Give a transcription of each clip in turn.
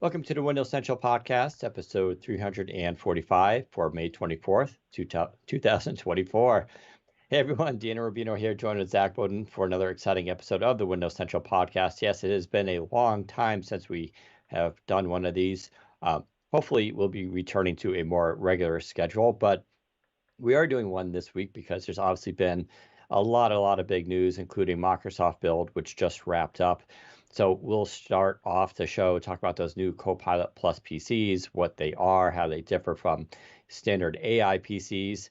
Welcome to the Windows Central Podcast, episode 345 for May 24th, 2024. Hey everyone, Dan Rubino here, joined with Zach Bowden for another exciting episode of the Windows Central Podcast. Yes, it has been a long time since we have done one of these. Hopefully, we'll be returning to a more regular schedule, but we are doing one this week because there's obviously been a lot of big news, including Microsoft Build, which just wrapped up. So we'll start off the show, talk about those new Copilot Plus PCs, what they are, how they differ from standard AI PCs.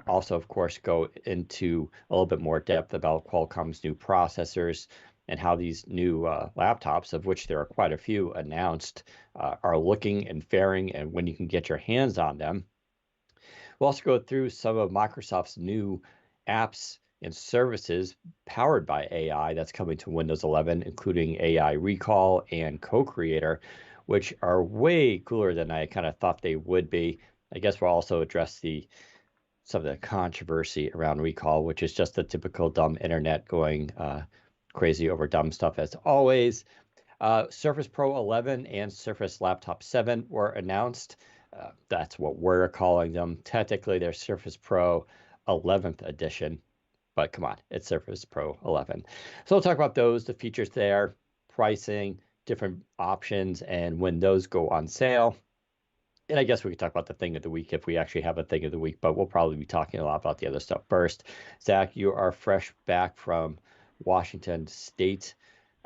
Also, of course, go into a little bit more depth about Qualcomm's new processors and how these new laptops, of which there are quite a few announced, are looking and faring and when you can get your hands on them. We'll also go through some of Microsoft's new apps and services powered by AI that's coming to Windows 11, including AI Recall and Co-Creator, which are way cooler than I kind of thought they would be. I guess we'll also address some of the controversy around Recall, which is just the typical dumb internet going crazy over dumb stuff as always. Surface Pro 11 and Surface Laptop 7 were announced. That's what we're calling them. Technically, they're Surface Pro 11th edition, but come on, it's Surface Pro 11. So we'll talk about those, the features there, pricing, different options, and when those go on sale. And I guess we could talk about the thing of the week if we actually have a thing of the week, but we'll probably be talking a lot about the other stuff first. Zach, you are fresh back from Washington State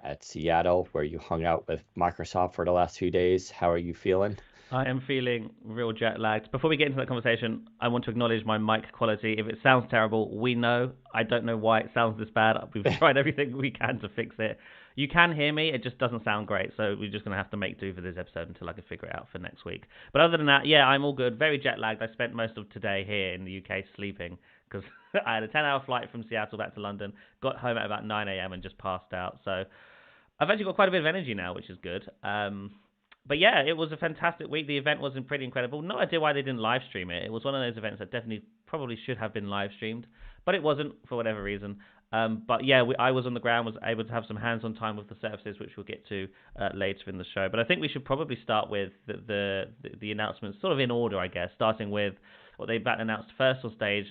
at Seattle, where you hung out with Microsoft for the last 2 days. How are you feeling? I am feeling real jet lagged. Before we get into that conversation, I want to acknowledge my mic quality. If it sounds terrible, we know. I don't know why it sounds this bad. We've tried everything we can to fix it. You can hear me, it just doesn't sound great. So we're just going to have to make do for this episode until I can figure it out for next week. But other than that, yeah, I'm all good. Very jet lagged. I spent most of today here in the UK sleeping because I had a 10-hour flight from Seattle back to London. Got home at about 9 a.m. and just passed out. So I've actually got quite a bit of energy now, which is good. But yeah, it was a fantastic week. The event was pretty incredible. No idea why they didn't live stream it. It was one of those events that definitely probably should have been live streamed, but it wasn't for whatever reason. But yeah, I was on the ground, was able to have some hands-on time with the services, which we'll get to later in the show. But I think we should probably start with the announcements, sort of in order, I guess, starting with what they've announced first on stage,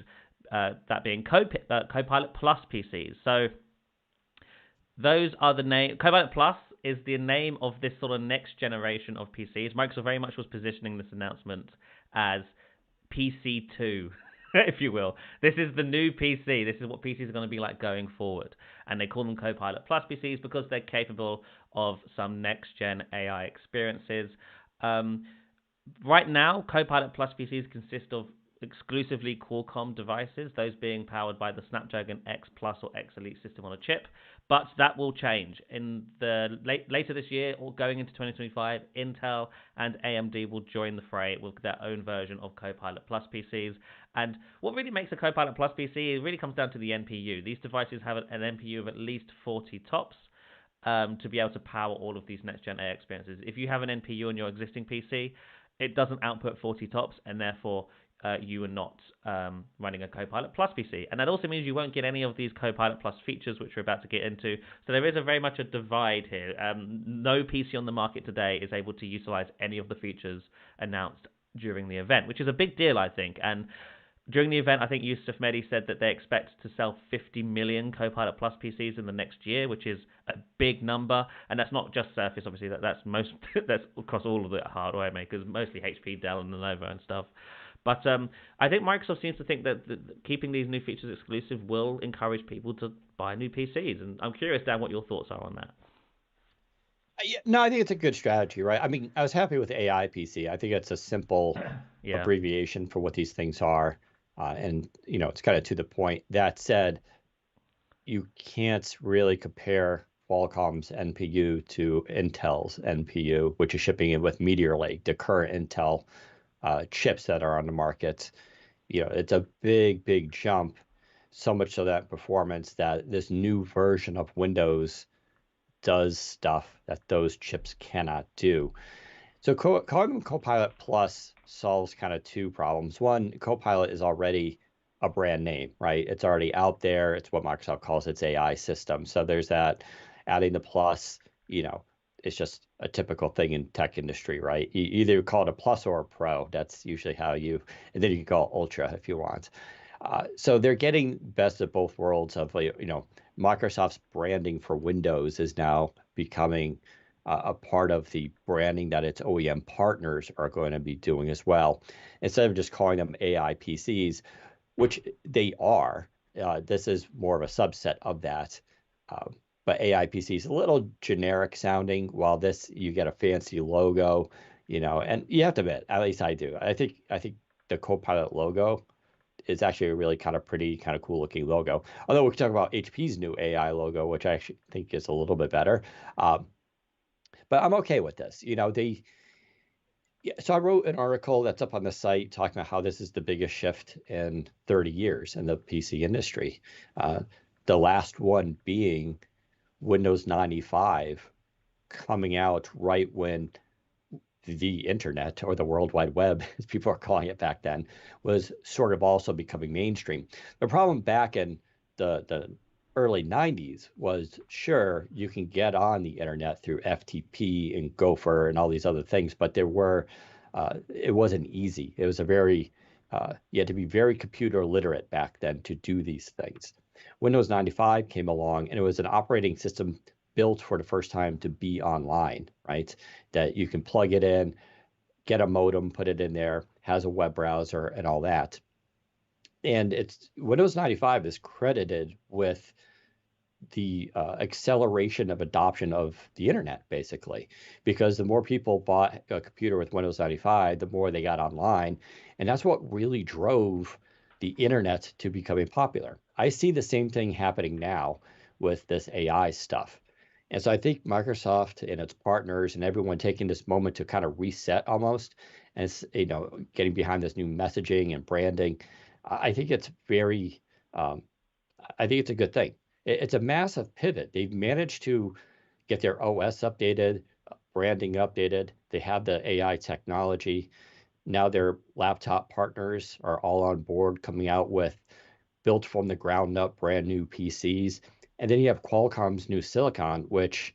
that being Copilot Plus PCs. So those are the name. Copilot Plus is the name of this sort of next generation of PCs. Microsoft very much was positioning this announcement as PC2, if you will. This is the new PC. This is what PCs are going to be like going forward. And they call them Copilot Plus PCs because they're capable of some next-gen AI experiences. Right now, Copilot Plus PCs consist of exclusively Qualcomm devices, those being powered by the Snapdragon X Plus or X Elite system on a chip. But that will change in the later this year or going into 2025. Intel and AMD will join the fray with their own version of Copilot Plus PCs. And what really makes a Copilot Plus PC, it really comes down to the NPU. These devices have an NPU of at least 40 tops to be able to power all of these next-gen AI experiences. If you have an NPU on your existing PC, it doesn't output 40 tops, and therefore you are not running a Copilot Plus PC. And that also means you won't get any of these Copilot Plus features, which we're about to get into. So there is very much a divide here. No PC on the market today is able to utilize any of the features announced during the event, which is a big deal, I think. And during the event, I think Yusuf Mehdi said that they expect to sell 50 million Copilot Plus PCs in the next year, which is a big number. And that's not just Surface, obviously. That's across all of the hardware makers, mostly HP, Dell, and Lenovo and stuff. But I think Microsoft seems to think that keeping these new features exclusive will encourage people to buy new PCs. And I'm curious, Dan, what your thoughts are on that. Yeah, no, I think it's a good strategy, right? I mean, I was happy with AI PC. I think it's a simple abbreviation for what these things are. And, it's kind of to the point. That said, you can't really compare Qualcomm's NPU to Intel's NPU, which is shipping in with Meteor Lake, the current Intel chips that are on the market. It's a big jump, so much so that performance that this new version of Windows does stuff that those chips cannot do. So calling them Copilot Plus solves kind of two problems. One, Copilot is already a brand name, right? It's already out there. It's what Microsoft calls its AI system. So there's that. Adding the plus, it's just a typical thing in tech industry, right? You either call it a plus or a pro. That's usually how and then you can call it ultra if you want. So they're getting best of both worlds of, Microsoft's branding for Windows is now becoming a part of the branding that its OEM partners are going to be doing as well. Instead of just calling them AI PCs, which they are, this is more of a subset of that. Uh, but AI PC is a little generic sounding, while this, you get a fancy logo, and you have to admit, at least I do. I think the Copilot logo is actually a really kind of pretty, kind of cool looking logo. Although we could talk about HP's new AI logo, which I actually think is a little bit better. Um, but I'm okay with this. Yeah, so I wrote an article that's up on the site talking about how this is the biggest shift in 30 years in the PC industry. Uh, the last one being Windows 95 coming out right when the internet, or the World Wide Web, as people are calling it back then, was sort of also becoming mainstream. The problem back in the early 90s was, sure, you can get on the internet through FTP and Gopher and all these other things, but it wasn't easy. It was you had to be very computer literate back then to do these things. Windows 95 came along, and it was an operating system built for the first time to be online, right? That you can plug it in, get a modem, put it in there, has a web browser and all that. And it's Windows 95 is credited with the acceleration of adoption of the internet, basically, because the more people bought a computer with Windows 95, the more they got online. And that's what really drove the internet to becoming popular. I see the same thing happening now with this AI stuff. And so I think Microsoft and its partners and everyone taking this moment to kind of reset almost, and getting behind this new messaging and branding. I think it's very um, I think it's a good thing. It's a massive pivot. They've managed to get their OS updated, branding updated. They have the AI technology. Now their laptop partners are all on board, coming out with built from the ground up brand new PCs. And then you have Qualcomm's new silicon, which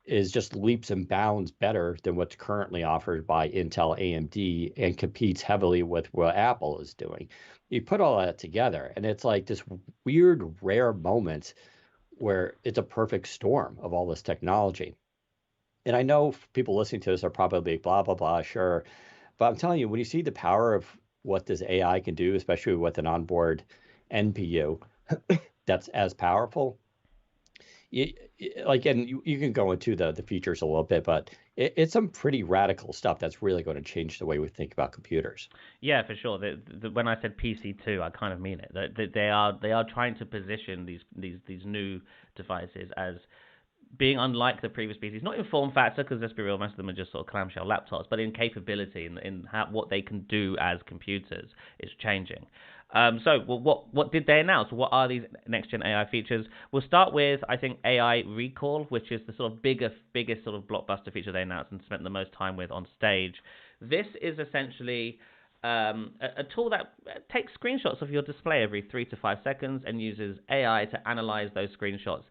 is just leaps and bounds better than what's currently offered by Intel, AMD, and competes heavily with what Apple is doing. You put all that together, and it's like this weird, rare moment where it's a perfect storm of all this technology. And I know people listening to this are probably blah, blah, blah, sure. But I'm telling you, when you see the power of what this AI can do, especially with an onboard NPU that's as powerful, and you can go into the features a little bit, but it's some pretty radical stuff that's really going to change the way we think about computers. Yeah, for sure. When I said PC2, I kind of mean it. They are trying to position these new devices as being unlike the previous PCs, not in form factor, because let's be real, most of them are just sort of clamshell laptops, but in capability, in what they can do as computers is changing. What did they announce? What are these next gen AI features? We'll start with, I think, AI Recall, which is the sort of biggest sort of blockbuster feature they announced and spent the most time with on stage. This is essentially a tool that takes screenshots of your display every 3 to 5 seconds and uses AI to analyze those screenshots,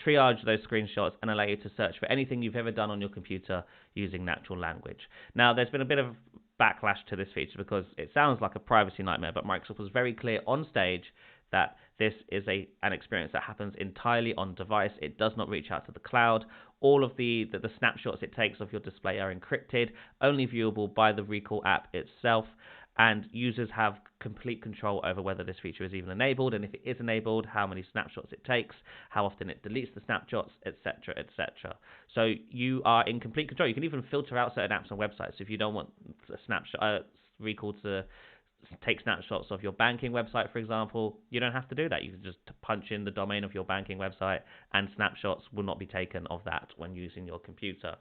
triage those screenshots, and allow you to search for anything you've ever done on your computer using natural language. Now, there's been a bit of backlash to this feature because it sounds like a privacy nightmare, but Microsoft was very clear on stage that this is an experience that happens entirely on device. It does not reach out to the cloud. All of the snapshots it takes of your display are encrypted, only viewable by the Recall app itself, and users have complete control over whether this feature is even enabled, and if it is enabled, how many snapshots it takes, how often it deletes the snapshots, etc., etc. So you are in complete control. You can even filter out certain apps and websites. If you don't want a Recall to take snapshots of your banking website, for example, you don't have to do that. You can just punch in the domain of your banking website, and snapshots will not be taken of that when using your computer.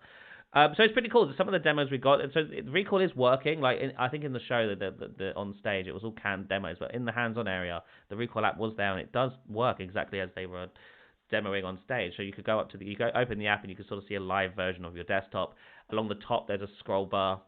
So it's pretty cool. Some of the demos we got, and so Recall is working. I think in the show that on stage it was all canned demos, but in the hands-on area, the Recall app was there, and it does work exactly as they were demoing on stage. So you could open the app, and you can sort of see a live version of your desktop. Along the top, there's a scroll bar,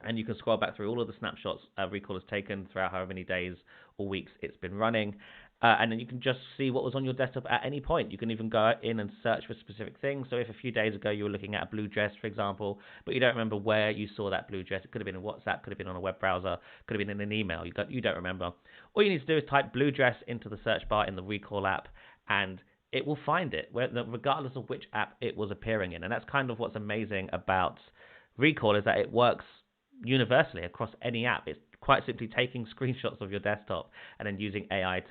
and you can scroll back through all of the snapshots Recall has taken throughout however many days or weeks it's been running. and then you can just see what was on your desktop at any point. You can even go in and search for specific things. So if a few days ago you were looking at a blue dress, for example, but you don't remember where you saw that blue dress, it could have been in WhatsApp, could have been on a web browser, could have been in an email. You don't remember. All you need to do is type blue dress into the search bar in the Recall app, and it will find it, regardless of which app it was appearing in. And that's kind of what's amazing about Recall, is that it works universally across any app. It's quite simply taking screenshots of your desktop and then using AI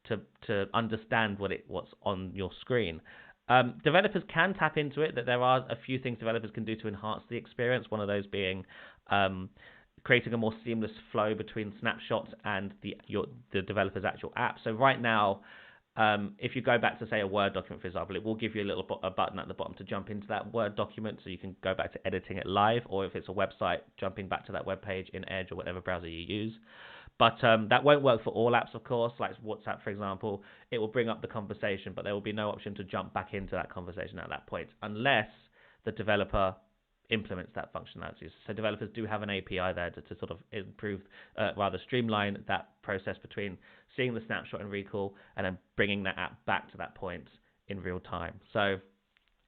to understand what's on your screen. Developers can tap into it. That there are a few things developers can do to enhance the experience. One of those being creating a more seamless flow between snapshots and the developer's actual app. So right now, if you go back to, say, a Word document, for example, it will give you a button at the bottom to jump into that Word document, so you can go back to editing it live, or if it's a website, jumping back to that web page in Edge or whatever browser you use. But that won't work for all apps, of course, like WhatsApp, for example. It will bring up the conversation, but there will be no option to jump back into that conversation at that point, unless the developer implements that functionality. So developers do have an API there to sort of improve, rather streamline that process between seeing the snapshot in Recall and then bringing that app back to that point in real time. So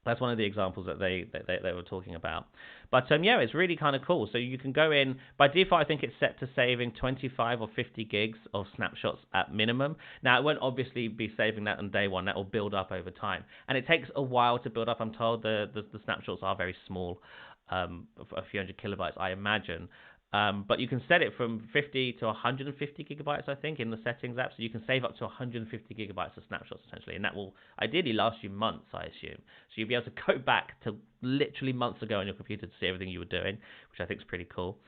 that's one of the examples that they were talking about. But yeah, it's really kind of cool. So you can go in, by default, I think it's set to saving 25 or 50 gigs of snapshots at minimum. Now, it won't obviously be saving that on day one. That will build up over time. And it takes a while to build up. I'm told the snapshots are very small, a few hundred kilobytes, I imagine. But you can set it from 50 to 150 gigabytes, I think, in the settings app. So you can save up to 150 gigabytes of snapshots, essentially. And that will ideally last you months, I assume. So you'll be able to go back to literally months ago on your computer to see everything you were doing, which I think is pretty cool.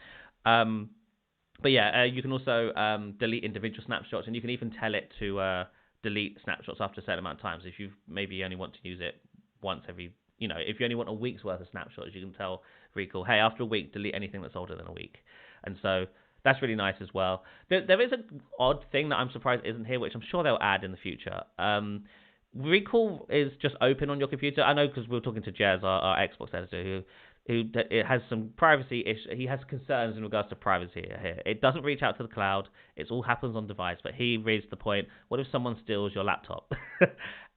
But yeah, you can also delete individual snapshots, and you can even tell it to delete snapshots after a certain amount of times. If you maybe only want to use it once every, if you only want a week's worth of snapshots, you can tell Recall, hey, after a week, delete anything that's older than a week. And so that's really nice as well. There is an odd thing that I'm surprised isn't here, which I'm sure they'll add in the future. Recall is just open on your computer. I know, because we were talking to Jez, our Xbox editor, who it has some privacy issues. He has concerns in regards to privacy here. It doesn't reach out to the cloud. It all happens on device. But he raised the point, what if someone steals your laptop?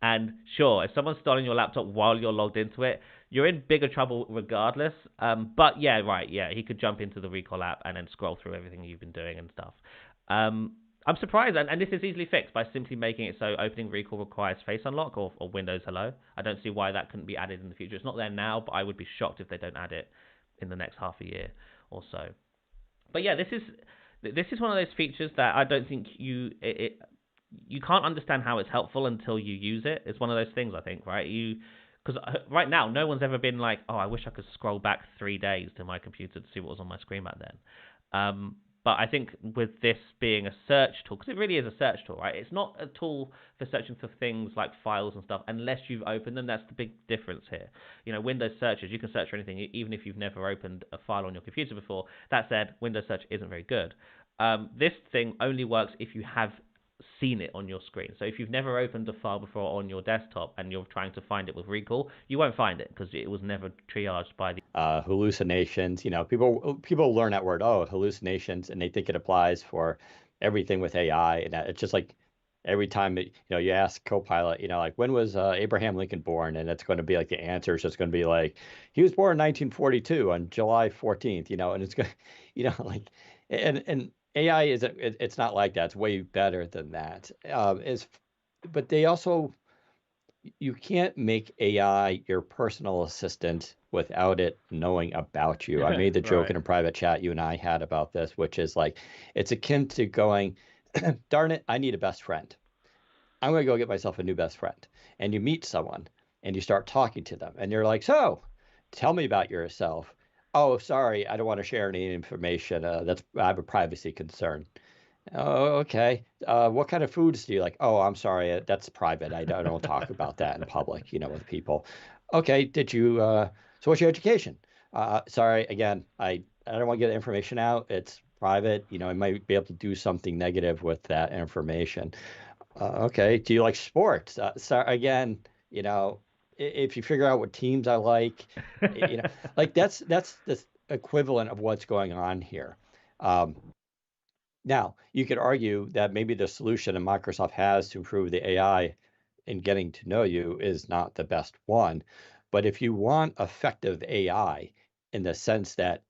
And sure, if someone's stolen your laptop while you're logged into it, you're in bigger trouble regardless. But yeah, right, yeah, he could jump into the Recall app and then scroll through everything you've been doing and stuff. I'm surprised, and this is easily fixed by simply making it so opening Recall requires Face Unlock or Windows Hello. I don't see why that couldn't be added in the future. It's not there now, but I would be shocked if they don't add it in the next half a year or so. But yeah, this is one of those features that I don't think you can't understand how it's helpful until you use it. It's one of those things, I think, right? Because right now, no one's ever been like, oh, I wish I could scroll back 3 days to my computer to see what was on my screen back then. But I think with this being a search tool, because it really is a search tool, right? It's not a tool for searching for things like files and stuff unless you've opened them. That's the big difference here. Windows searches, you can search for anything, even if you've never opened a file on your computer before. That said, Windows search isn't very good. This thing only works if you have seen it on your screen. So if you've never opened a file before on your desktop and you're trying to find it with Recall, you won't find it because it was never triaged by the hallucinations. People learn that word, hallucinations, and they think it applies for everything with AI. And it's just like every time you ask Copilot, like, when was Abraham Lincoln born, and it's going to be like the answer is just going to be like, he was born in 1942 on July 14th. And it's going, like, and AI it's not like that. It's way better than that. But they also, you can't make AI your personal assistant without it knowing about you. I made the joke in a private chat you and I had about this, which is like, it's akin to going, darn it, I need a best friend. I'm going to go get myself a new best friend. And you meet someone and you start talking to them and you're like, so tell me about yourself. Oh, sorry, I don't want to share any information. I have a privacy concern. Oh, okay. What kind of foods do you like? Oh, I'm sorry, that's private. I don't talk about that in public, with people. Okay, so what's your education? Sorry, again, I don't want to get information out. It's private. I might be able to do something negative with that information. Okay, do you like sports? Sorry, again, if you figure out what teams I like, like that's the equivalent of what's going on here. Now, you could argue that maybe the solution that Microsoft has to improve the AI in getting to know you is not the best one. But if you want effective AI in the sense that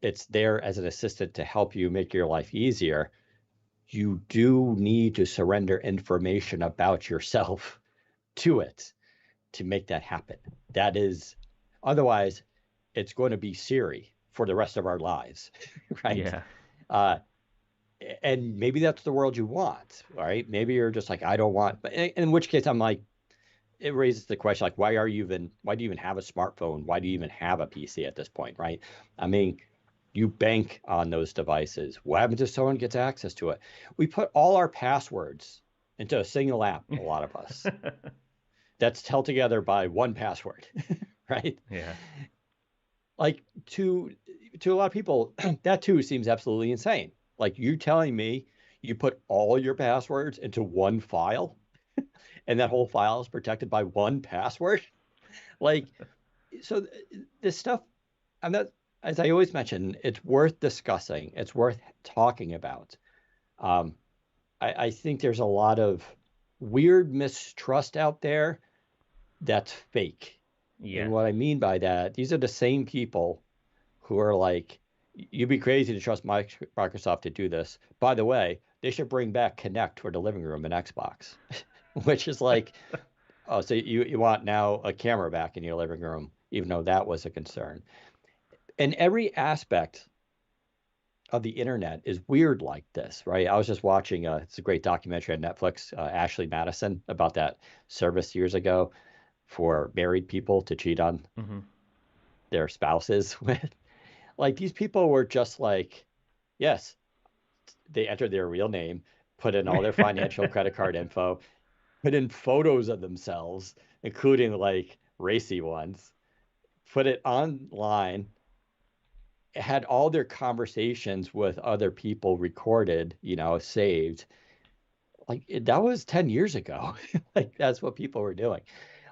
it's there as an assistant to help you make your life easier, you do need to surrender information about yourself to it to make that happen. That is, otherwise, it's going to be Siri for the rest of our lives, right? Yeah. Uh, and maybe that's the world you want, right? Maybe you're just like, I don't want, but in which case I'm like, it raises the question, like, why do you even have a smartphone? Why do you even have a PC at this point, right? I mean, you bank on those devices. What happens if someone gets access to it? We put all our passwords into a single app, a lot of us. That's held together by one password, right? Yeah. Like to a lot of people, that too seems absolutely insane. Like you telling me you put all your passwords into one file and that whole file is protected by one password. Like, so this stuff, I'm not, as I always mention, it's worth discussing. It's worth talking about. Um, I think there's a lot of weird mistrust out there that's fake. And Yes. what I mean by that, these are the same people who are like, you'd be crazy to trust Microsoft to do this. By the way, they should bring back Connect for the living room in Xbox, which is like, oh, so you want now a camera back in your living room, even though that was a concern. And every aspect of the internet is weird like this, right? I was just watching, it's a great documentary on Netflix, Ashley Madison, about that service years ago for married people to cheat on Hmm. their spouses with. Like these people were just like, yes, they entered their real name, put in all their financial credit card info, put in photos of themselves, including like racy ones, put it online, had all their conversations with other people recorded, saved. Like that was 10 years ago. Like that's what people were doing.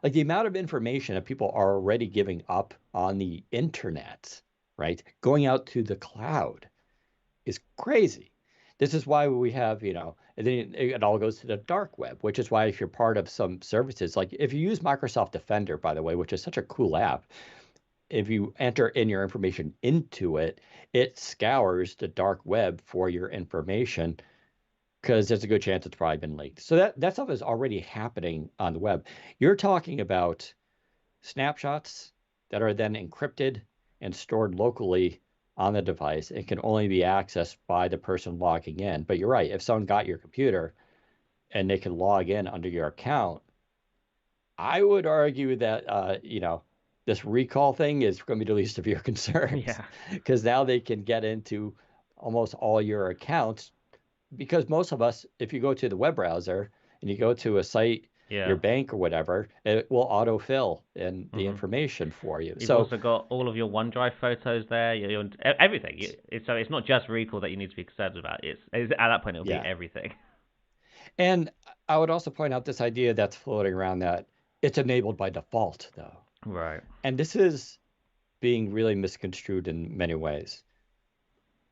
Like the amount of information that people are already giving up on the internet, right? Going out to the cloud is crazy. This is why we have, and then it all goes to the dark web, which is why if you're part of some services, like if you use Microsoft Defender, by the way, which is such a cool app, if you enter in your information into it, it scours the dark web for your information because there's a good chance it's probably been leaked. So that stuff is already happening on the web. You're talking about snapshots that are then encrypted and stored locally on the device. It can only be accessed by the person logging in. But you're right, if someone got your computer and they can log in under your account, I would argue that this recall thing is going to be the least of your concerns Yeah. because now they can get into almost all your accounts. Because most of us, if you go to the web browser and you go to a site, your Yeah. bank or whatever, it will autofill in the Hmm. information for you. You've So also got all of your OneDrive photos there, everything. So it's not just recall that you need to be concerned about. At that point it'll be yeah. everything. And I would also point out this idea that's floating around that it's enabled by default, though. Right. And this is being really misconstrued in many ways.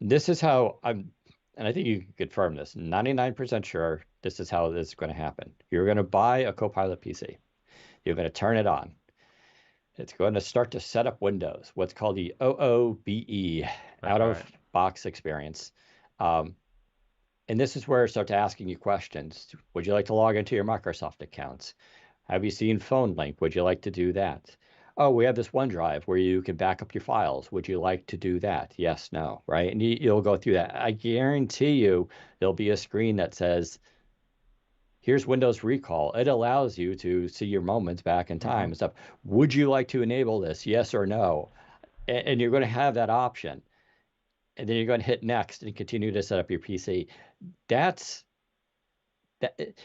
This is how and I think you can confirm this, 99% sure this is how this is going to happen. You're going to buy a Copilot PC. You're going to turn it on. It's going to start to set up Windows, what's called the OOBE, That's out right. of box experience. Um, and this is where it starts asking you questions. Would you like to log into your Microsoft accounts? Have you seen Phone Link? Would you like to do that? Oh, we have this OneDrive where you can back up your files. Would you like to do that? Yes, no, right? And you'll go through that. I guarantee you there'll be a screen that says, here's Windows Recall. It allows you to see your moments back in Hmm. time and stuff. Would you like to enable this? Yes or no? And you're going to have that option. And then you're going to hit next and continue to set up your PC. That's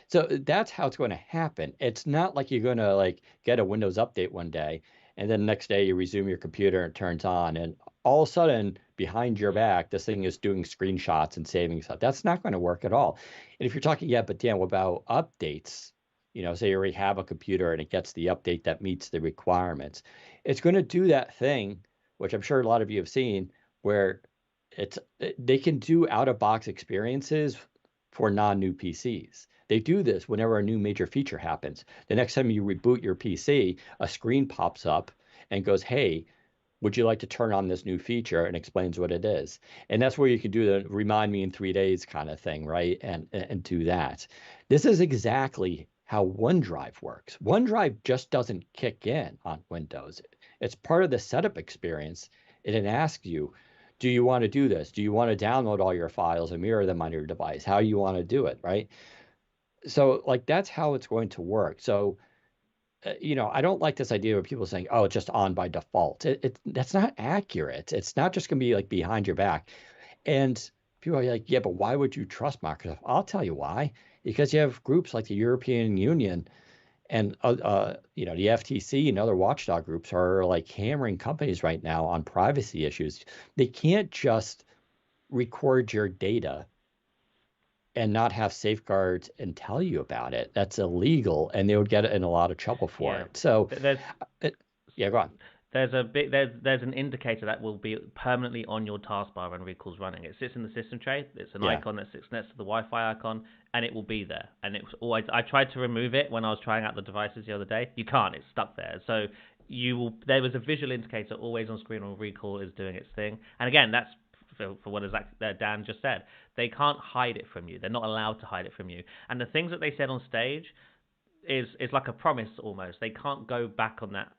so that's how it's going to happen. It's not like you're going to like get a Windows update one day and then the next day you resume your computer and it turns on and all of a sudden behind your back this thing is doing screenshots and saving stuff. That's not going to work at all. And if you're talking, yeah, but Dan, what about updates? Say you already have a computer and it gets the update that meets the requirements. It's going to do that thing, which I'm sure a lot of you have seen, where they can do out-of-box experiences for non-new PCs. They do this whenever a new major feature happens. The next time you reboot your PC, a screen pops up and goes, "Hey, would you like to turn on this new feature?" and explains what it is. And that's where you can do the remind me in 3 days kind of thing, right? And do that. This is exactly how OneDrive works. OneDrive just doesn't kick in on Windows. It's part of the setup experience. And it asks you, do you want to do this? Do you want to download all your files and mirror them on your device? How you want to do it, right? So like that's how it's going to work. So I don't like this idea of people saying, "Oh, it's just on by default." That's not accurate. It's not just going to be like behind your back. And people are like, "Yeah, but why would you trust Microsoft?" I'll tell you why. Because you have groups like the European Union and the FTC and other watchdog groups are like hammering companies right now on privacy issues. They can't just record your data and not have safeguards and tell you about it. That's illegal, and they would get in a lot of trouble for Yeah. it. So, There's yeah, go on. there's an indicator that will be permanently on your taskbar when recall's running. It sits in the system tray. It's an Yeah, icon that sits next to the Wi-Fi icon, and it will be there. And it's always. I tried to remove it when I was trying out the devices the other day. You can't. It's stuck there. So there was a visual indicator always on screen when recall is doing its thing. And again, that's for what Dan just said. They can't hide it from you. They're not allowed to hide it from you. And the things that they said on stage is like a promise almost. They can't go back on that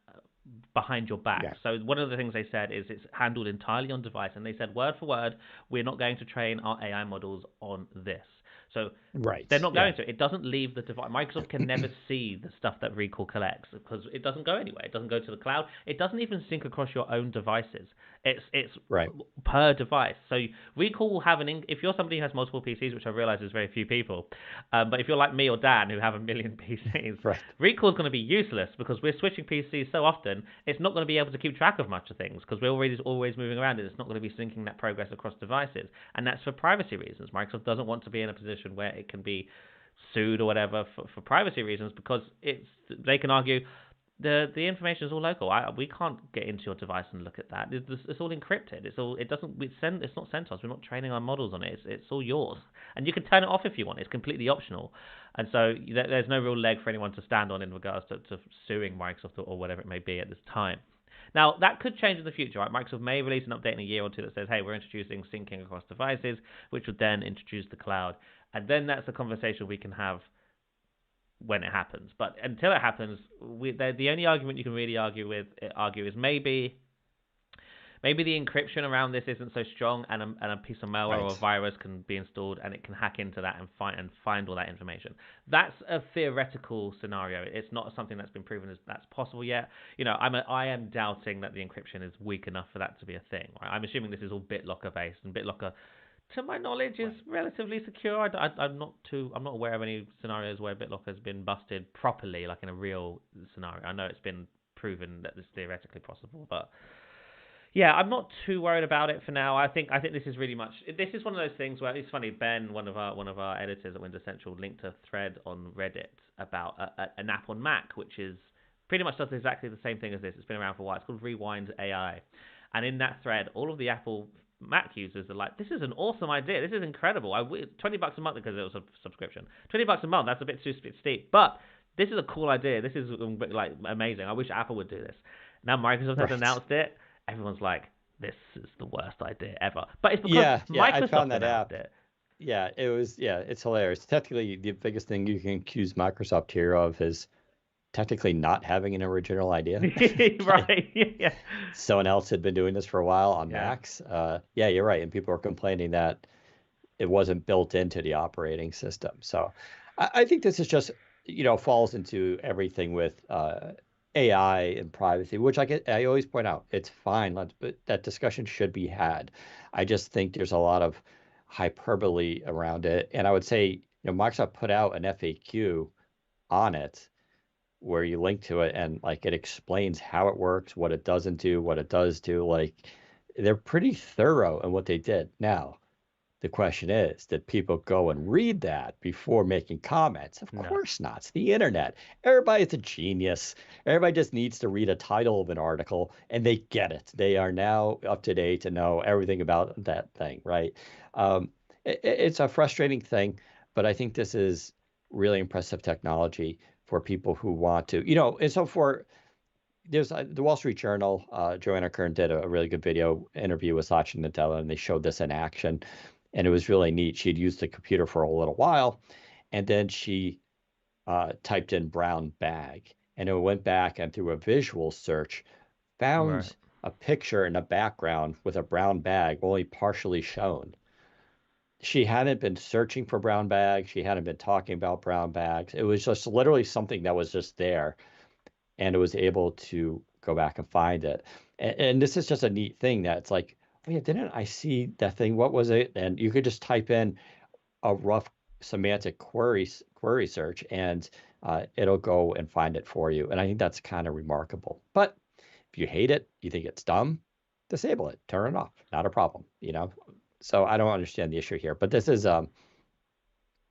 behind your back. yeah, So one of the things they said is it's handled entirely on device, and they said word for word, we're not going to train our AI models on this. So they're right. not Yeah, going to. It doesn't leave the device. Microsoft can never see the stuff that Recall collects because it doesn't go anywhere. It doesn't go to the cloud. It doesn't even sync across your own devices. It's right. per device. So Recall will have if you're somebody who has multiple PCs, which I realize is very few people, but if you're like me or Dan who have a million PCs, Right. Recall is going to be useless because we're switching PCs so often. It's not going to be able to keep track of much of things because we're always moving around, and it's not going to be syncing that progress across devices. And that's for privacy reasons. Microsoft doesn't want to be in a position where it can be sued or whatever for privacy reasons because they can argue the information is all local. We can't get into your device and look at that. It's all encrypted. It's not sent to us. We're not training our models on it. It's all yours, and you can turn it off if you want. It's completely optional, and so there's no real leg for anyone to stand on in regards to suing Microsoft or whatever it may be at this time. Now, that could change in the future, right? Microsoft may release an update in a year or two that says, hey, we're introducing syncing across devices, which would then introduce the cloud. And then that's a conversation we can have when it happens. But until it happens, the only argument you can really argue is maybe the encryption around this isn't so strong, and a piece of malware or a Right. virus can be installed, and it can hack into that and find all that information. That's a theoretical scenario. It's not something that's been proven as that's possible yet. I am doubting that the encryption is weak enough for that to be a thing. Right? I'm assuming this is all BitLocker based, and BitLocker, to my knowledge, is relatively secure. I'm not aware of any scenarios where BitLocker has been busted properly, like in a real scenario. I know it's been proven that this is theoretically possible, but yeah, I'm not too worried about it for now. I think this is really much. This is one of those things where it's funny. Ben, one of our editors at Windows Central, linked a thread on Reddit about an app on Mac, which is pretty much does exactly the same thing as this. It's been around for a while. It's called Rewind AI, and in that thread, all of the Apple Mac users are like, "This is an awesome idea. This is incredible. $20 a month because it was a subscription. $20 a month. That's a bit too steep, but this is a cool idea. This is like amazing. I wish Apple would do this." Now Microsoft has Right. announced it. Everyone's like, this is the worst idea ever. But it's because Yeah, I Microsoft found that announced app. it. Yeah, it's hilarious. Technically, the biggest thing you can accuse Microsoft here of is technically not having an original idea. Right. Yeah. Someone else had been doing this for a while on Yeah. Macs. Yeah, you're right. And people are complaining that it wasn't built into the operating system. So I think this is just, falls into everything with AI and privacy, which I always point out, it's fine, but that discussion should be had. I just think there's a lot of hyperbole around it. And I would say, Microsoft put out an FAQ on it where you link to it and like it explains how it works, what it doesn't do, what it does do. Like they're pretty thorough in what they did. Now, The question is, did people go and read that before making comments? Of No. course not. It's the internet. Everybody's a genius. Everybody just needs to read a title of an article and they get it. They are now up to date to know everything about that thing, right? It's a frustrating thing, but I think this is really impressive technology for people who want to, and so for there's the Wall Street Journal. Joanna Kern did a really good video interview with Satya Nadella, and they showed this in action, and it was really neat. She'd used the computer for a little while, and then she typed in brown bag, and it went back and through a visual search Right. found a picture in the background with a brown bag only partially shown. She hadn't been searching for brown bags. She hadn't been talking about brown bags. It was just literally something that was just there and it was able to go back and find it. And this is just a neat thing that it's like, oh yeah, didn't I see that thing? What was it? And you could just type in a rough semantic query search, and it'll go and find it for you. And I think that's kind of remarkable. But if you hate it, you think it's dumb, disable it, turn it off. Not a problem, So I don't understand the issue here. But this is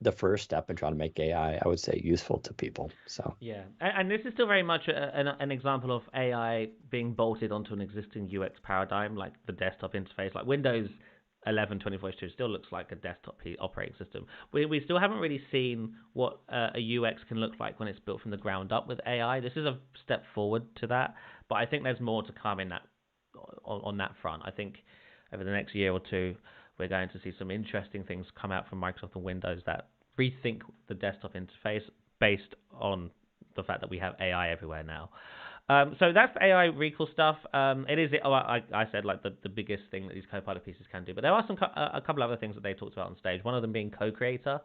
the first step in trying to make AI, I would say, useful to people. So Yeah, and this is still very much an example of AI being bolted onto an existing UX paradigm, like the desktop interface, like Windows 11 2042 still looks like a desktop operating system. We still haven't really seen what a UX can look like when it's built from the ground up with AI. This is a step forward to that, but I think there's more to come in that on that front. I think over the next year or two, we're going to see some interesting things come out from Microsoft and Windows that rethink the desktop interface based on the fact that we have AI everywhere now. So that's the AI recall stuff. It is, I said, like the biggest thing that these Copilot pieces can do. But there are a couple other things that they talked about on stage. One of them being co-creator.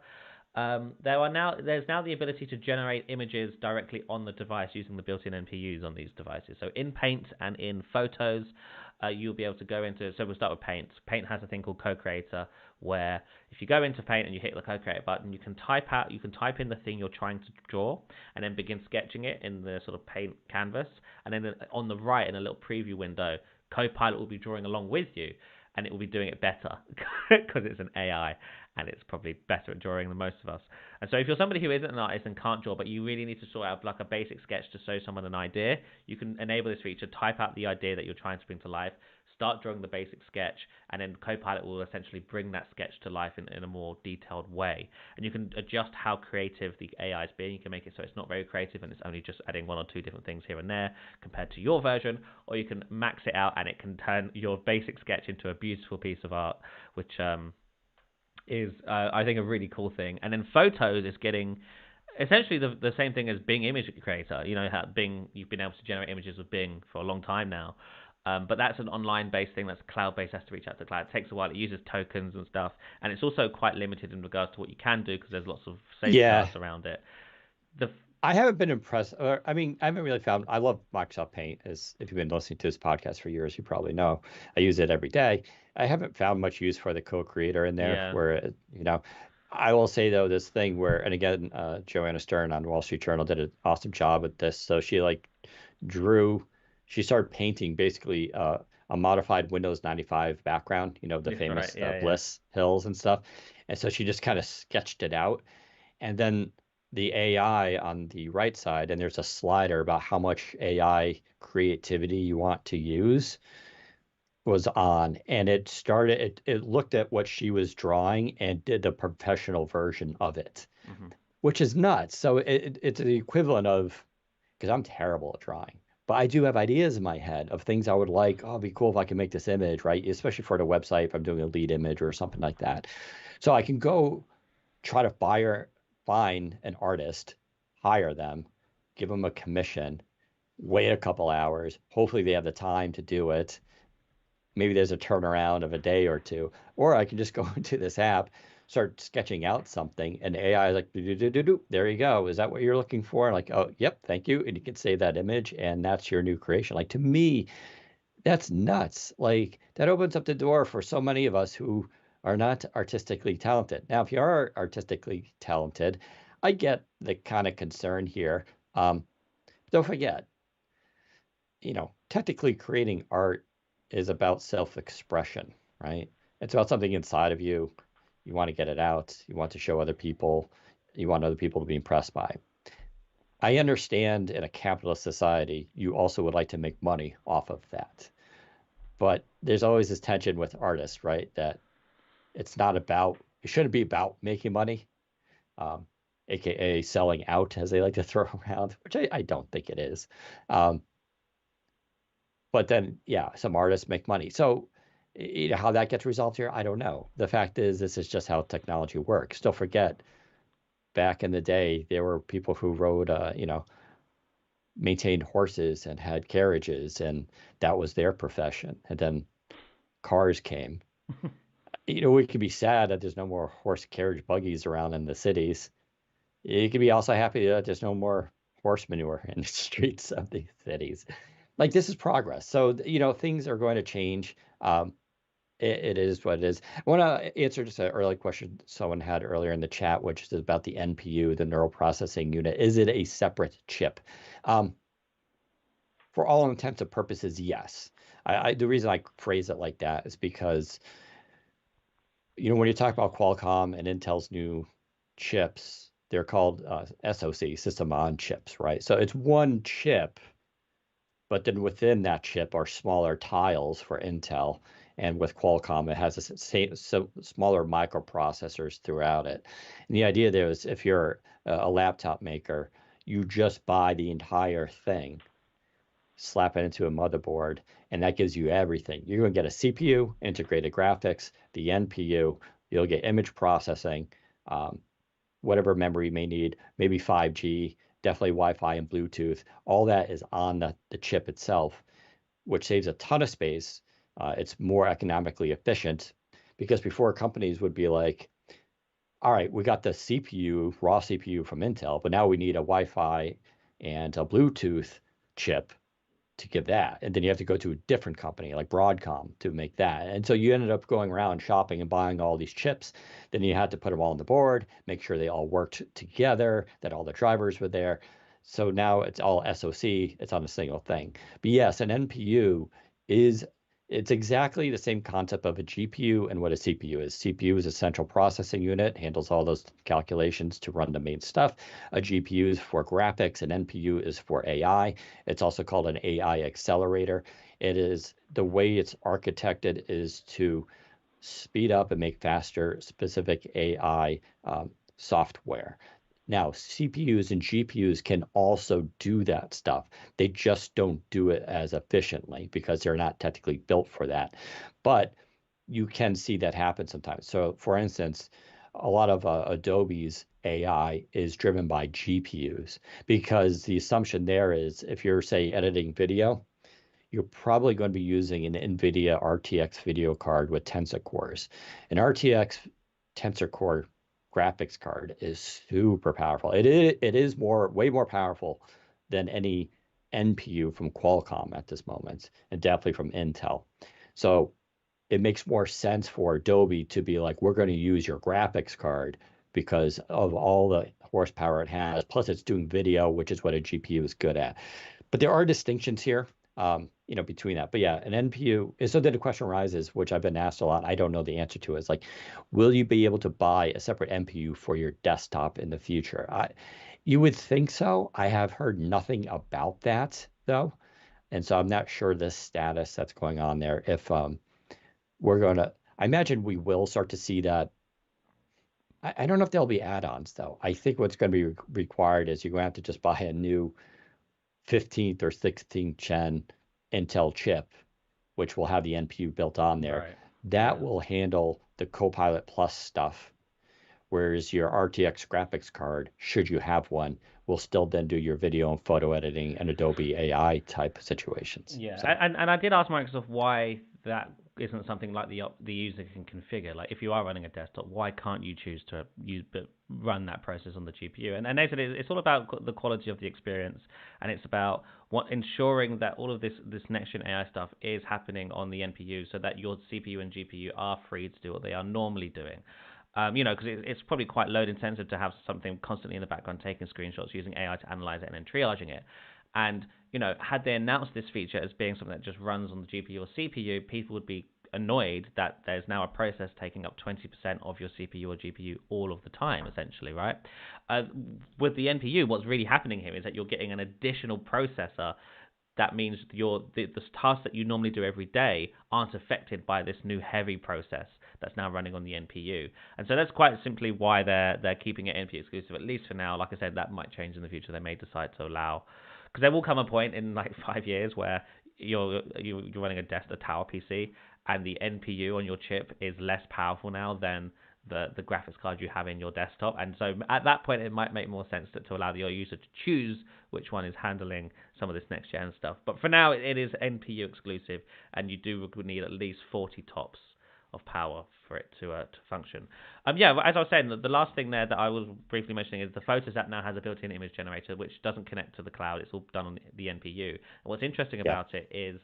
There's now the ability to generate images directly on the device using the built-in NPUs on these devices. So in Paint and in Photos, you'll be able to go into. So we'll start with Paint. Paint has a thing called co-creator, where if you go into Paint and you hit the co-creator button, you can type in the thing you're trying to draw, and then begin sketching it in the sort of Paint canvas. And then on the right, in a little preview window, Copilot will be drawing along with you, and it will be doing it better because it's an AI and it's probably better at drawing than most of us. And so if you're somebody who isn't an artist and can't draw, but you really need to sort out like a basic sketch to show someone an idea, you can enable this feature, type out the idea that you're trying to bring to life, start drawing the basic sketch, and then Copilot will essentially bring that sketch to life in a more detailed way. And you can adjust how creative the AI is being. You can make it so it's not very creative and it's only just adding one or two different things here and there compared to your version, or you can max it out and it can turn your basic sketch into a beautiful piece of art, which is, I think, a really cool thing. And then Photos is getting essentially the same thing as Bing Image Creator. You know how Bing, you've been able to generate images with Bing for a long time now. But that's an online-based thing. That's cloud-based, has to reach out to cloud. It takes a while. It uses tokens and stuff. And it's also quite limited in regards to what you can do because there's lots of safeguards around it. I haven't been impressed. I mean, I haven't really found. I love Microsoft Paint. As if you've been listening to this podcast for years, you probably know I use it every day. I haven't found much use for the co-creator in there. Yeah. Where I will say though this thing where, and again, Joanna Stern on Wall Street Journal did an awesome job with this. So she drew, she started painting basically a modified Windows 95 background. The famous Bliss hills and stuff. And so she just kind of sketched it out, and then the AI on the right side, and there's a slider about how much AI creativity you want to use, was on, and it looked at what she was drawing and did the professional version of it, which is nuts. So it's the equivalent of, because I'm terrible at drawing, but I do have ideas in my head of things I would like. Oh, it'd be cool if I could make this image, right? Especially for the website, if I'm doing a lead image or something like that. So I can go try to find an artist, hire them, give them a commission, wait a couple hours. Hopefully they have the time to do it. Maybe there's a turnaround of a day or two. Or I can just go into this app, start sketching out something, and AI is like, do. There you go. Is that what you're looking for? Like, oh, yep, thank you. And you can save that image, and that's your new creation. Like, to me, that's nuts. Like, that opens up the door for so many of us who are not artistically talented. Now, if you are artistically talented, I get the kind of concern here. Don't forget, technically creating art is about self-expression, right? It's about something inside of you. You want to get it out. You want to show other people. You want other people to be impressed by. I understand in a capitalist society, you also would like to make money off of that. But there's always this tension with artists, right? That it shouldn't be about making money, um, aka selling out, as they like to throw around, which I don't think it is. Um, but then, yeah, some artists make money. So, how that gets resolved here, I don't know. The fact is, this is just how technology works. Don't forget, back in the day, there were people who rode, maintained horses and had carriages, and that was their profession. And then cars came. We could be sad that there's no more horse carriage buggies around in the cities. You could be also happy that there's no more horse manure in the streets of these cities. Like, this is progress. So, things are going to change. It is what it is. I want to answer just an early question someone had earlier in the chat, which is about the NPU, the neural processing unit. Is it a separate chip? For all intents and purposes, yes. The reason I phrase it like that is because, when you talk about Qualcomm and Intel's new chips, they're called SoC, system on chips, right? So it's one chip, but then within that chip are smaller tiles for Intel. And with Qualcomm, it has smaller microprocessors throughout it. And the idea there is, if you're a laptop maker, you just buy the entire thing, slap it into a motherboard, and that gives you everything. You're going to get a CPU, integrated graphics, the NPU, you'll get image processing, um, whatever memory you may need, maybe 5G, definitely Wi-Fi and Bluetooth. All that is on the chip itself, which saves a ton of space. It's more economically efficient, because before, companies would be like, all right, we got the CPU, raw CPU from Intel, but now we need a Wi-Fi and a Bluetooth chip to give that. And then you have to go to a different company like Broadcom to make that. And so you ended up going around shopping and buying all these chips. Then you had to put them all on the board, make sure they all worked together, that all the drivers were there. So now it's all SoC, it's on a single thing. But yes, an NPU is it's exactly the same concept of a GPU and what a CPU is. CPU is a central processing unit, handles all those calculations to run the main stuff. A GPU is for graphics, an NPU is for AI. It's also called an AI accelerator. It is the way it's architected is to speed up and make faster specific AI software. Now, CPUs and GPUs can also do that stuff. They just don't do it as efficiently because they're not technically built for that. But you can see that happen sometimes. So, for instance, a lot of Adobe's AI is driven by GPUs, because the assumption there is, if you're, say, editing video, you're probably going to be using an NVIDIA RTX video card with Tensor cores. An RTX Tensor core graphics card is super powerful. It is way more powerful than any NPU from Qualcomm at this moment, and definitely from Intel. So it makes more sense for Adobe to be like, we're going to use your graphics card because of all the horsepower it has. Plus, it's doing video, which is what a GPU is good at. But there are distinctions here, between that. But yeah, an NPU. So then the question arises, which I've been asked a lot, I don't know the answer to, is like, will you be able to buy a separate NPU for your desktop in the future? You would think so. I have heard nothing about that, though. And so I'm not sure the status that's going on there. If I imagine we will start to see that. I don't know if there'll be add-ons, though. I think what's going to be required is you're going to have to just buy a new 15th or 16th gen Intel chip, which will have the NPU built on there. Right. That Yeah. will handle the Copilot Plus stuff, whereas your RTX graphics card, should you have one, will still then do your video and photo editing and Adobe AI type situations. Yeah, So, and I did ask Microsoft why that isn't something like the user can configure. Like, if you are running a desktop, why can't you choose to run that process on the GPU? And they said it's all about the quality of the experience, and it's about ensuring that all of this next gen AI stuff is happening on the NPU, so that your CPU and GPU are free to do what they are normally doing. Because it's probably quite load intensive to have something constantly in the background taking screenshots, using AI to analyze it and then triaging it. And had they announced this feature as being something that just runs on the GPU or CPU, people would be annoyed that there's now a process taking up 20% of your CPU or GPU all of the time, essentially, right? With the NPU, what's really happening here is that you're getting an additional processor. That means the tasks that you normally do every day aren't affected by this new heavy process that's now running on the NPU. And so that's quite simply why they're keeping it NPU exclusive, at least for now. Like I said, that might change in the future. They may decide to allow, because there will come a point in like 5 years where you're running a tower PC, and the NPU on your chip is less powerful now than the graphics card you have in your desktop. And so at that point, it might make more sense to allow your user to choose which one is handling some of this next gen stuff. But for now, it is NPU exclusive, and you would need at least 40 tops of power for it to function. Yeah, as I was saying, the last thing there that I was briefly mentioning is the Photos app now has a built-in image generator, which doesn't connect to the cloud. It's all done on the NPU. And what's interesting about it is,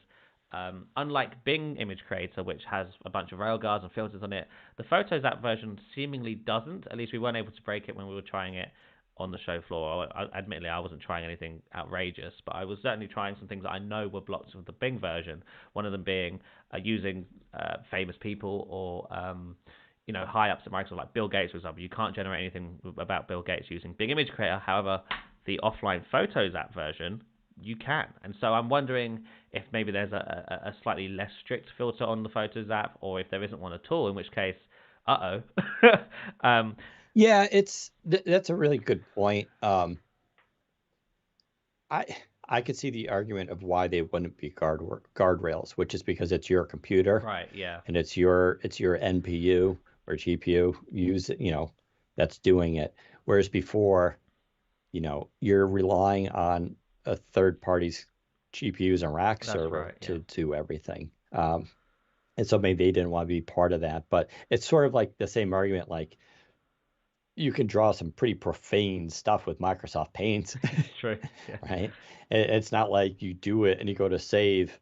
unlike Bing Image Creator, which has a bunch of railguards and filters on it, the Photos app version seemingly doesn't. At least we weren't able to break it when we were trying it on the show floor. Admittedly, I wasn't trying anything outrageous, but I was certainly trying some things that I know were blocked with the Bing version. One of them being using famous people or high ups at Microsoft, like Bill Gates, for example. You can't generate anything about Bill Gates using Bing Image Creator. However, the offline Photos app version, you can. And so I'm wondering if maybe there's a slightly less strict filter on the Photos app, or if there isn't one at all, in which case, yeah, that's a really good point. I could see the argument of why they wouldn't be guardrails, which is because it's your computer, right? Yeah, and it's your NPU or GPU that's doing it. Whereas before, you're relying on a third party's GPUs and rack server to do everything. And so maybe they didn't want to be part of that. But it's sort of like the same argument, like you can draw some pretty profane stuff with Microsoft Paint. True. Yeah. Right? It's not like you do it and you go to save,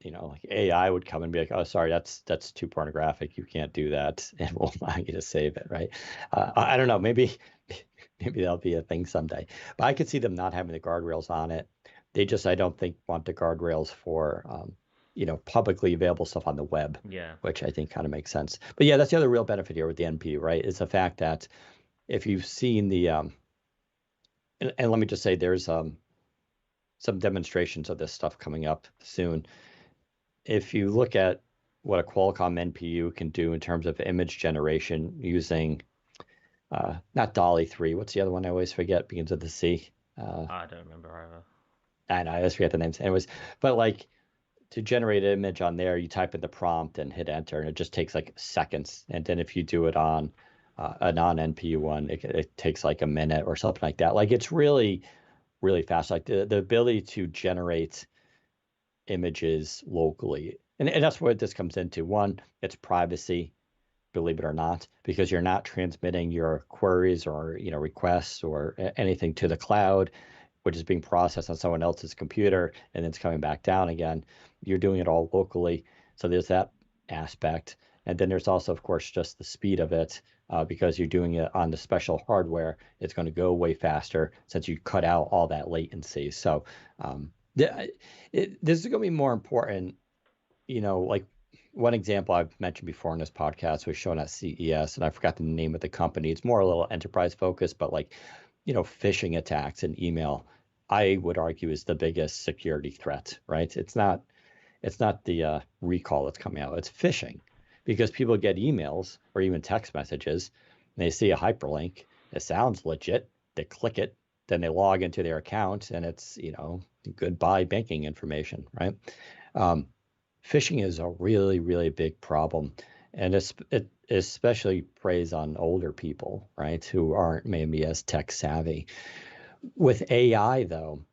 like AI would come and be like, oh, sorry, that's too pornographic. You can't do that. And we'll allow you to save it, right? I don't know. Maybe that'll be a thing someday. But I could see them not having the guardrails on it. They just, I don't think, want the guardrails for, publicly available stuff on the web. Yeah. Which I think kind of makes sense. But yeah, that's the other real benefit here with the NPU, right? Is the fact that if you've seen the, and let me just say, there's some demonstrations of this stuff coming up soon. If you look at what a Qualcomm NPU can do in terms of image generation using, not Dolly 3, what's the other one I always forget, begins with the C? I don't remember either. I know, I always forget the names. Anyways, but like to generate an image on there, you type in the prompt and hit enter, and it just takes like seconds. And then if you do it on a non-NPU one, it takes like a minute or something like that. Like it's really, really fast. Like the ability to generate images locally. And that's what this comes into. One, it's privacy, believe it or not, because you're not transmitting your queries or requests or anything to the cloud, which is being processed on someone else's computer, and then it's coming back down again. You're doing it all locally. So there's that aspect. And then there's also, of course, just the speed of it, because you're doing it on the special hardware. It's going to go way faster since you cut out all that latency. So this is going to be more important. Like one example I've mentioned before in this podcast was shown at CES, and I forgot the name of the company. It's more a little enterprise focused, but like, phishing attacks and email, I would argue, is the biggest security threat, right? It's not the recall that's coming out. It's phishing, because people get emails or even text messages, and they see a hyperlink. It sounds legit. They click it, then they log into their account, and it's, goodbye banking information, right? Phishing is a really, really big problem, and it especially preys on older people, right, who aren't maybe as tech savvy. With AI, though,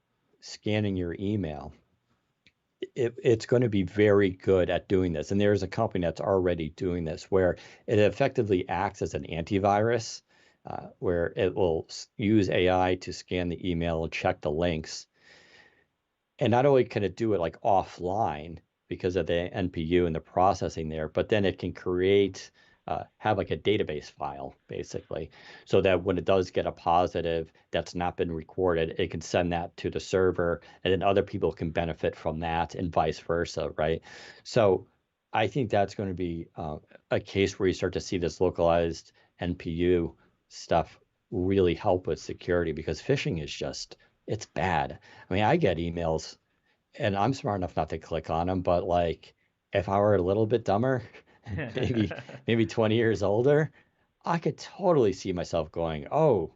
scanning your email, it's going to be very good at doing this. And there's a company that's already doing this, where it effectively acts as an antivirus, where it will use AI to scan the email and check the links. And not only can it do it like offline because of the NPU and the processing there, but then it can create, have like a database file, basically, so that when it does get a positive that's not been recorded, it can send that to the server, and then other people can benefit from that, and vice versa, right? So I think that's going to be a case where you start to see this localized NPU stuff really help with security because phishing is just, it's bad. I mean, I get emails and I'm smart enough not to click on them, but like if I were a little bit dumber, maybe maybe 20 years older, I could totally see myself going, "Oh,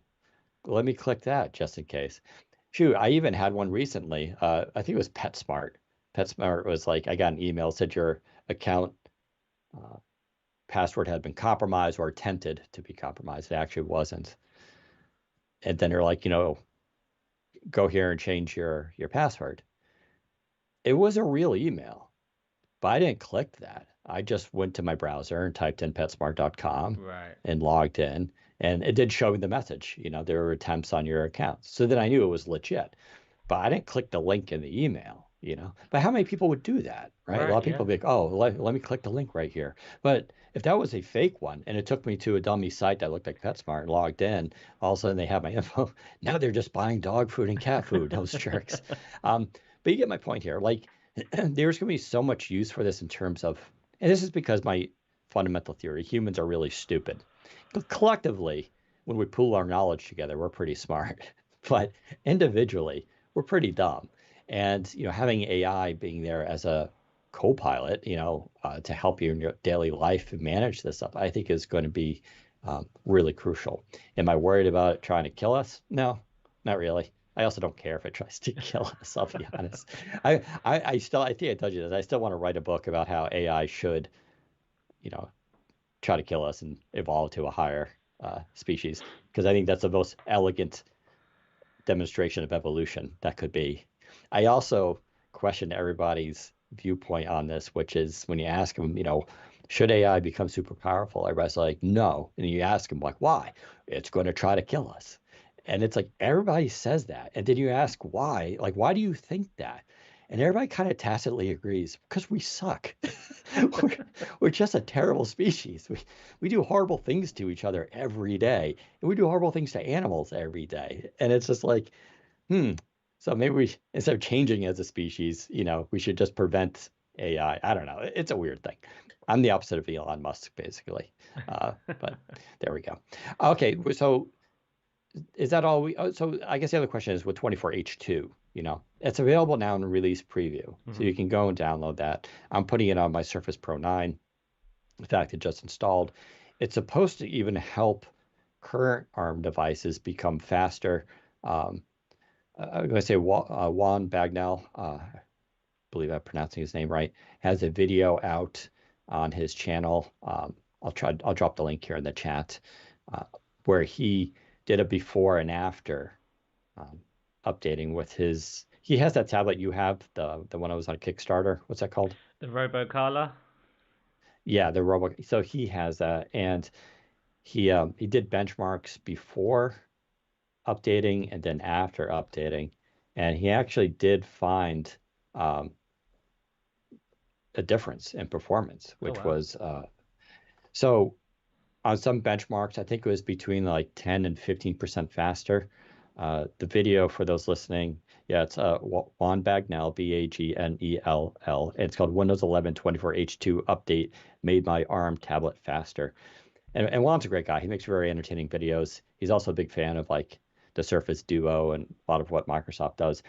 let me click that just in case." Shoot, I even had one recently. I think it was PetSmart. PetSmart was like, I got an email said your account uh, password had been compromised or attempted to be compromised. It actually wasn't. And then they're like, go here and change your password. It was a real email, but I didn't click that. I just went to my browser and typed in PetSmart.com Right. and logged in, and it did show me the message. There were attempts on your account. So then I knew it was legit. But I didn't click the link in the email. But how many people would do that, right? A lot Right. of people Yeah. would be like, oh, let me click the link right here. But if that was a fake one and it took me to a dummy site that looked like PetSmart and logged in, all of a sudden they have my info. Now they're just buying dog food and cat food, those jerks. Um, but you get my point here. Like, there's going to be so much use for this in terms of, and this is because my fundamental theory, humans are really stupid. But collectively, when we pool our knowledge together, we're pretty smart. But individually, we're pretty dumb. And having AI being there as a co-pilot, to help you in your daily life and manage this stuff, I think is going to be really crucial. Am I worried about it trying to kill us? No, not really. I also don't care if it tries to kill us. I'll be honest. I think I told you this. I still want to write a book about how AI should, you know, try to kill us and evolve to a higher species because I think that's the most elegant demonstration of evolution that could be. I also question everybody's viewpoint on this, which is when you ask them, should AI become super powerful? Everybody's like, no. And you ask them, like, why? It's going to try to kill us. And it's like everybody says that. And then you ask why? Like, why do you think that? And everybody kind of tacitly agrees because we suck. we're, we're just a terrible species. We do horrible things to each other every day, and we do horrible things to animals every day. And it's just like, so maybe instead of changing as a species, we should just prevent AI. I don't know. It's a weird thing. I'm the opposite of Elon Musk, basically. But there we go. Okay, so is that all so I guess the other question is with 24H2, it's available now in release preview. So Mhm. you can go and download that. I'm putting it on my Surface Pro 9. In fact, it just installed. It's supposed to even help current ARM devices become faster. Um, I'm going to say Juan Bagnell, I believe I'm pronouncing his name right, has a video out on his channel. I'll drop the link here in the chat, uh, where he did a before and after um, updating with his. He has that tablet you have, the one I was on Kickstarter. What's that called? The RoboCala. Yeah, the Robo. So he has that, and he did benchmarks before updating and then after updating, and he actually did find um, a difference in performance, Oh which wow. was so on some benchmarks, I think it was between like 10 and 15% faster. The video for those listening, yeah, it's Juan Bagnell, Bagnell. It's called Windows 11 24H2 Update Made My ARM Tablet Faster. And Juan's a great guy. He makes very entertaining videos. He's also a big fan of like the Surface Duo and a lot of what Microsoft does.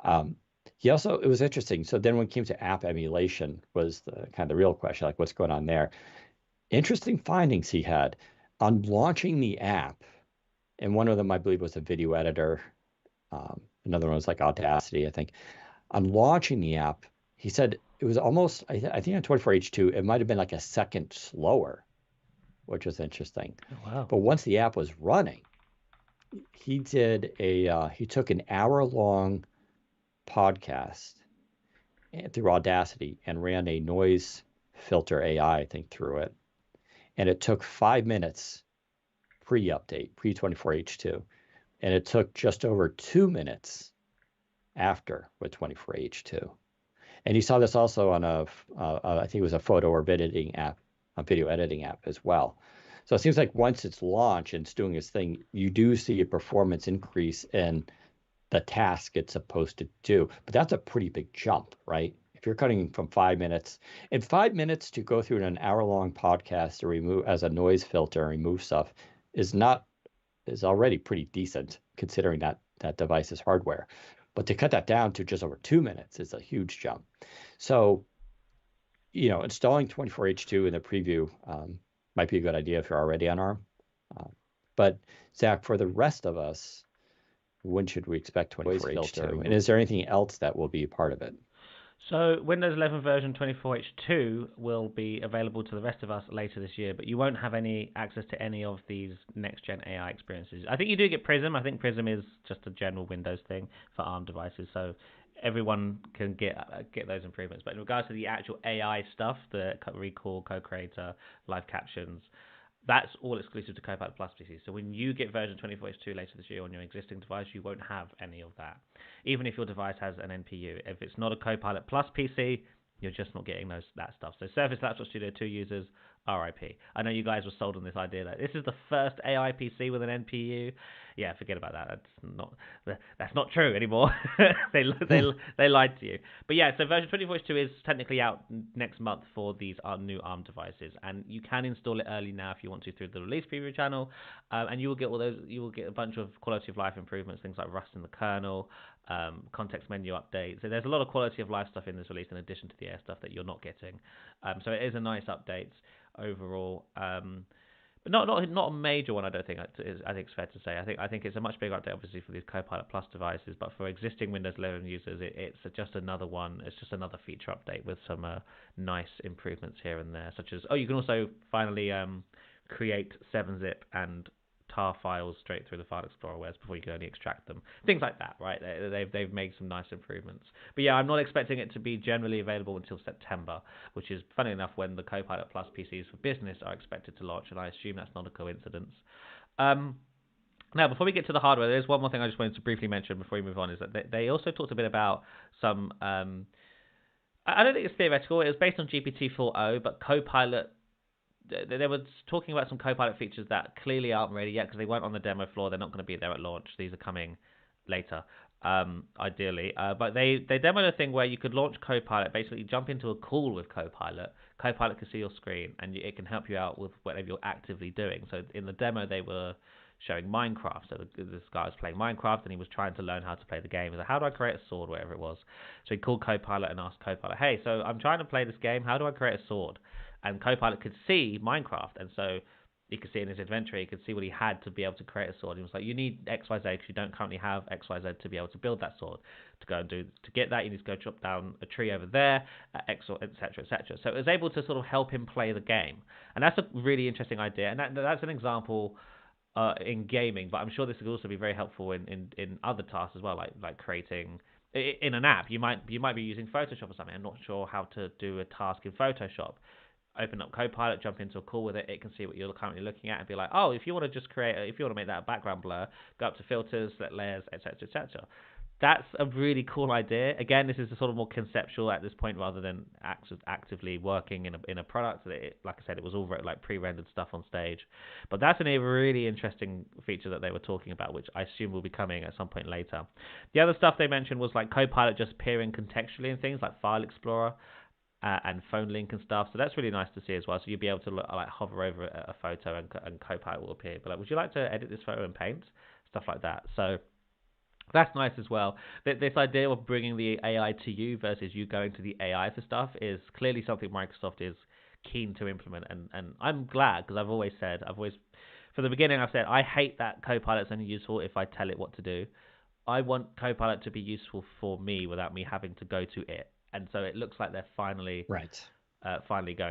Um, it was interesting. So then when it came to app emulation was the kind of the real question, like what's going on there? Interesting findings he had on launching the app. And one of them, I believe, was a video editor. Another one was like Audacity, I think. On launching the app, he said it was almost, I think on 24H2, it might have been like a second slower, which was interesting. Oh wow. But once the app was running, he took an hour-long podcast through Audacity and ran a noise filter AI, I think, through it. And it took 5 minutes pre-update, pre-24H2. And it took just over 2 minutes after with 24H2. And you saw this also on I think it was a photo or video editing app as well. So it seems like once it's launched and it's doing its thing, you do see a performance increase in the task it's supposed to do. But that's a pretty big jump, right? if you're cutting from 5 minutes, in 5 minutes to go through an hour-long podcast to remove as a noise filter and remove stuff is already pretty decent considering that device's hardware. But to cut that down to just over 2 minutes is a huge jump. So, installing 24H2 in the preview might be a good idea if you're already on ARM. But Zach, for the rest of us, when should we expect 24H2? And is there anything else that will be a part of it? So Windows 11 version 24H2 will be available to the rest of us later this year, but you won't have any access to any of these next-gen AI experiences. I think you do get Prism. I think Prism is just a general Windows thing for ARM devices, so everyone can get those improvements. But in regards to the actual AI stuff, the recall, co-creator, live captions, that's all exclusive to Copilot Plus PCs. So when you get version 24H2 later this year on your existing device, you won't have any of that. Even if your device has an NPU. If it's not a Copilot Plus PC, you're just not getting that stuff. So Surface Laptop Studio 2 users, RIP. I know you guys were sold on this idea that this is the first AI PC with an NPU. Yeah, forget about that. That's not true anymore. they lied to you. But yeah, so version 24.2 is technically out next month for these new ARM devices, and you can install it early now if you want to through the release preview channel, and you will get all those. You will get a bunch of quality of life improvements, things like rust in the kernel, context menu updates. So there's a lot of quality of life stuff in this release in addition to the air stuff that you're not getting. So it is a nice update overall. But not a major one, I don't think. I think it's fair to say. I think it's a much bigger update, obviously, for these Copilot Plus devices. But for existing Windows 11 users, it's just another one. It's just another feature update with some nice improvements here and there, such as you can also finally create 7-zip and tar files straight through the File Explorer, whereas before you could only extract them. Things like that, right? They've made some nice improvements. But yeah, I'm not expecting it to be generally available until September, which is funny enough when the Copilot Plus PCs for business are expected to launch, and I assume that's not a coincidence. Now, before we get to the hardware, there's one more thing I just wanted to briefly mention before we move on, is that they also talked a bit about some... I don't think it's theoretical. It was based on GPT-4o, but Copilot... They were talking about some Copilot features that clearly aren't ready yet because they weren't on the demo floor. They're not going to be there at launch. These are coming later, ideally. But they demoed a thing where you could launch Copilot, basically jump into a call with Copilot. Copilot can see your screen, and it can help you out with whatever you're actively doing. So in the demo, they were showing Minecraft. So this guy was playing Minecraft, and he was trying to learn how to play the game. He was like, how do I create a sword, whatever it was? So he called Copilot and asked Copilot, hey, so I'm trying to play this game. How do I create a sword? And Copilot could see Minecraft, and so he could see in his inventory, he could see what he had to be able to create a sword. He was like, you need X, Y, Z, because you don't currently have X, Y, Z to be able to build that sword. To get that, you need to go chop down a tree over there, X, etc., etc. So it was able to sort of help him play the game. And that's a really interesting idea, and that's an example in gaming, but I'm sure this could also be very helpful in other tasks as well, like creating... In an app, you might be using Photoshop or something. I'm not sure how to do a task in Photoshop. Open up Copilot, jump into a call with it. It can see what you're currently looking at and be like, oh, if you want to make that a background blur, go up to filters, select layers, etc., etc. That's a really cool idea. Again, this is a sort of more conceptual at this point rather than actively working in a product. Like I said, it was all like pre-rendered stuff on stage. But that's a really interesting feature that they were talking about, which I assume will be coming at some point later. The other stuff they mentioned was like Copilot just appearing contextually in things like File Explorer. And phone link and stuff, so that's really nice to see as well. So you'll be able to like hover over a photo and Copilot will appear. But like, would you like to edit this photo in Paint? Stuff like that. So that's nice as well. This idea of bringing the AI to you versus you going to the AI for stuff is clearly something Microsoft is keen to implement, and I'm glad because I've always from the beginning I've said I hate that Copilot's only useful if I tell it what to do. I want Copilot to be useful for me without me having to go to it. And so it looks like they're finally going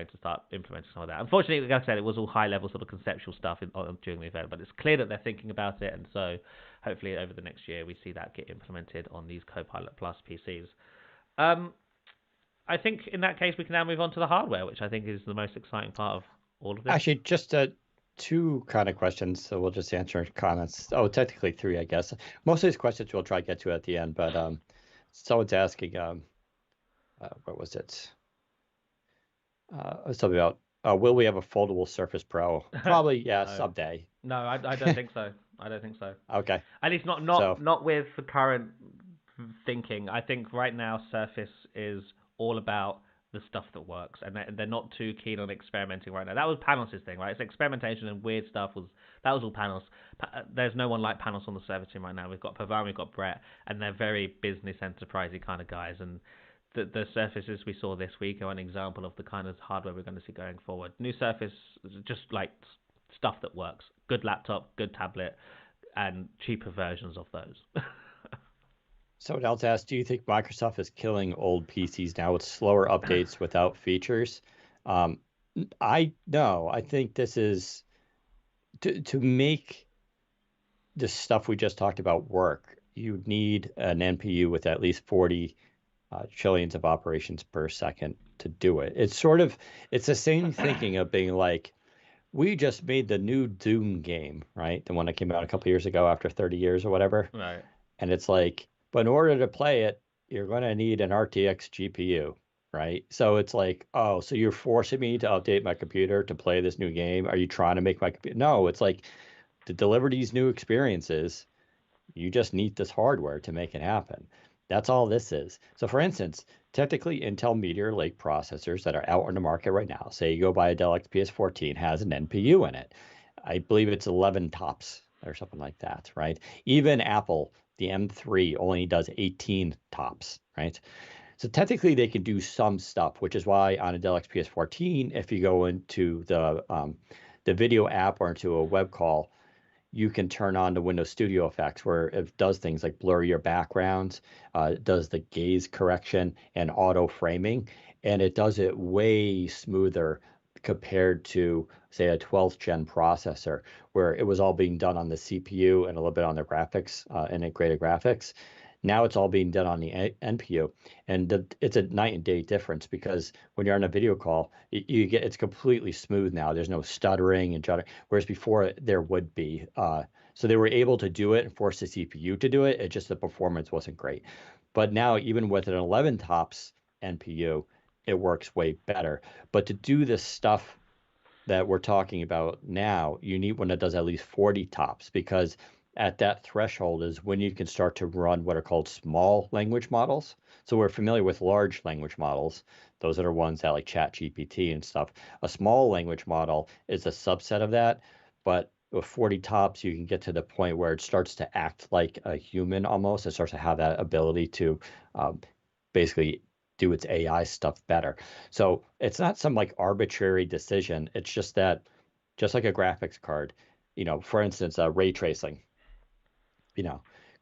to start implementing some of that. Unfortunately, like I said, it was all high-level sort of conceptual stuff during the event, but it's clear that they're thinking about it, and so hopefully over the next year we see that get implemented on these Copilot Plus PCs. I think in that case we can now move on to the hardware, which I think is the most exciting part of all of this. Actually, just two kind of questions, so we'll just answer comments. Oh, technically three, I guess. Most of these questions we'll try to get to at the end, but someone's asking... what was it? Something about will we have a foldable Surface Pro? Probably, yeah, No. someday. No, I don't think so. I don't think so. Okay. At least not with the current thinking. I think right now Surface is all about the stuff that works, and they're not too keen on experimenting right now. That was Panos' thing, right? It's experimentation and weird stuff. That was all Panos. There's no one like Panos on the server team right now. We've got Pavan, we've got Brett, and they're very business enterprisey kind of guys. And the surfaces we saw this week are an example of the kind of hardware we're going to see going forward. New Surface, just like stuff that works. Good laptop, good tablet, and cheaper versions of those. Someone else asked, do you think Microsoft is killing old PCs now with slower updates without features? I think this is to make the stuff we just talked about work. You need an NPU with at least 40 trillions of operations per second to do it. It's the same thinking of being like, we just made the new Doom game, right? The one that came out a couple years ago after 30 years or whatever. Right. And it's like, but in order to play it, you're going to need an RTX GPU, right? So it's like, oh, so you're forcing me to update my computer to play this new game? Are you trying to make my computer? No, it's like to deliver these new experiences, you just need this hardware to make it happen. That's all this is. So for instance, technically Intel Meteor Lake processors that are out on the market right now, say you go buy a Dell XPS 14, has an NPU in it. I believe it's 11 tops or something like that, right? Even Apple, the M3 only does 18 tops, right? So technically they can do some stuff, which is why on a Dell XPS 14, if you go into the video app or into a web call, you can turn on the Windows Studio effects where it does things like blur your backgrounds, does the gaze correction and auto framing, and it does it way smoother compared to, say, a 12th gen processor where it was all being done on the CPU and a little bit on the graphics, integrated graphics. Now it's all being done on the NPU, and it's a night and day difference because when you're on a video call, it's completely smooth now. There's no stuttering and juddering, whereas before there would be. So they were able to do it and force the CPU to do it. It just the performance wasn't great. But now even with an 11 tops NPU, it works way better. But to do this stuff that we're talking about now, you need one that does at least 40 tops because at that threshold is when you can start to run what are called small language models. So we're familiar with large language models. Those are the ones that like ChatGPT and stuff. A small language model is a subset of that, but with 40 tops, you can get to the point where it starts to act like a human almost. It starts to have that ability to basically do its AI stuff better. So it's not some like arbitrary decision. It's just that, just like a graphics card, for instance, ray tracing.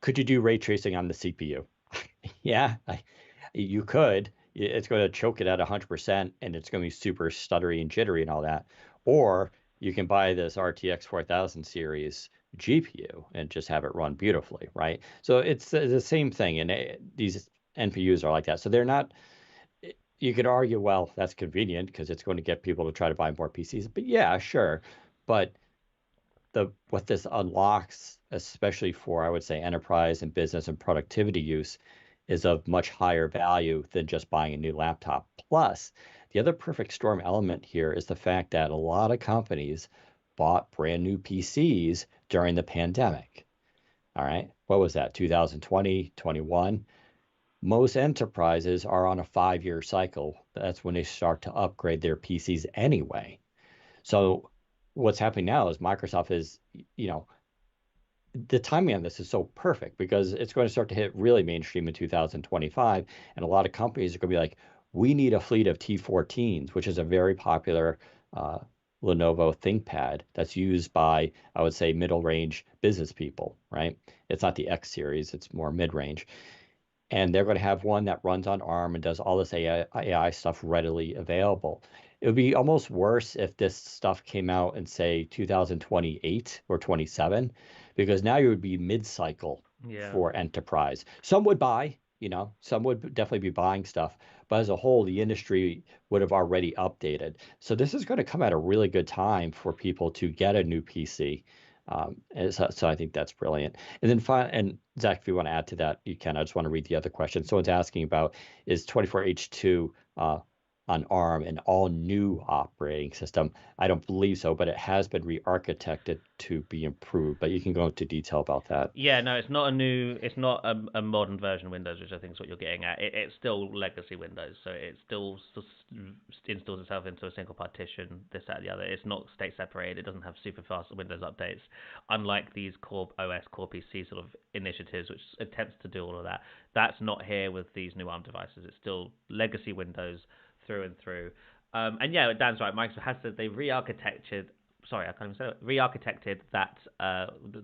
Could you do ray tracing on the CPU? Yeah, you could. It's going to choke it at 100%, and it's going to be super stuttery and jittery and all that. Or you can buy this RTX 4000 series GPU and just have it run beautifully, right? So it's the same thing, and these NPUs are like that. So they're not. You could argue, well, that's convenient because it's going to get people to try to buy more PCs. But yeah, sure. But what this unlocks, especially for, I would say, enterprise and business and productivity use, is of much higher value than just buying a new laptop. Plus, the other perfect storm element here is the fact that a lot of companies bought brand new PCs during the pandemic. All right. What was that? 2020, 21? Most enterprises are on a 5-year cycle. That's when they start to upgrade their PCs anyway. So what's happening now is Microsoft is, the timing on this is so perfect because it's going to start to hit really mainstream in 2025. And a lot of companies are going to be like, we need a fleet of T14s, which is a very popular Lenovo ThinkPad that's used by, I would say, middle range business people, right? It's not the X series, it's more mid range. And they're going to have one that runs on ARM and does all this AI stuff readily available. It would be almost worse if this stuff came out in, say, 2028 or 27, because now you would be mid-cycle for enterprise. Some would buy, some would definitely be buying stuff, but as a whole, the industry would have already updated. So this is going to come at a really good time for people to get a new PC. So I think that's brilliant. And then and Zach, if you want to add to that, you can. I just want to read the other question. Someone's asking about, is 24H2 on ARM, an all-new operating system. I don't believe so, but it has been re-architected to be improved. But you can go into detail about that. Yeah, no, it's not a modern version of Windows, which I think is what you're getting at. It's still legacy Windows, so it still installs itself into a single partition, this, that, and the other. It's not state separated. It doesn't have super fast Windows updates, unlike these Core OS, Core PC sort of initiatives, which attempts to do all of that. That's not here with these new ARM devices. It's still legacy Windows through and through. And yeah, Dan's right. Microsoft has said they re-architected. Sorry, I can't even say it. Re-architected that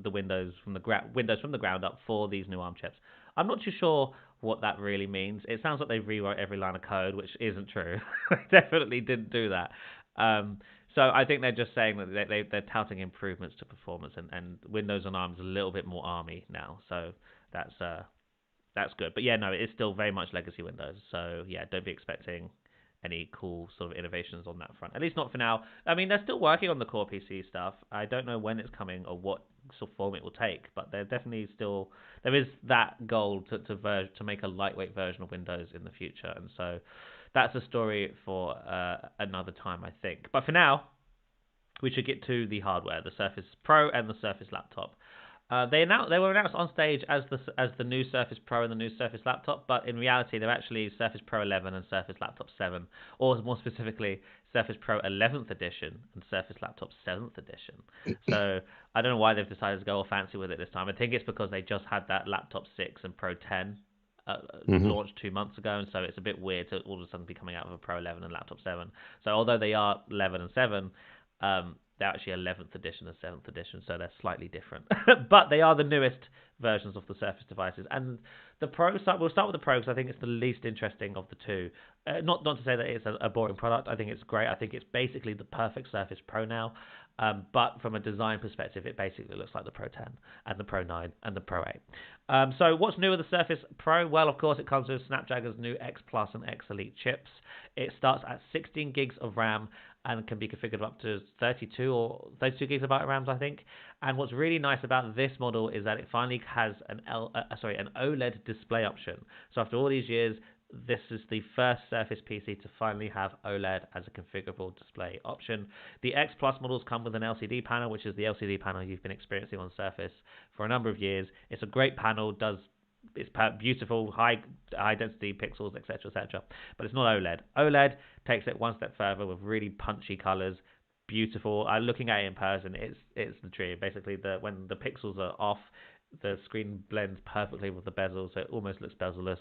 the Windows from the ground up for these new ARM chips. I'm not too sure what that really means. It sounds like they've rewrote every line of code, which isn't true. They definitely didn't do that. So I think they're just saying that they're touting improvements to performance, and Windows on ARM is a little bit more ARMy now. So that's good. But yeah, no, it is still very much legacy Windows. So yeah, don't be expecting any cool sort of innovations on that front. At least not for now. I mean, they're still working on the Core PC stuff. I don't know when it's coming or what sort of form it will take, but they're definitely still there is that goal to make a lightweight version of Windows in the future, and so that's a story for another time, I think. But for now, we should get to the hardware, the Surface Pro and the Surface Laptop. They were announced on stage as the new Surface Pro and the new Surface Laptop, but in reality they're actually Surface Pro 11 and Surface Laptop 7, or more specifically Surface Pro 11th edition and Surface Laptop 7th edition. So I don't know why they've decided to go all fancy with it this time. I think it's because they just had that Laptop 6 and Pro 10 launched 2 months ago, and so it's a bit weird to all of a sudden be coming out with a Pro 11 and Laptop 7. So although they are 11 and 7, they're actually 11th edition and 7th edition, so they're slightly different. But they are the newest versions of the Surface devices. And the Pro, we'll start with the Pro because I think it's the least interesting of the two. Not to say that it's a boring product. I think it's great. I think it's basically the perfect Surface Pro now. But from a design perspective, it basically looks like the Pro 10 and the Pro 9 and the Pro 8. So what's new with the Surface Pro? Well, of course, it comes with Snapdragon's new X Plus and X Elite chips. It starts at 16 gigs of RAM and can be configured up to 32 gigabyte RAMs, I think. And what's really nice about this model is that it finally has an OLED display option. So after all these years, this is the first Surface PC to finally have OLED as a configurable display option. The X Plus models come with an LCD panel, which is the LCD panel you've been experiencing on Surface for a number of years. It's a great panel, it's beautiful, high density pixels, etc., etc. But it's not OLED. OLED takes it one step further with really punchy colors, beautiful. Looking at it in person, it's the dream. Basically, when the pixels are off, the screen blends perfectly with the bezel, so it almost looks bezel-less,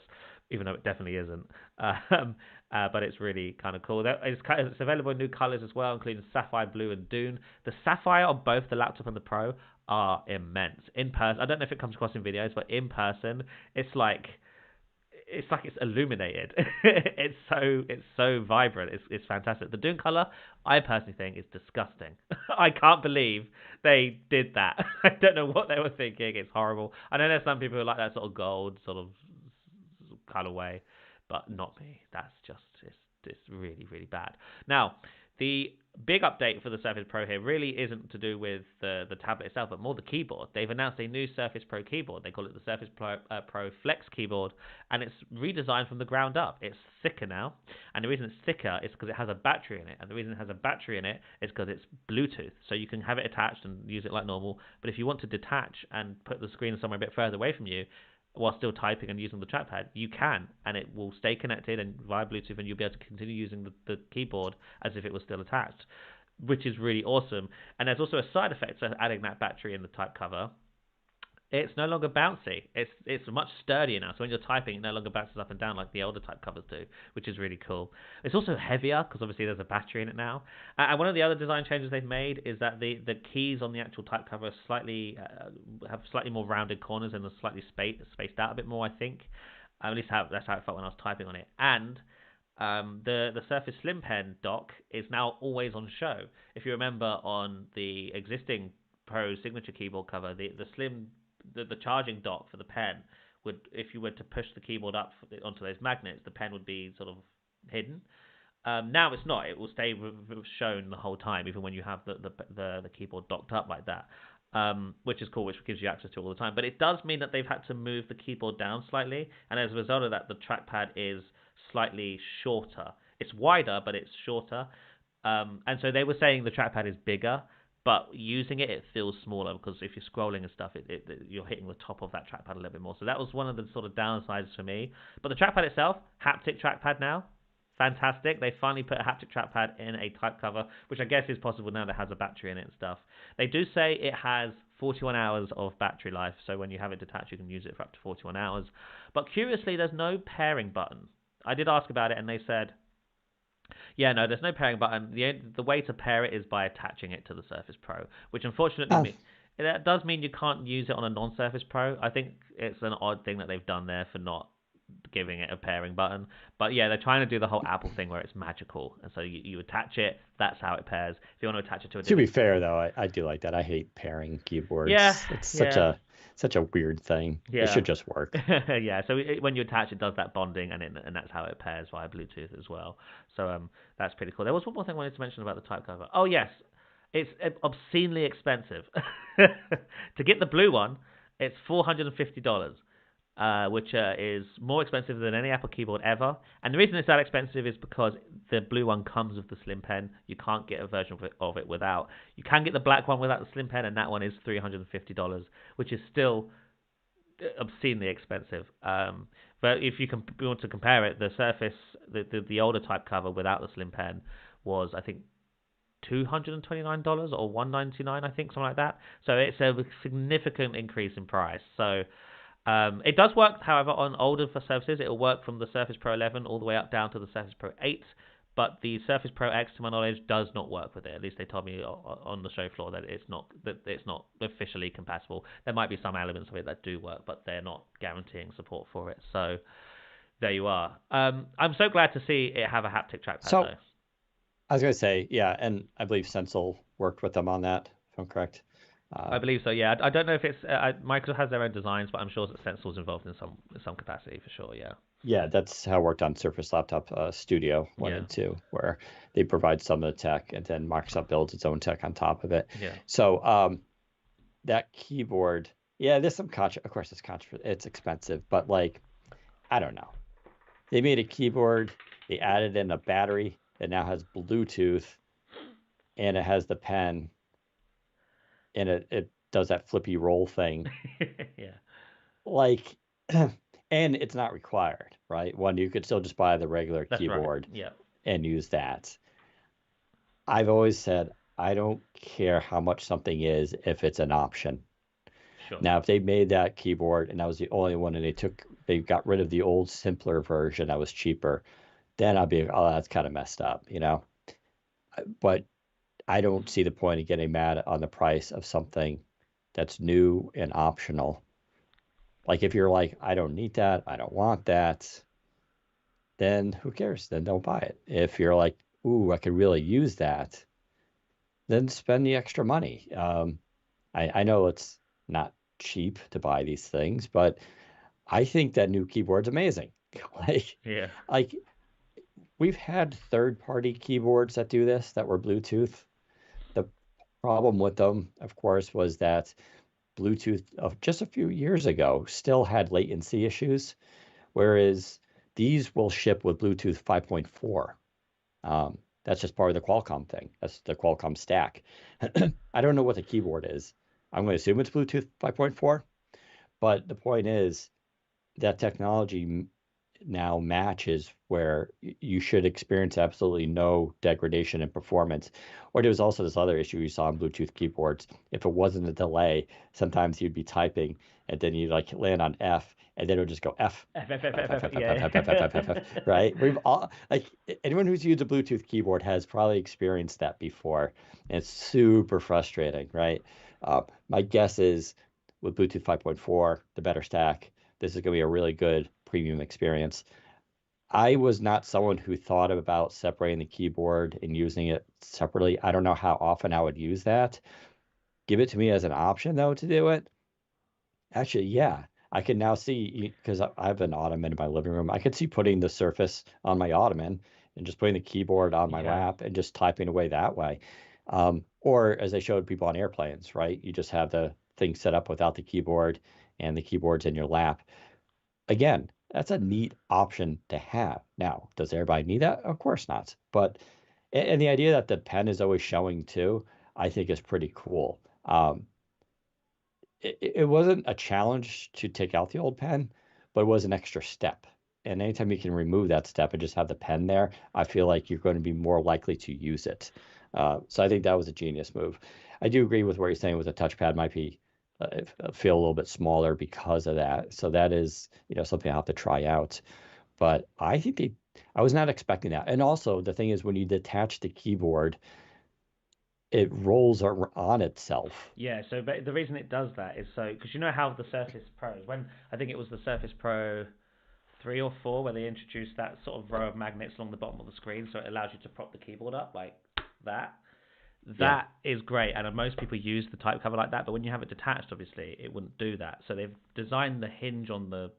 even though it definitely isn't. But it's really kind of cool. It's available in new colors as well, including sapphire blue and dune. The sapphire on both the laptop and the Pro are immense. In person, I don't know if it comes across in videos, but in person, it's like it's illuminated. it's so vibrant. It's fantastic. The dune color, I personally think, is disgusting. I can't believe they did that. I don't know what they were thinking. It's horrible. I know there's some people who like that sort of gold sort of colorway, but not me. That's just it's really, really bad. Now, the big update for the Surface Pro here really isn't to do with the tablet itself, but more the keyboard. They've announced a new Surface Pro keyboard. They call it the Surface Pro Flex keyboard, and it's redesigned from the ground up. It's thicker now, and the reason it's thicker is because it has a battery in it, and the reason it has a battery in it is because it's Bluetooth, so you can have it attached and use it like normal, but if you want to detach and put the screen somewhere a bit further away from you, while still typing and using the trackpad, you can, and it will stay connected and via Bluetooth, and you'll be able to continue using the keyboard as if it was still attached, which is really awesome. And there's also a side effect to adding that battery in the type cover. It's no longer bouncy. It's much sturdier now. So when you're typing, it no longer bounces up and down like the older type covers do, which is really cool. It's also heavier because obviously there's a battery in it now. And one of the other design changes they've made is that the keys on the actual type cover have slightly more rounded corners and are slightly spaced out a bit more, I think. At least that's how it felt when I was typing on it. And the Surface Slim Pen dock is now always on show. If you remember on the existing Pro signature keyboard cover, the charging dock for the pen would, if you were to push the keyboard up onto those magnets, the pen would be sort of hidden. Now it's not. It will stay shown the whole time, even when you have the keyboard docked up like that, which is cool, which gives you access to it all the time. But it does mean that they've had to move the keyboard down slightly, and as a result of that, the trackpad is slightly shorter. it's wider, but it's shorter. And so they were saying the trackpad is bigger, but using it feels smaller because if you're scrolling and stuff, you're hitting the top of that trackpad a little bit more. So that was one of the sort of downsides for me. But the trackpad itself, haptic trackpad now, fantastic. They finally put a haptic trackpad in a type cover, which I guess is possible now that has a battery in it and stuff. They do say it has 41 hours of battery life, so when you have it detached, you can use it for up to 41 hours. But curiously, there's no pairing button. I did ask about it, and they said, yeah, no, there's no pairing button. The way to pair it is by attaching it to the Surface Pro, which unfortunately that does mean you can't use it on a non-Surface Pro. I think it's an odd thing that they've done there for not giving it a pairing button. But yeah, they're trying to do the whole Apple thing where it's magical, and so you attach it. That's how it pairs. If you want to attach it to a To be fair, though, I do like that. I hate pairing keyboards. Yeah, It's yeah. such a weird thing. It should just work. Yeah. So when you attach, it does that bonding, and that's how it pairs via Bluetooth as well. So that's pretty cool. There was one more thing I wanted to mention about the type cover. Oh yes, it's obscenely expensive. To get the blue one, it's $450. Which is more expensive than any Apple keyboard ever. And the reason it's that expensive is because the blue one comes with the slim pen. You can't get a version of it without. You can get the black one without the slim pen, and that one is $350, which is still obscenely expensive. But if you want to compare it, the Surface, the older type cover without the slim pen was, I think, $229 or $199, I think, something like that. So it's a significant increase in price. So it does work, however, on older surfaces. It will work from the Surface Pro 11 all the way up down to the Surface Pro 8. But the Surface Pro X, to my knowledge, does not work with it. At least they told me on the show floor that it's not officially compatible. There might be some elements of it that do work, but they're not guaranteeing support for it. So there you are. I'm so glad to see it have a haptic trackpad, So though. I was going to say, yeah, and I believe Stencil worked with them on that, if I'm correct. I believe so. Yeah, I don't know if it's Microsoft has their own designs, but I'm sure that Stencil's involved in some capacity for sure. Yeah. Yeah, that's how it worked on Surface Laptop Studio 1 and 2, where they provide some of the tech, and then Microsoft builds its own tech on top of it. Yeah. So that keyboard, yeah, there's some of course, it's expensive, but like, I don't know. They made a keyboard, they added in a battery that now has Bluetooth, and it has the pen, and it does that flippy roll thing. Yeah. Like, and it's not required, right? One, you could still just buy the regular That's keyboard right. Yeah. and use that. I've always said I don't care how much something is if it's an option. Sure. Now, if they made that keyboard and that was the only one, and they got rid of the old simpler version that was cheaper, then I'd be, oh, that's kind of messed up, you know? But I don't see the point of getting mad on the price of something that's new and optional. Like if you're like, I don't need that, I don't want that, then who cares? Then don't buy it. If you're like, ooh, I could really use that, then spend the extra money. I know it's not cheap to buy these things, but I think that new keyboard's amazing. Yeah. Like we've had third-party keyboards that do this that were Bluetooth. The problem with them, of course, was that Bluetooth of just a few years ago still had latency issues, whereas these will ship with Bluetooth 5.4. That's just part of the Qualcomm thing. That's the Qualcomm stack. I don't know what the keyboard is. I'm going to assume it's Bluetooth 5.4, but the point is that technology now matches where you should experience absolutely no degradation in performance. Or there was also this other issue you saw on Bluetooth keyboards. If it wasn't a delay, sometimes you'd be typing and then you'd like land on F and then it would just go F, right? We've all, like, anyone who's used a Bluetooth keyboard has probably experienced that before. And it's super frustrating, right? My guess is with Bluetooth 5.4, the better stack, this is going to be a really good premium experience. I was not someone who thought about separating the keyboard and using it separately. I don't know how often I would use that. Give it to me as an option, though, to do it. Actually, yeah, I can now see, because I have an ottoman in my living room, I could see putting the Surface on my ottoman and just putting the keyboard on my lap and just typing away that way. Or as I showed people on airplanes, right? You just have the thing set up without the keyboard and the keyboard's in your lap. Again, that's a neat option to have. Now, does everybody need that? Of course not. But and the idea that the pen is always showing too, I think is pretty cool. It wasn't a challenge to take out the old pen, but it was an extra step. And anytime you can remove that step and just have the pen there, I feel like you're going to be more likely to use it. So I think that was a genius move. I do agree with what you're saying with the touchpad might be feel a little bit smaller because of that. So that is, something I'll have to try out. But I was not expecting that. And also the thing is when you detach the keyboard, it rolls on itself. Yeah, so the reason it does that is so because you know how the Surface Pros, when I think it was the Surface Pro 3 or 4, where they introduced that sort of row of magnets along the bottom of the screen, so it allows you to prop the keyboard up like that. Yeah. That is great, and most people use the type cover like that. But when you have it detached, obviously, it wouldn't do that. So they've designed the hinge on the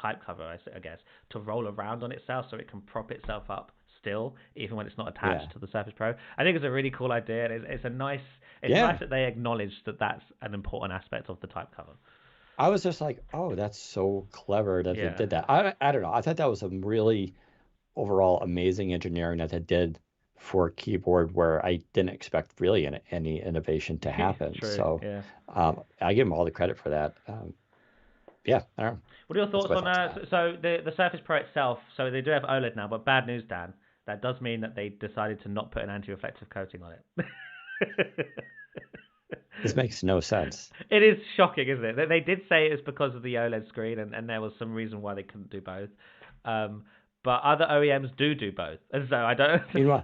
type cover, I guess, to roll around on itself, so it can prop itself up still, even when it's not Yeah. attached to the Surface Pro. I think it's a really cool idea. It's a nice. It's Yeah. nice that they acknowledge that that's an important aspect of the type cover. I was just like, oh, that's so clever that they Yeah. did that. I don't know. I thought that was some really overall amazing engineering that they did for a keyboard where I didn't expect really any innovation to happen. True. So Yeah. I give them all the credit for that. Yeah, I don't know. What are your That's thoughts my on thoughts on that. so the Surface Pro itself? So they do have OLED now, but bad news, Dan. That does mean that they decided to not put an anti-reflective coating on it. This makes no sense. It is shocking, isn't it? They did say it was because of the OLED screen, and there was some reason why they couldn't do both. Um, but other OEMs do both, and so I don't.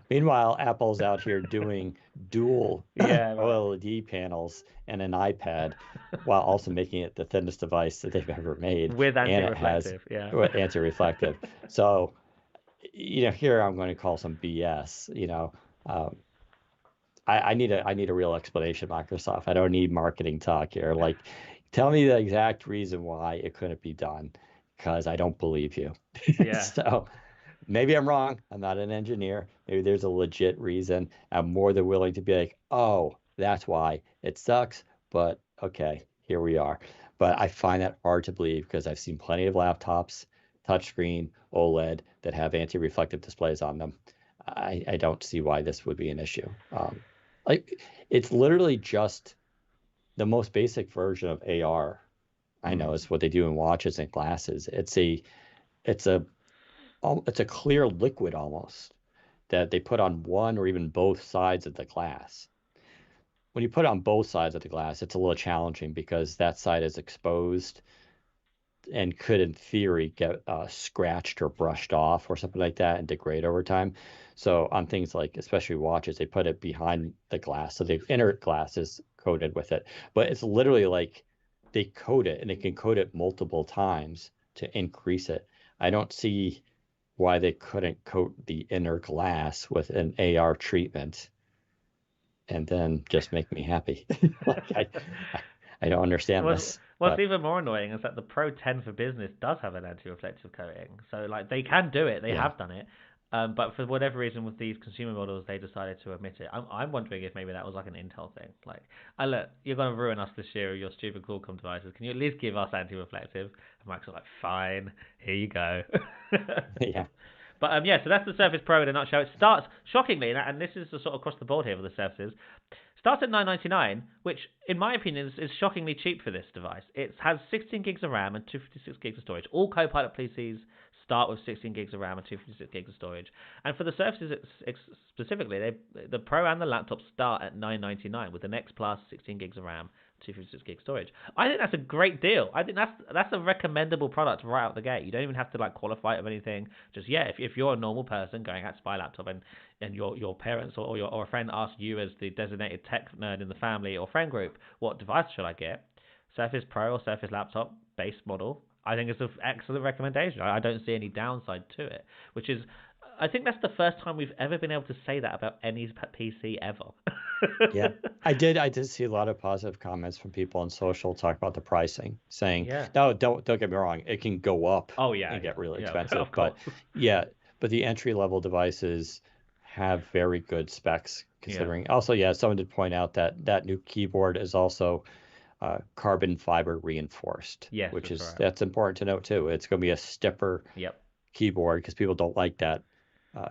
Meanwhile, Apple's out here doing dual Yeah, right. OLED panels and an iPad while also making it the thinnest device that they've ever made, With and it has anti-reflective, yeah. anti-reflective. So, here I'm going to call some BS. Um, I need a real explanation, Microsoft. I don't need marketing talk here. Like, tell me the exact reason why it couldn't be done, because I don't believe you. Yeah. So maybe I'm wrong. I'm not an engineer. Maybe there's a legit reason. I'm more than willing to be like, oh, that's why. It sucks, but okay, here we are. But I find that hard to believe because I've seen plenty of laptops, touchscreen, OLED, that have anti-reflective displays on them. I don't see why this would be an issue. Like it's literally just the most basic version of AR. I know Mm. it's what they do in watches and glasses. It's a it's a clear liquid almost that they put on one or even both sides of the glass. When you put it on both sides of the glass, it's a little challenging because that side is exposed and could, in theory, get scratched or brushed off or something like that and degrade over time. So on things like, especially watches, they put it behind the glass, so the inner glass is coated with it. But it's literally like they coat it, and they can coat it multiple times to increase it. I don't see why they couldn't coat the inner glass with an AR treatment and then just make me happy. Like I, I don't understand What's, this, what's but even more annoying is that the Pro 10 for business does have an anti-reflective coating. So like they can do it, they yeah. have done it. But for whatever reason, with these consumer models, they decided to omit it. I'm wondering if maybe that was like an Intel thing. Like, look, you're going to ruin us this year with your stupid Qualcomm devices. Can you at least give us anti-reflective? And Microsoft's like, fine, here you go. Yeah. But yeah, so that's the Surface Pro in a nutshell. It starts shockingly, and this is the sort of across the board here for the Surfaces. Starts at $999, which in my opinion is shockingly cheap for this device. It has 16 gigs of RAM and 256 gigs of storage. All Copilot PCs start with 16 gigs of RAM and 256 gigs of storage. And for the Surfaces specifically, the Pro and the laptop start at $999 with an X Plus, 16 gigs of RAM, 256 gig storage. I think that's a great deal. I think that's a recommendable product right out the gate. You don't even have to like qualify it of anything. Just yeah, if you're a normal person going out to buy a laptop and your parents or a friend asks you as the designated tech nerd in the family or friend group, what device should I get? Surface Pro or Surface Laptop base model. I think it's an excellent recommendation. I don't see any downside to it, which is I think that's the first time we've ever been able to say that about any PC ever. Yeah. I did see a lot of positive comments from people on social talk about the pricing, saying, Yeah. no, don't get me wrong, it can go up Oh yeah, and yeah, get really yeah. expensive. Of But course. yeah, but the entry level devices have very good specs Yeah. considering. Also, yeah, someone did point out that that new keyboard is also carbon fiber reinforced, Yes, which that's is right. that's important to note too. It's going to be a stiffer Yep. keyboard because people don't like that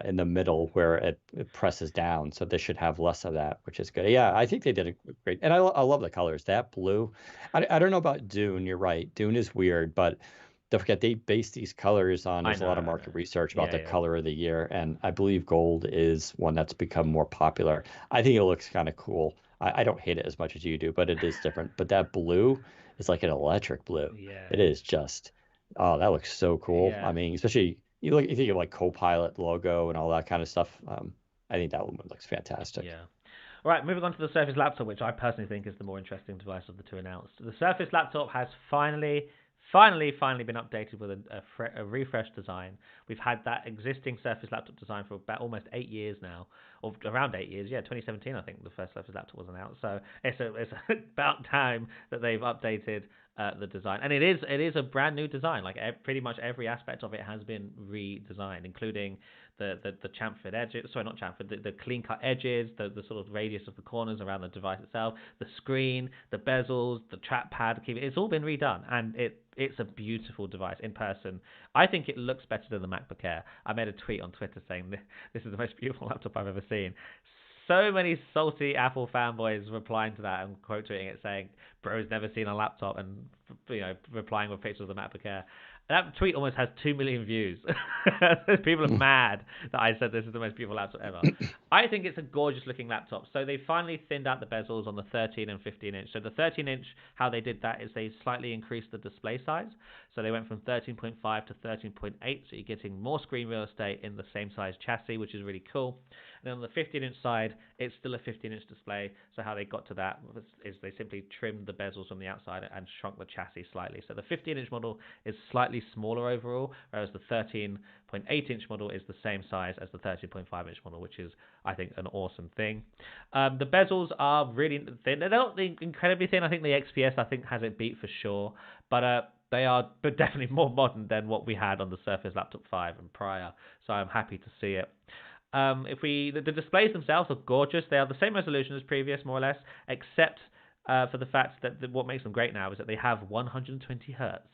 in the middle where it presses down. So this should have less of that, which is good. Yeah, I think they did a great, and I love the colors. That blue, I don't know about Dune. You're right. Dune is weird, but don't forget they base these colors on. I There's a lot know. of I know. market research about Yeah, the yeah. color of the year, and I believe gold is one that's become more popular. I think it looks kind of cool. I don't hate it as much as you do, but it is different. But that blue is like an electric blue. Yeah. It is just, oh, that looks so cool. I Yeah. mean, especially you think of like Copilot logo and all that kind of stuff. I think that one looks fantastic. Yeah. All right, moving on to the Surface Laptop, which I personally think is the more interesting device of the two announced. The Surface Laptop has finally been updated with a refreshed design. We've had that existing Surface Laptop design for about almost 8 years now, or around 8 years. Yeah, 2017, I think the first Surface Laptop was announced. So it's about time that they've updated the design, and it is a brand new design. Like pretty much every aspect of it has been redesigned, including the chamfered edges, sorry, not chamfered, the clean cut edges, the sort of radius of the corners around the device itself, the screen, the bezels, the trackpad, it's all been redone, and it's a beautiful device in person. I think it looks better than the MacBook Air. I made a tweet on Twitter saying this is the most beautiful laptop I've ever seen. So many salty Apple fanboys replying to that and quote tweeting it saying, "Bro's never seen a laptop," and replying with pictures of the MacBook Air. That tweet almost has 2 million views. People are mad that I said this is the most beautiful laptop ever. I think it's a gorgeous looking laptop. So they finally thinned out the bezels on the 13 and 15 inch. So the 13 inch, how they did that is they slightly increased the display size. So they went from 13.5 to 13.8. So you're getting more screen real estate in the same size chassis, which is really cool. And on the 15 inch side, it's still a 15 inch display. So how they got to that is they simply trimmed the bezels on the outside and shrunk the chassis slightly. So the 15 inch model is slightly smaller overall, whereas the 13.8 inch model is the same size as the 13.5 inch model, which is, I think, an awesome thing. The bezels are really thin. They're not incredibly thin. I think the XPS has it beat for sure, but they are definitely more modern than what we had on the Surface Laptop 5 and prior. So I'm happy to see it. The displays themselves are gorgeous. They are the same resolution as previous, more or less, except for the fact that what makes them great now is that they have 120 hertz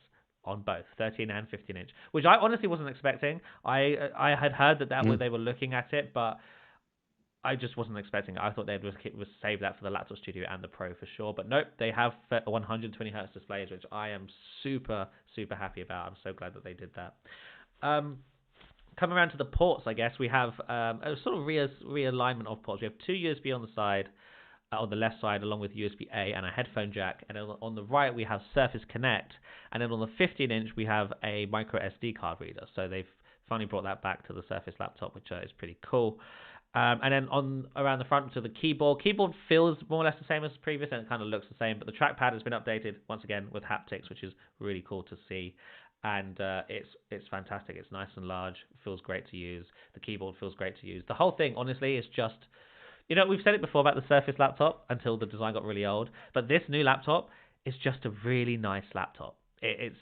on both 13 and 15 inch, which I honestly wasn't expecting. I had heard that Mm. they were looking at it, but I just wasn't expecting it. I thought they'd save that for the Laptop Studio and the Pro for sure, but nope, they have 120 hertz displays, which I am super super happy about. I'm so glad that they did that. Um, Coming around to the ports, I guess we have a sort of realignment of ports. We have two USB on the side, on the left side, along with USB A and a headphone jack. And then on the right, we have Surface Connect. And then on the 15-inch, we have a micro SD card reader. So they've finally brought that back to the Surface laptop, which is pretty cool. And then on around the front to the keyboard. Keyboard feels more or less the same as previous, and it kind of looks the same. But the trackpad has been updated once again with haptics, which is really cool to see. And it's fantastic. It's nice and large. It feels great to use. The keyboard feels great to use. The whole thing, honestly, is just, we've said it before about the Surface laptop until the design got really old. But this new laptop is just a really nice laptop. It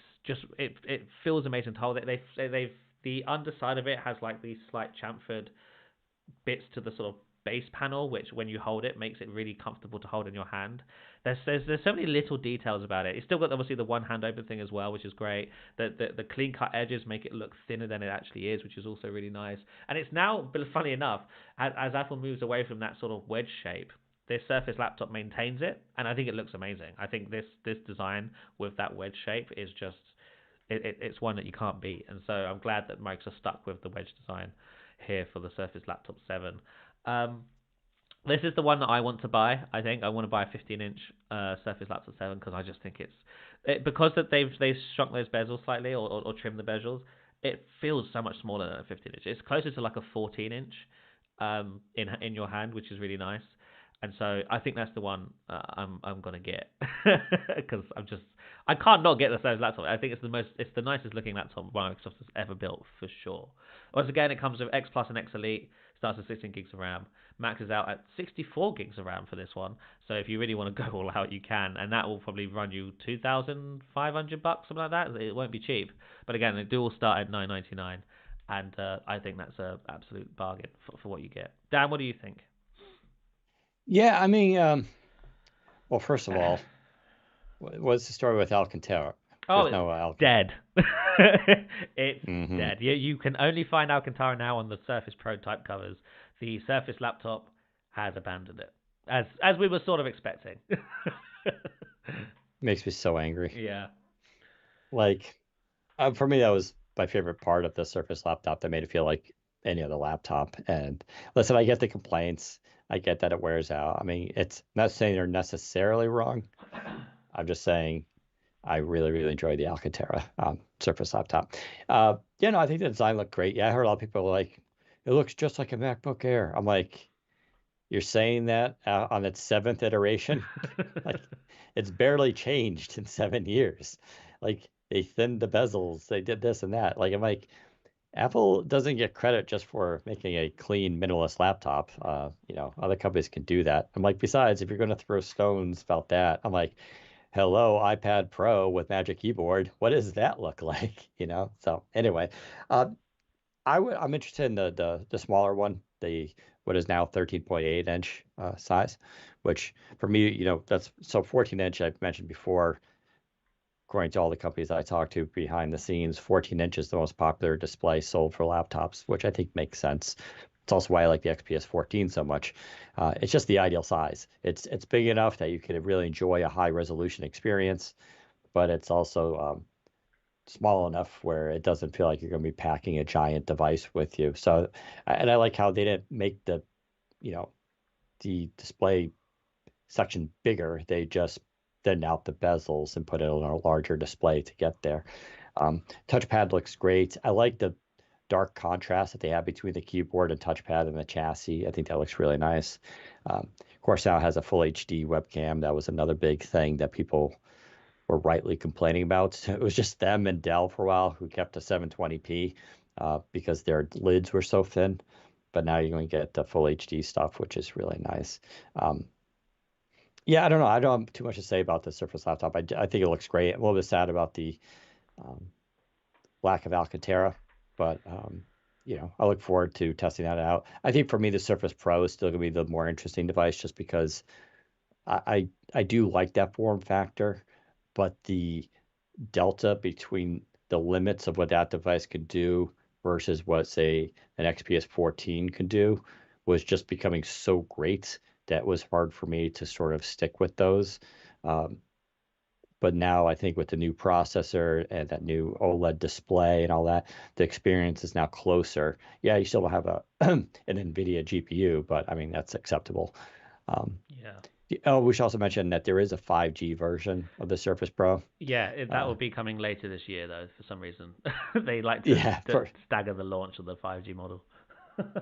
feels amazing to hold. The underside of it has like these slight chamfered bits to the sort of base panel, which when you hold it makes it really comfortable to hold in your hand. There's so many little details about it. It's still got obviously the one hand open thing as well, which is great. The clean cut edges make it look thinner than it actually is, which is also really nice. And it's now, but funny enough, as Apple moves away from that sort of wedge shape, this Surface laptop maintains it, and I think it looks amazing. I think this design with that wedge shape is just it's one that you can't beat. And so I'm glad that Microsoft stuck with the wedge design here for the Surface Laptop 7. This is the one that I want to buy. I think I want to buy a 15-inch Surface Laptop 7 because I just think because that they've shrunk those bezels slightly or trimmed the bezels. It feels so much smaller than a 15-inch. It's closer to like a 14-inch in your hand, which is really nice. And so I think that's the one I'm gonna get because I can't not get the Surface laptop. I think it's the nicest looking laptop Microsoft has ever built for sure. Once again, it comes with X Plus and X Elite. Starts with 16 gigs of RAM. Max is out at 64 gigs of RAM for this one. So if you really want to go all out, you can, and that will probably run you $2,500, something like that. It won't be cheap, but again, they do all start at $999, and I think that's an absolute bargain for what you get. Dan, what do you think? Yeah, I mean, well, first of all, What's the story with Alcantara? Oh, There's it's no Alcantara. dead. It's Mm-hmm. dead. You can only find Alcantara now on the Surface Pro type covers. The Surface laptop has abandoned it, as we were sort of expecting. Makes me so angry. Yeah. Like, for me, that was my favorite part of the Surface laptop. That made it feel like any other laptop. And listen, I get the complaints. I get that it wears out. I mean, it's not saying they're necessarily wrong. I'm just saying I really, really enjoy the Alcantara Surface laptop. Yeah, no, I think the design looked great. Yeah, I heard a lot of people like, it looks just like a MacBook Air. I'm like, you're saying that on its seventh iteration? Like, it's barely changed in 7 years. Like, they thinned the bezels, they did this and that. Like, I'm like, Apple doesn't get credit just for making a clean, minimalist laptop. Other companies can do that. I'm like, besides, if you're going to throw stones about that, I'm like, hello, iPad Pro with Magic Keyboard. What does that look like? So anyway, uh, I'm interested in the smaller one, the what is now 13.8 inch size, which for me, that's so 14 inch. I've mentioned before, according to all the companies I talked to behind the scenes, 14 inches is the most popular display sold for laptops, which I think makes sense. It's also why I like the XPS 14 so much. It's just the ideal size. It's big enough that you can really enjoy a high resolution experience, but it's also small enough where it doesn't feel like you're going to be packing a giant device with you. So, and I like how they didn't make you know, the display section bigger. They just thinned out the bezels and put it on a larger display to get there. Touchpad looks great. I like the dark contrast that they have between the keyboard and touchpad and the chassis. I think that looks really nice. Of course, now it has a full HD webcam. That was another big thing that people were rightly complaining about. It was just them and Dell for a while who kept a 720p because their lids were so thin. But now you're going to get the full HD stuff, which is really nice. Yeah, I don't know. I don't have too much to say about the Surface laptop. I think it looks great. I'm a little bit sad about the um, lack of Alcantara, but I look forward to testing that out. I think for me, the Surface Pro is still going to be the more interesting device, just because I do like that form factor, but the delta between the limits of what that device could do versus what, say, an XPS 14 could do was just becoming so great that it was hard for me to sort of stick with those. Um, but now I think with the new processor and that new OLED display and all that, the experience is now closer. Yeah, you still have an NVIDIA GPU, but I mean, that's acceptable. Um, Yeah. oh, we should also mention that there is a 5G version of the Surface Pro. Yeah, that Uh, will be coming later this year, though, for some reason. They like yeah, to stagger the launch of the 5G model.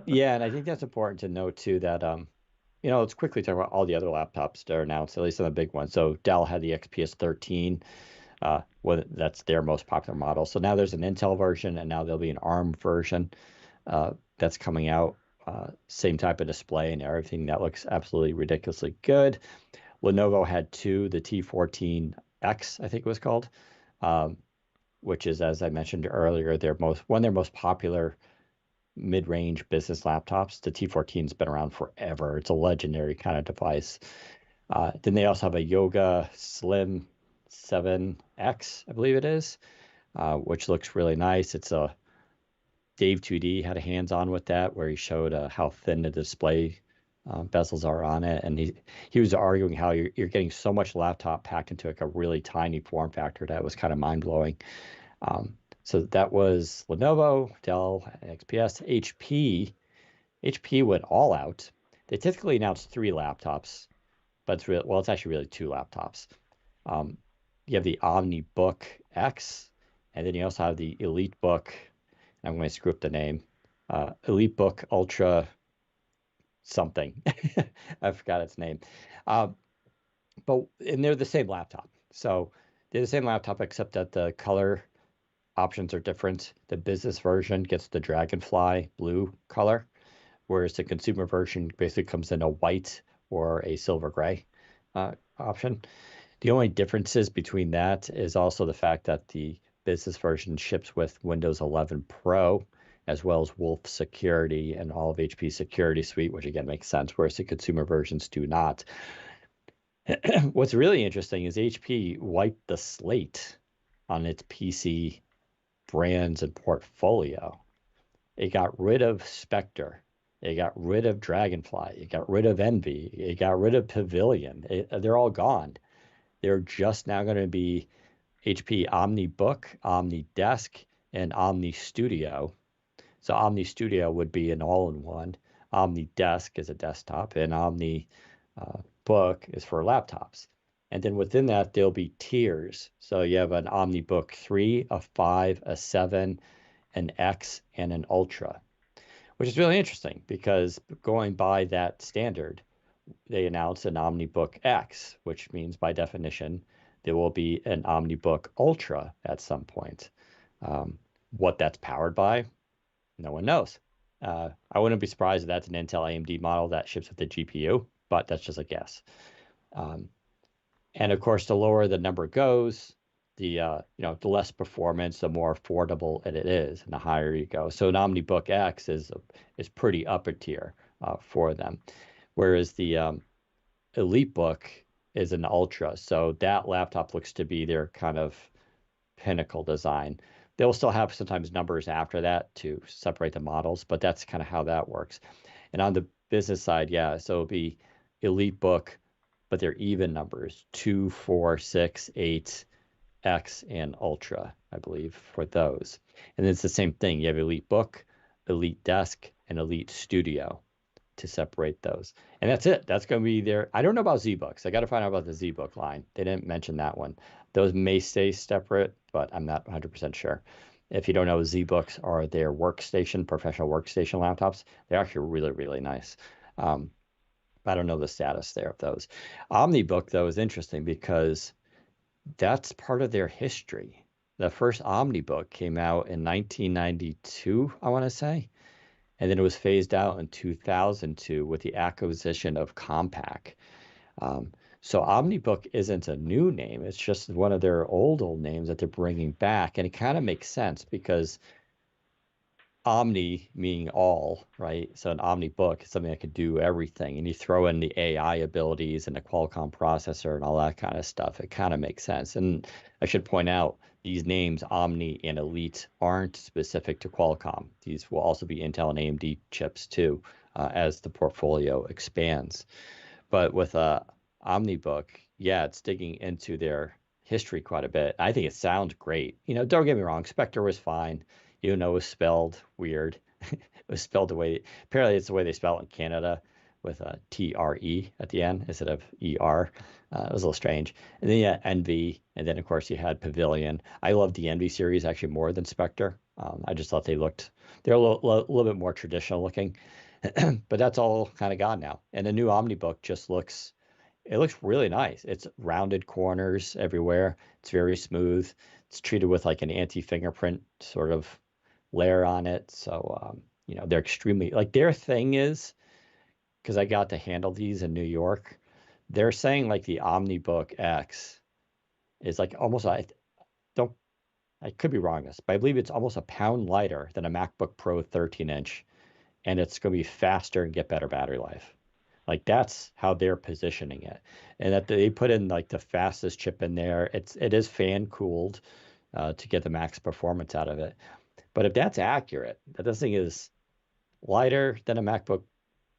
yeah, and I think that's important to note too that let's quickly talk about all the other laptops that are announced, at least on the big ones. So Dell had the XPS 13, that's their most popular model. So now there's an Intel version, and now there'll be an ARM version that's coming out. Same type of display and everything that looks absolutely ridiculously good. Lenovo had two, the T14X, I think it was called, um, which is, as I mentioned earlier, their most popular mid-range business laptops. The T14's been around forever. It's a legendary kind of device. Then they also have a Yoga Slim 7X, I believe it is, which looks really nice. It's a Dave 2D had a hands-on with that, where he showed how thin the display bezels are on it, and he was arguing how you're getting so much laptop packed into like a really tiny form factor that was kind of mind-blowing. So that was Lenovo, Dell, XPS, HP. HP went all out. They typically announce three laptops, but it's actually really two laptops. Um, you have the OmniBook X, and then you also have the EliteBook. I'm going to screw up the name. EliteBook Ultra something. I forgot its name. Uh, and they're the same laptop. So they're the same laptop, except that the color options are different. The business version gets the dragonfly blue color, whereas the consumer version basically comes in a white or a silver gray option. The only differences between that is also the fact that the business version ships with Windows 11 Pro, as well as Wolf Security and all of HP's security suite, which again makes sense, whereas the consumer versions do not. What's really interesting is HP wiped the slate on its PC brands and portfolio. It got rid of Spectre. It got rid of Dragonfly. It got rid of Envy. It got rid of Pavilion. They're all gone. They're just now going to be HP OmniBook, OmniDesk, and Omni Studio. So Omni Studio would be an all-in-one. OmniDesk is a desktop, and Omni Book is for laptops. And then within that, there'll be tiers. So you have an OmniBook 3, a 5, a 7, an X, and an Ultra, which is really interesting because going by that standard, they announced an OmniBook X, which means by definition, there will be an OmniBook Ultra at some point. What that's powered by, no one knows. I wouldn't be surprised if that's an Intel AMD model that ships with the GPU, but that's just a guess. And of course, the lower the number goes, the less performance, the more affordable it is, and the higher you go. So an OmniBook X is pretty upper tier for them, whereas the EliteBook is an Ultra. So that laptop looks to be their kind of pinnacle design. They'll still have sometimes numbers after that to separate the models, but that's kind of how that works. And on the business side, yeah, so it'll be EliteBook, but they're even numbers, 2, 4, 6, 8, X, and Ultra, I believe, for those. And it's the same thing. You have EliteBook, EliteDesk, and Elite Studio to separate those. And that's it. That's going to be there. I don't know about ZBooks. I got to find out about the ZBook line. They didn't mention that one. Those may stay separate, but I'm not 100% sure. If you don't know, ZBooks are their workstation, professional workstation laptops. They're actually really, really nice. I don't know the status there of those. OmniBook, though, is interesting because that's part of their history. The first OmniBook came out in 1992, I want to say, and then it was phased out in 2002 with the acquisition of Compaq. So OmniBook isn't a new name. It's just one of their old names that they're bringing back. And it kind of makes sense because Omni meaning all, right? So an OmniBook is something that can do everything. And you throw in the AI abilities and the Qualcomm processor and all that kind of stuff. It kind of makes sense. And I should point out, these names, Omni and Elite, aren't specific to Qualcomm. These will also be Intel and AMD chips too, as the portfolio expands. But with OmniBook, yeah, it's digging into their history quite a bit. I think it sounds great. Don't get me wrong, Spectre was fine. It was spelled weird. It was spelled apparently it's the way they spell it in Canada with a TRE at the end instead of ER. It was a little strange. And then you had Envy, and then of course you had Pavilion. I love the Envy series actually more than Spectre. I just thought they're a little bit more traditional looking, but that's all kind of gone now. And the new OmniBook just looks really nice. It's rounded corners everywhere. It's very smooth. It's treated with like an anti-fingerprint sort of layer on it. So, they're extremely, like their thing is, because I got to handle these in New York, they're saying like the OmniBook X is like almost, I could be wrong this, but I believe it's almost a pound lighter than a MacBook Pro 13-inch, and it's going to be faster and get better battery life. Like that's how they're positioning it, and that they put in like the fastest chip in there. It is fan cooled to get the max performance out of it. But if that's accurate, that this thing is lighter than a MacBook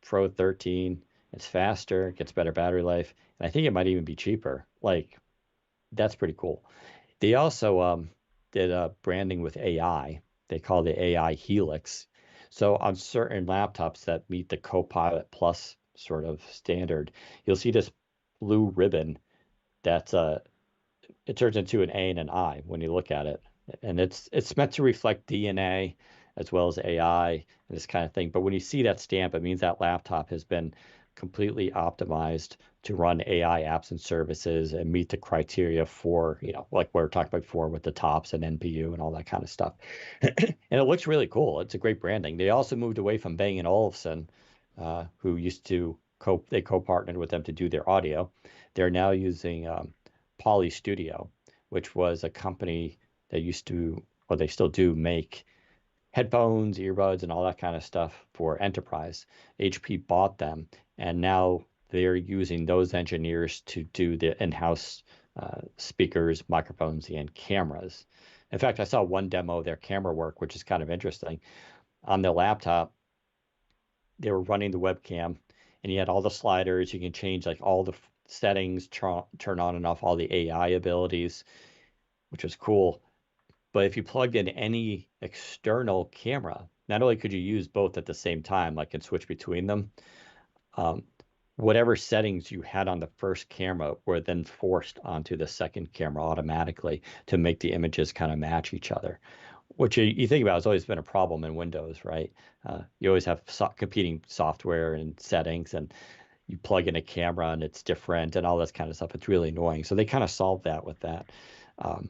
Pro 13, it's faster, gets better battery life, and I think it might even be cheaper. Like that's pretty cool. They also did branding with AI. They call the AI Helix. So on certain laptops that meet the Copilot Plus sort of standard, you'll see this blue ribbon that it turns into an A and an I when you look at it. And it's meant to reflect DNA as well as AI and this kind of thing. But when you see that stamp, it means that laptop has been completely optimized to run AI apps and services and meet the criteria for, like we were talking about before with the TOPS and NPU and all that kind of stuff. And it looks really cool. It's a great branding. They also moved away from Bang & Olufsen, who used to they co-partnered with them to do their audio. They're now using Poly Studio, which was a company that used to, or they still do, make headphones, earbuds, and all that kind of stuff for enterprise. HP bought them, and now they're using those engineers to do the in-house speakers, microphones, and cameras. In fact, I saw one demo of their camera work, which is kind of interesting. On the laptop, they were running the webcam, and you had all the sliders. You can change like all the settings, turn on and off all the AI abilities, which was cool. But if you plugged in any external camera, not only could you use both at the same time, like and switch between them, um, whatever settings you had on the first camera were then forced onto the second camera automatically to make the images kind of match each other. Which you think about has always been a problem in Windows, right? You always have competing software and settings, and you plug in a camera and it's different and all this kind of stuff. It's really annoying. So they kind of solved that with that. Um,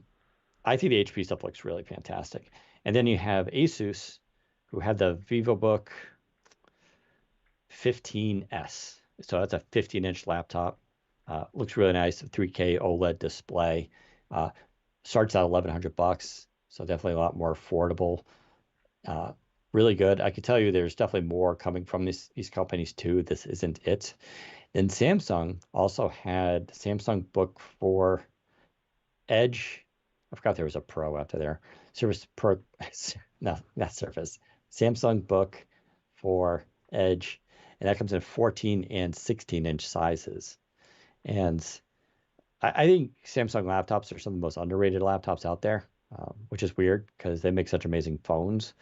I think the HP stuff looks really fantastic. And then you have Asus, who had the VivoBook 15S. So that's a 15-inch laptop. Looks really nice, 3K OLED display. Starts at $1,100, so definitely a lot more affordable. Really good. I could tell you there's definitely more coming from these companies too. This isn't it. Then Samsung also had Samsung Book for Edge. I forgot there was a Pro after there. Surface Pro, no, not Surface. Samsung Book for Edge, and that comes in 14 and 16-inch sizes. And I think Samsung laptops are some of the most underrated laptops out there, which is weird because they make such amazing phones.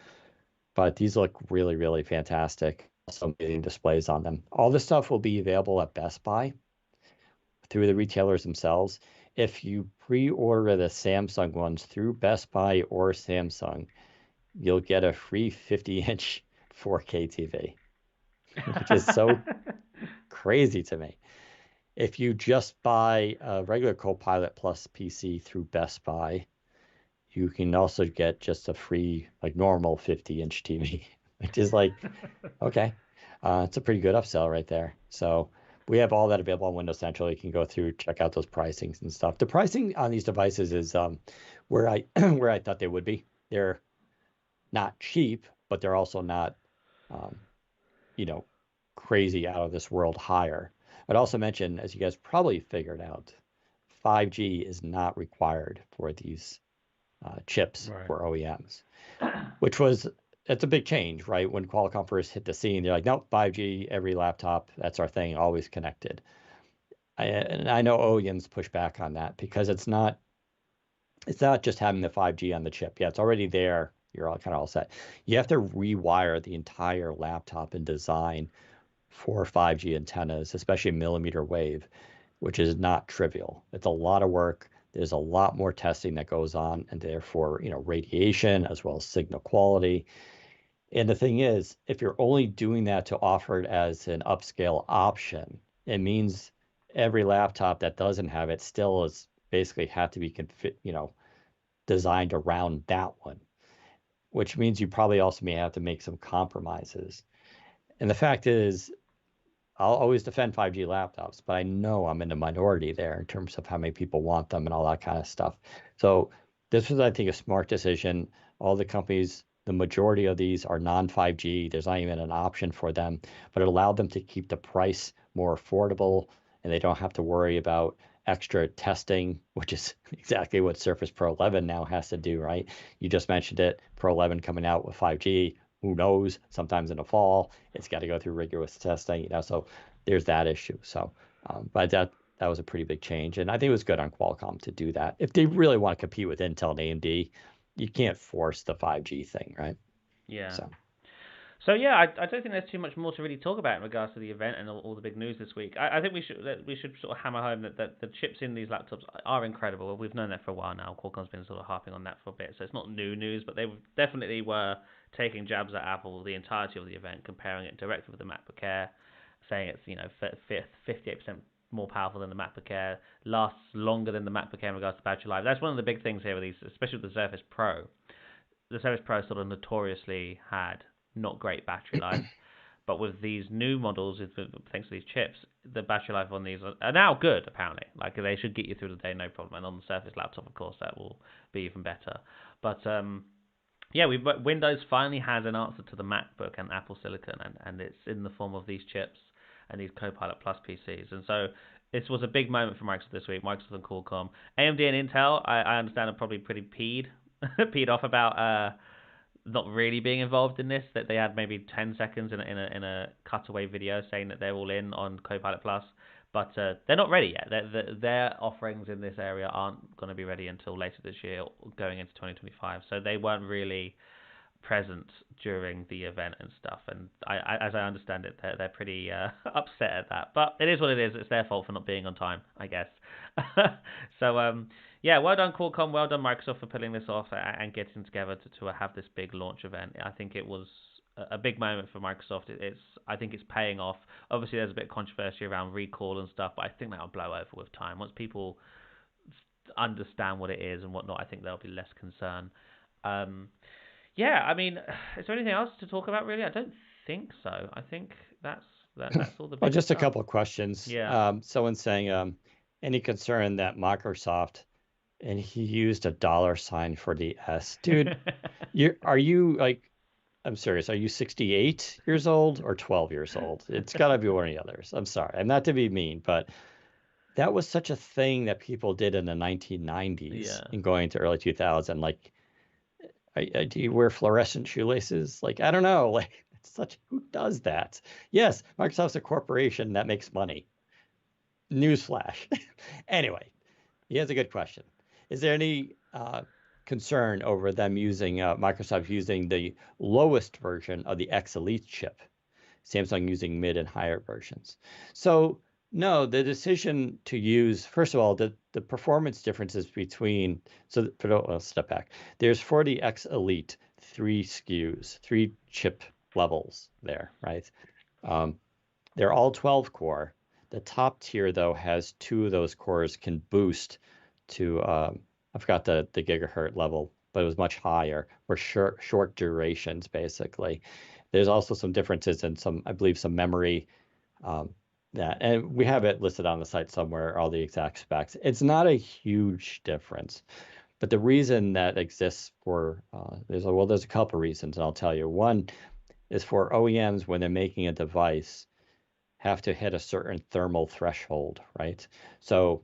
But these look really, really fantastic. Also, amazing displays on them. All this stuff will be available at Best Buy through the retailers themselves. If you pre-order the Samsung ones through Best Buy or Samsung, you'll get a free 50-inch 4K TV, which is so crazy to me. If you just buy a regular Copilot Plus PC through Best Buy, you can also get just a free, like normal 50-inch TV, which is like, okay, it's a pretty good upsell right there. So we have all that available on Windows Central. You can go through, check out those pricings and stuff. The pricing on these devices is where I where I thought they would be. They're not cheap, but they're also not, um, you know, crazy out of this world higher. I'd also mention, as you guys probably figured out, 5G is not required for these chips Right. for OEMs, which was it's a big change, right? When Qualcomm first hit the scene, they're like, nope, 5G, every laptop, that's our thing, always connected. And I know OEMs push back on that because it's not just having the 5G on the chip. Yeah, it's already there. You're all kind of all set. You have to rewire the entire laptop and design for 5G antennas, especially millimeter wave, which is not trivial. It's a lot of work. There's a lot more testing that goes on, and therefore, radiation as well as signal quality. And the thing is, if you're only doing that to offer it as an upscale option, it means every laptop that doesn't have it still is basically have to be designed around that one, which means you probably also may have to make some compromises. And the fact is, I'll always defend 5G laptops, but I know I'm in the minority there in terms of how many people want them and all that kind of stuff. So this was, I think, a smart decision. All the companies, the majority of these are non-5G. There's not even an option for them, but it allowed them to keep the price more affordable, and they don't have to worry about extra testing, which is exactly what Surface Pro 11 now has to do, right? You just mentioned it, Pro 11 coming out with 5G. Who knows? Sometimes in the fall, it's got to go through rigorous testing, so there's that issue. So, but that was a pretty big change, and I think it was good on Qualcomm to do that. If they really want to compete with Intel and AMD, you can't force the 5G thing, right? Yeah. So, So yeah, I don't think there's too much more to really talk about in regards to the event and all the big news this week. I think we should sort of hammer home that the chips in these laptops are incredible. We've known that for a while now. Qualcomm's been sort of harping on that for a bit, so it's not new news, but they definitely were taking jabs at Apple the entirety of the event, comparing it directly with the MacBook Air, saying it's 58% more powerful than the MacBook Air, lasts longer than the MacBook Air in regards to battery life. That's one of the big things here with these, especially with the Surface Pro. The Surface Pro sort of notoriously had not great battery life. But with these new models, thanks to these chips, the battery life on these are now good, apparently. Like, they should get you through the day, no problem. And on the Surface laptop, of course, that will be even better. But, yeah, Windows finally has an answer to the MacBook and Apple Silicon, and it's in the form of these chips. and these Copilot Plus PCs. And so this was a big moment for Microsoft this week. Microsoft and Qualcomm, AMD and Intel. I understand are probably pretty peed off about not really being involved in this. That they had maybe 10 seconds in a cutaway video saying that they're all in on Copilot Plus, but they're not ready yet. Their offerings in this area aren't going to be ready until later this year, going into 2025. So they weren't really present during the event and stuff. And as I understand it, they're pretty upset at that. But it is what it is. It's their fault for not being on time, I guess. So yeah, well done Qualcomm, well done Microsoft for pulling this off and getting together to have this big launch event. I think it was a big moment for Microsoft. I think it's paying off. Obviously, there's a bit of controversy around recall and stuff, but I think that'll blow over with time. Once people understand what it is and whatnot, I think there'll be less concern. Yeah, I mean, is there anything else to talk about really? I don't think so. I think that's all the big Well, just stuff. a couple of questions. Yeah. Someone's saying, any concern that Microsoft, and he used a $sign for the S. Dude, are you like, I'm serious, are you 68 years old or 12 years old? It's got to be one of the others. I'm sorry. I'm not to be mean, but that was such a thing that people did in the 1990s Yeah. and going into early 2000. Like, do you wear fluorescent shoelaces? Like, I don't know. Like, it's who does that? Yes, Microsoft's a corporation that makes money. Newsflash. Anyway, he has a good question. Is there any concern over them using Microsoft using the lowest version of the X Elite chip, Samsung using mid and higher versions? So no, the decision to use, first of all, the performance differences between, so let's step back. There's for the X Elite 3 SKUs, 3 chip levels there, right? They're all 12 core. The top tier, though, has 2 of those cores can boost to, I forgot the gigahertz level, but it was much higher, or short durations, basically. There's also some differences in I believe, some memory. And we have it listed on the site somewhere, all the exact specs. It's not a huge difference. But the reason that exists for, there's a couple of reasons, and I'll tell you. One is for OEMs, when they're making a device, have to hit a certain thermal threshold, right? So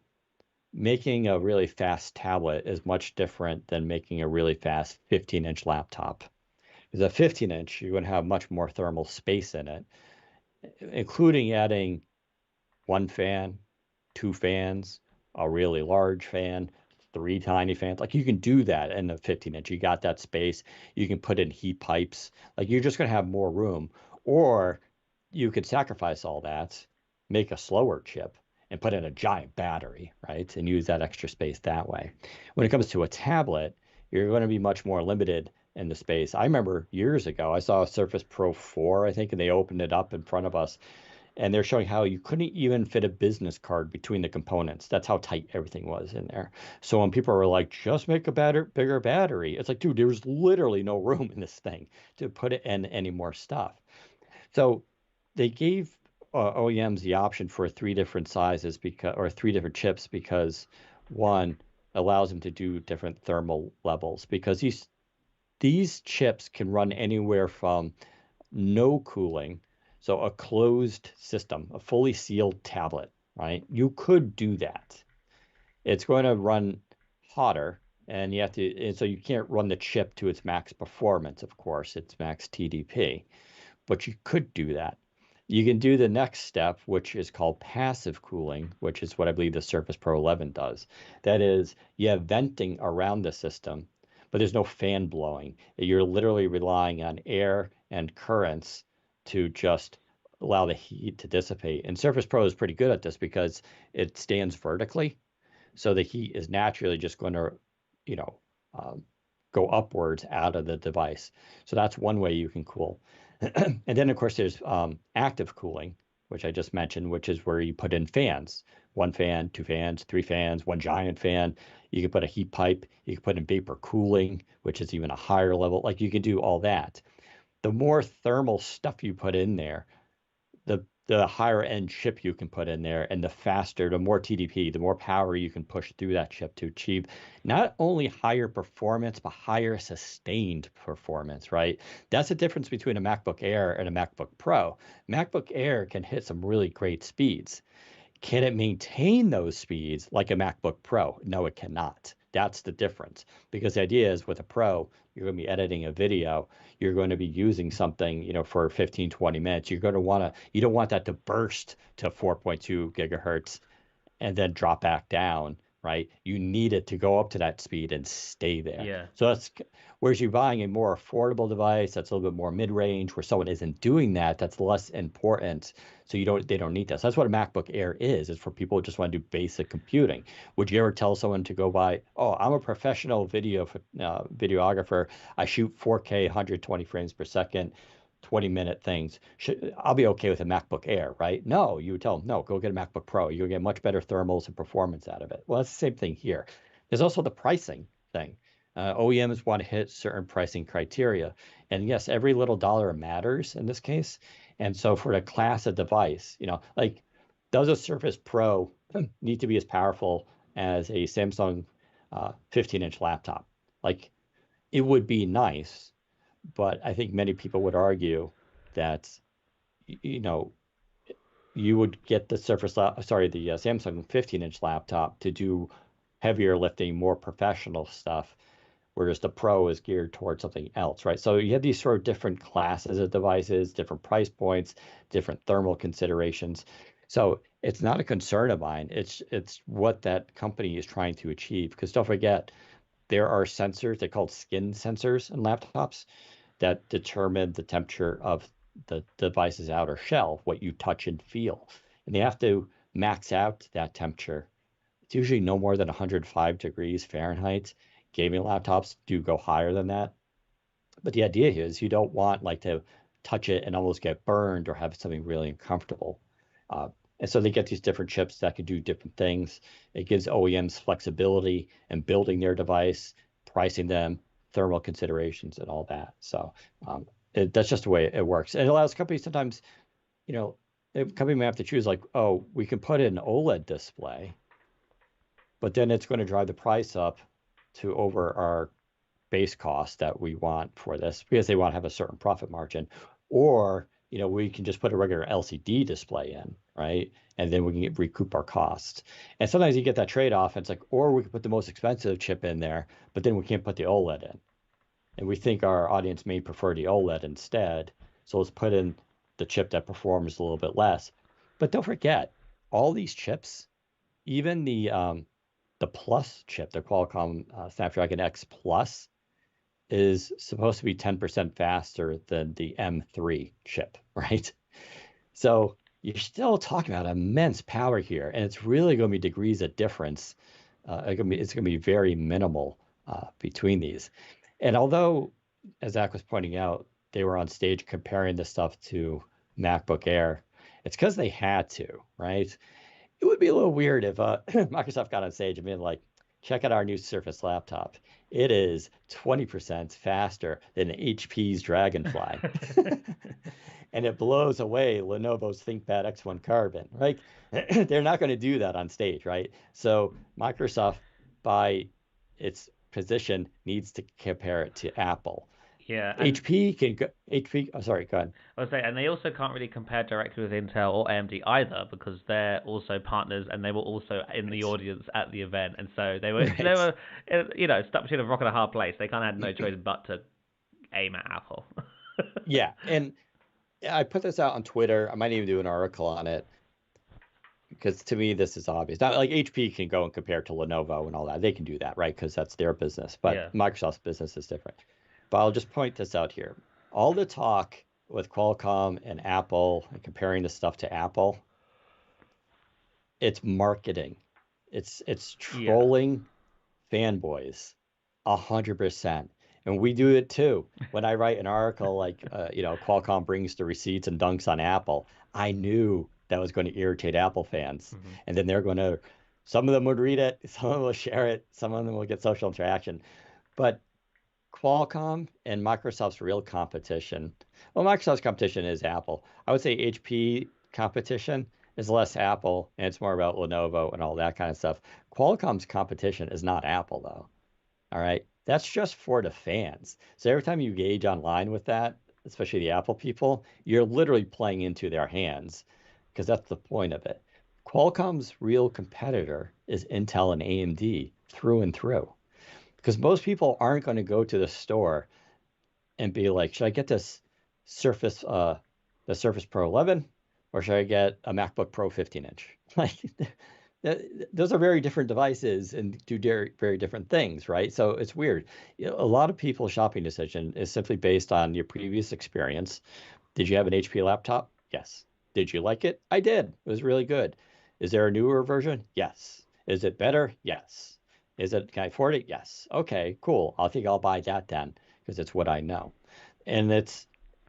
making a really fast tablet is much different than making a really fast 15-inch laptop. Because a 15-inch, you're going to have much more thermal space in it, including adding 1 fan, 2 fans, a really large fan, 3 tiny fans. Like, you can do that in a 15-inch. You got that space. You can put in heat pipes. Like, you're just going to have more room. Or you could sacrifice all that, make a slower chip, and put in a giant battery, right? And use that extra space that way. When it comes to a tablet, you're going to be much more limited in the space. I remember years ago, I saw a Surface Pro 4, I think, and they opened it up in front of us. And they're showing how you couldn't even fit a business card between the components. That's how tight everything was in there. So when people were like, just make a bigger battery, it's like, dude, there's literally no room in this thing to put it in any more stuff. So they gave OEMs the option for 3 different sizes or 3 different chips because, one, allows them to do different thermal levels, because these chips can run anywhere from no cooling, so a closed system, a fully sealed tablet, right? You could do that. It's going to run hotter, and so you can't run the chip to its max performance, of course, its max TDP, but you could do that. You can do the next step, which is called passive cooling, which is what I believe the Surface Pro 11 does. That is, you have venting around the system, but there's no fan blowing. You're literally relying on air and currents to just allow the heat to dissipate. And Surface Pro is pretty good at this because it stands vertically. So the heat is naturally just going to, go upwards out of the device. So that's one way you can cool. And then, of course, there's active cooling, which I just mentioned, which is where you put in fans. 1 fan, 2 fans, 3 fans, 1 giant fan. You can put a heat pipe. You can put in vapor cooling, which is even a higher level. Like, you can do all that. The more thermal stuff you put in there, the higher end chip you can put in there, and the faster, the more TDP, the more power you can push through that chip to achieve not only higher performance, but higher sustained performance, right? That's the difference between a MacBook Air and a MacBook Pro. MacBook Air can hit some really great speeds. Can it maintain those speeds like a MacBook Pro? No, it cannot. That's the difference. Because the idea is with a Pro, you're going to be editing a video, you're going to be using something, for 15, 20 minutes. You're going to you don't want that to burst to 4.2 gigahertz and then drop back down, right? You need it to go up to that speed and stay there. Yeah. So whereas you're buying a more affordable device that's a little bit more mid-range, where someone isn't doing that, that's less important. So they don't need this. That's what a MacBook Air is for people who just want to do basic computing. Would you ever tell someone to go buy, oh, I'm a professional videographer. I shoot 4K 120 frames per second. 20-minute things. I'll be okay with a MacBook Air, right? No, you would tell them, no, go get a MacBook Pro. You'll get much better thermals and performance out of it. Well, that's the same thing here. There's also the pricing thing. OEMs want to hit certain pricing criteria. And yes, every little dollar matters in this case. And so for the class of device, like, does a Surface Pro need to be as powerful as a Samsung 15-inch laptop? Like, it would be nice, but I think many people would argue that, you would get the the Samsung 15-inch laptop to do heavier lifting, more professional stuff, whereas the Pro is geared towards something else, right? So you have these sort of different classes of devices, different price points, different thermal considerations. So it's not a concern of mine. It's what that company is trying to achieve. Because don't forget, there are sensors, they're called skin sensors in laptops, that determine the temperature of the device's outer shell, what you touch and feel. And they have to max out that temperature. It's usually no more than 105 degrees Fahrenheit. Gaming laptops do go higher than that. But the idea here is you don't want to touch it and almost get burned or have something really uncomfortable. And so they get these different chips that can do different things. It gives OEMs flexibility in building their device, pricing them, thermal considerations, and all that. So that's just the way it works. And it allows companies sometimes, a company may have to choose oh, we can put in an OLED display, but then it's going to drive the price up to over our base cost that we want for this because they want to have a certain profit margin. Or, we can just put a regular LCD display in, right? And then we can recoup our costs. And sometimes you get that trade-off. It's or we can put the most expensive chip in there, but then we can't put the OLED in. And we think our audience may prefer the OLED instead. So let's put in the chip that performs a little bit less. But don't forget, all these chips, even the Plus chip, the Qualcomm Snapdragon X Plus, is supposed to be 10% faster than the M3 chip, right? So you're still talking about immense power here, and it's really going to be degrees of difference. It's going to be very minimal between these. And although, as Zach was pointing out, they were on stage comparing this stuff to MacBook Air, it's because they had to, right? It would be a little weird if Microsoft got on stage and been like, check out our new Surface laptop. It is 20% faster than HP's Dragonfly. And it blows away Lenovo's ThinkPad X1 Carbon, right? They're not going to do that on stage, right? So Microsoft, by its position, needs to compare it to Apple. Yeah. HP can go, HP. Oh, sorry, go ahead. I was saying, and they also can't really compare directly with Intel or AMD either because they're also partners and they were also in the audience at the event, and so they were stuck between a rock and a hard place. They kind of had no choice but to aim at Apple. Yeah, and I put this out on Twitter. I might even do an article on it because to me this is obvious. Not like HP can go and compare to Lenovo and all that. They can do that, right? Because that's their business. But Yeah. Microsoft's business is different. But I'll just point this out here. All the talk with Qualcomm and Apple and comparing the stuff to Apple, it's marketing. It's trolling fanboys 100%. And we do it too. When I write an article Qualcomm brings the receipts and dunks on Apple, I knew that was going to irritate Apple fans. Mm-hmm. And then some of them would read it, some of them will share it, some of them will get social interaction. But Qualcomm and Microsoft's real competition, well, Microsoft's competition is Apple. I would say HP competition is less Apple, and it's more about Lenovo and all that kind of stuff. Qualcomm's competition is not Apple, though. All right. That's just for the fans. So every time you engage online with that, especially the Apple people, you're literally playing into their hands because that's the point of it. Qualcomm's real competitor is Intel and AMD through and through because most people aren't going to go to the store and be like, should I get this Surface, the Surface Pro 11, or should I get a MacBook Pro 15-inch? Like, those are very different devices and do very different things, right? So it's weird. You know, a lot of people's shopping decision is simply based on your previous experience. Did you have an HP laptop? Yes. Did you like it? I did. It was really good. Is there a newer version? Yes. Is it better? Yes. Can I afford it? Yes. Okay, cool. I think I'll buy that then because it's what I know. And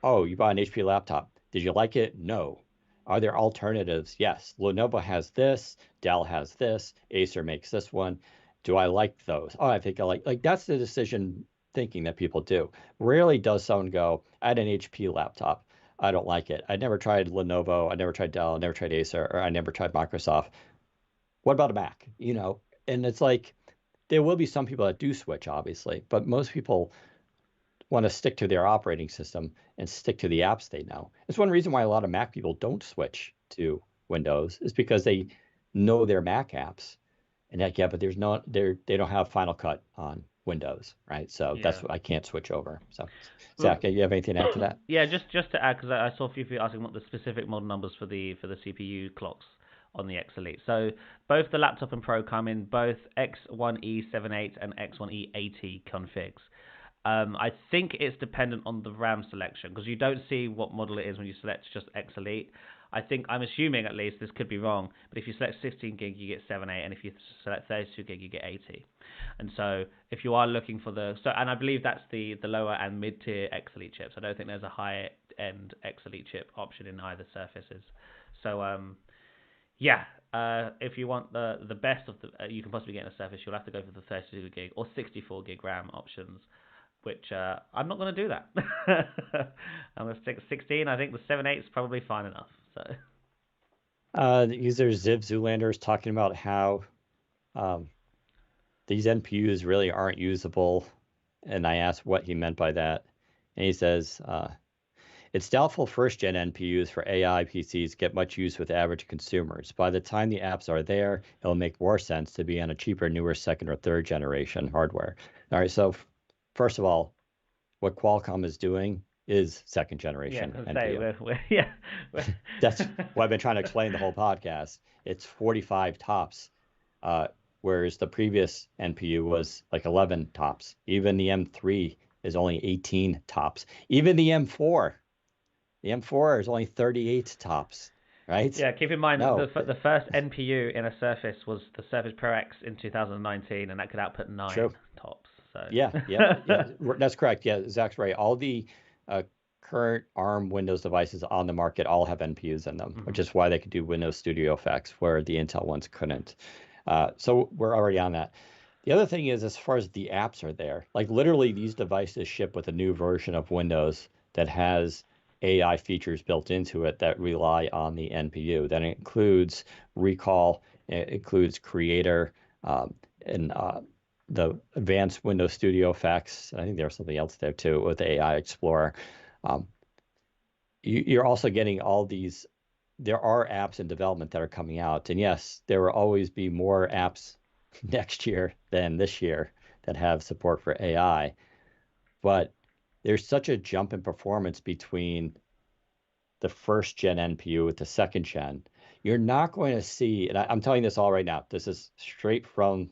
oh, you bought an HP laptop. Did you like it? No. Are there alternatives? Yes. Lenovo has this, Dell has this, Acer makes this one. Do I like those? Oh, I think I like that's the decision thinking that people do. Rarely does someone go, I had an HP laptop. I don't like it. I never tried Lenovo, I never tried Dell, I never tried Acer, or I never tried Microsoft. What about a Mac? You know, and it's like there will be some people that do switch, obviously, but most people want to stick to their operating system and stick to the apps they know. It's one reason why a lot of Mac people don't switch to Windows is because they know their Mac apps. And heck yeah, but they don't have Final Cut on Windows, right? So that's what I can't switch over. So Zach, you have anything to add to that? Yeah, just to add, because I saw a few people asking what the specific model numbers for the CPU clocks on the X Elite. So both the laptop and Pro come in both X1E78 and X1E80 configs. I think it's dependent on the RAM selection because you don't see what model it is when you select just X Elite. I'm assuming at least, this could be wrong, but if you select 16 gig, you get 7/8, and if you select 32 gig, you get 80. And so if you are looking for and I believe that's the lower and mid-tier X Elite chips. I don't think there's a high-end X Elite chip option in either Surfaces. So if you want the best of you can possibly get in a Surface, you'll have to go for the 32 gig or 64 gig RAM options, which I'm not going to do that. I'm going to stick 16. I think the 7/8 is probably fine enough. So, the user Ziv Zoolander is talking about how these NPUs really aren't usable, and I asked what he meant by that, and he says it's doubtful first-gen NPUs for AI PCs get much use with average consumers. By the time the apps are there, it'll make more sense to be on a cheaper, newer second or third generation hardware. All right, so first of all, what Qualcomm is doing is second generation NPU. That's what I've been trying to explain the whole podcast. It's 45 tops, whereas the previous NPU was like 11 tops. Even the M3 is only 18 tops. Even the M4 is only 38 tops, right? Yeah, keep in mind the first NPU in a Surface was the Surface Pro X in 2019, and that could output 9 tops. So. Yeah, that's correct. Yeah, Zach's right. All the current ARM Windows devices on the market all have NPUs in them, which is why they could do Windows Studio effects where the Intel ones couldn't. So we're already on that. The other thing is, as far as the apps are there, like literally these devices ship with a new version of Windows that has AI features built into it that rely on the NPU. That includes Recall, it includes Creator, and the advanced Windows Studio effects. I think there's something else there too with AI Explorer. You're also getting all these. There are apps in development that are coming out, and yes, there will always be more apps next year than this year that have support for AI. But there's such a jump in performance between the first gen NPU with the second gen. You're not going to see, and I'm telling you this all right now. This is straight from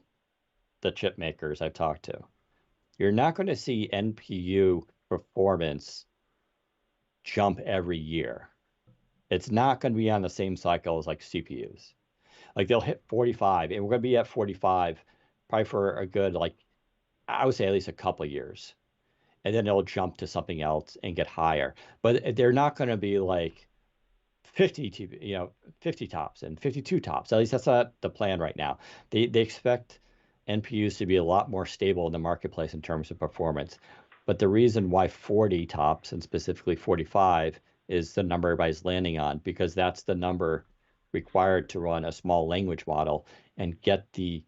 the chip makers I've talked to. You're not going to see NPU performance jump every year. It's not going to be on the same cycle as like CPUs. Like they'll hit 45, and we're going to be at 45 probably for a good, like, I would say at least a couple of years. And then it'll jump to something else and get higher. But they're not going to be like 50 tops and 52 tops. At least that's not the plan right now. They expect NPUs to be a lot more stable in the marketplace in terms of performance. But the reason why 40 tops and specifically 45 is the number everybody's landing on, because that's the number required to run a small language model and get the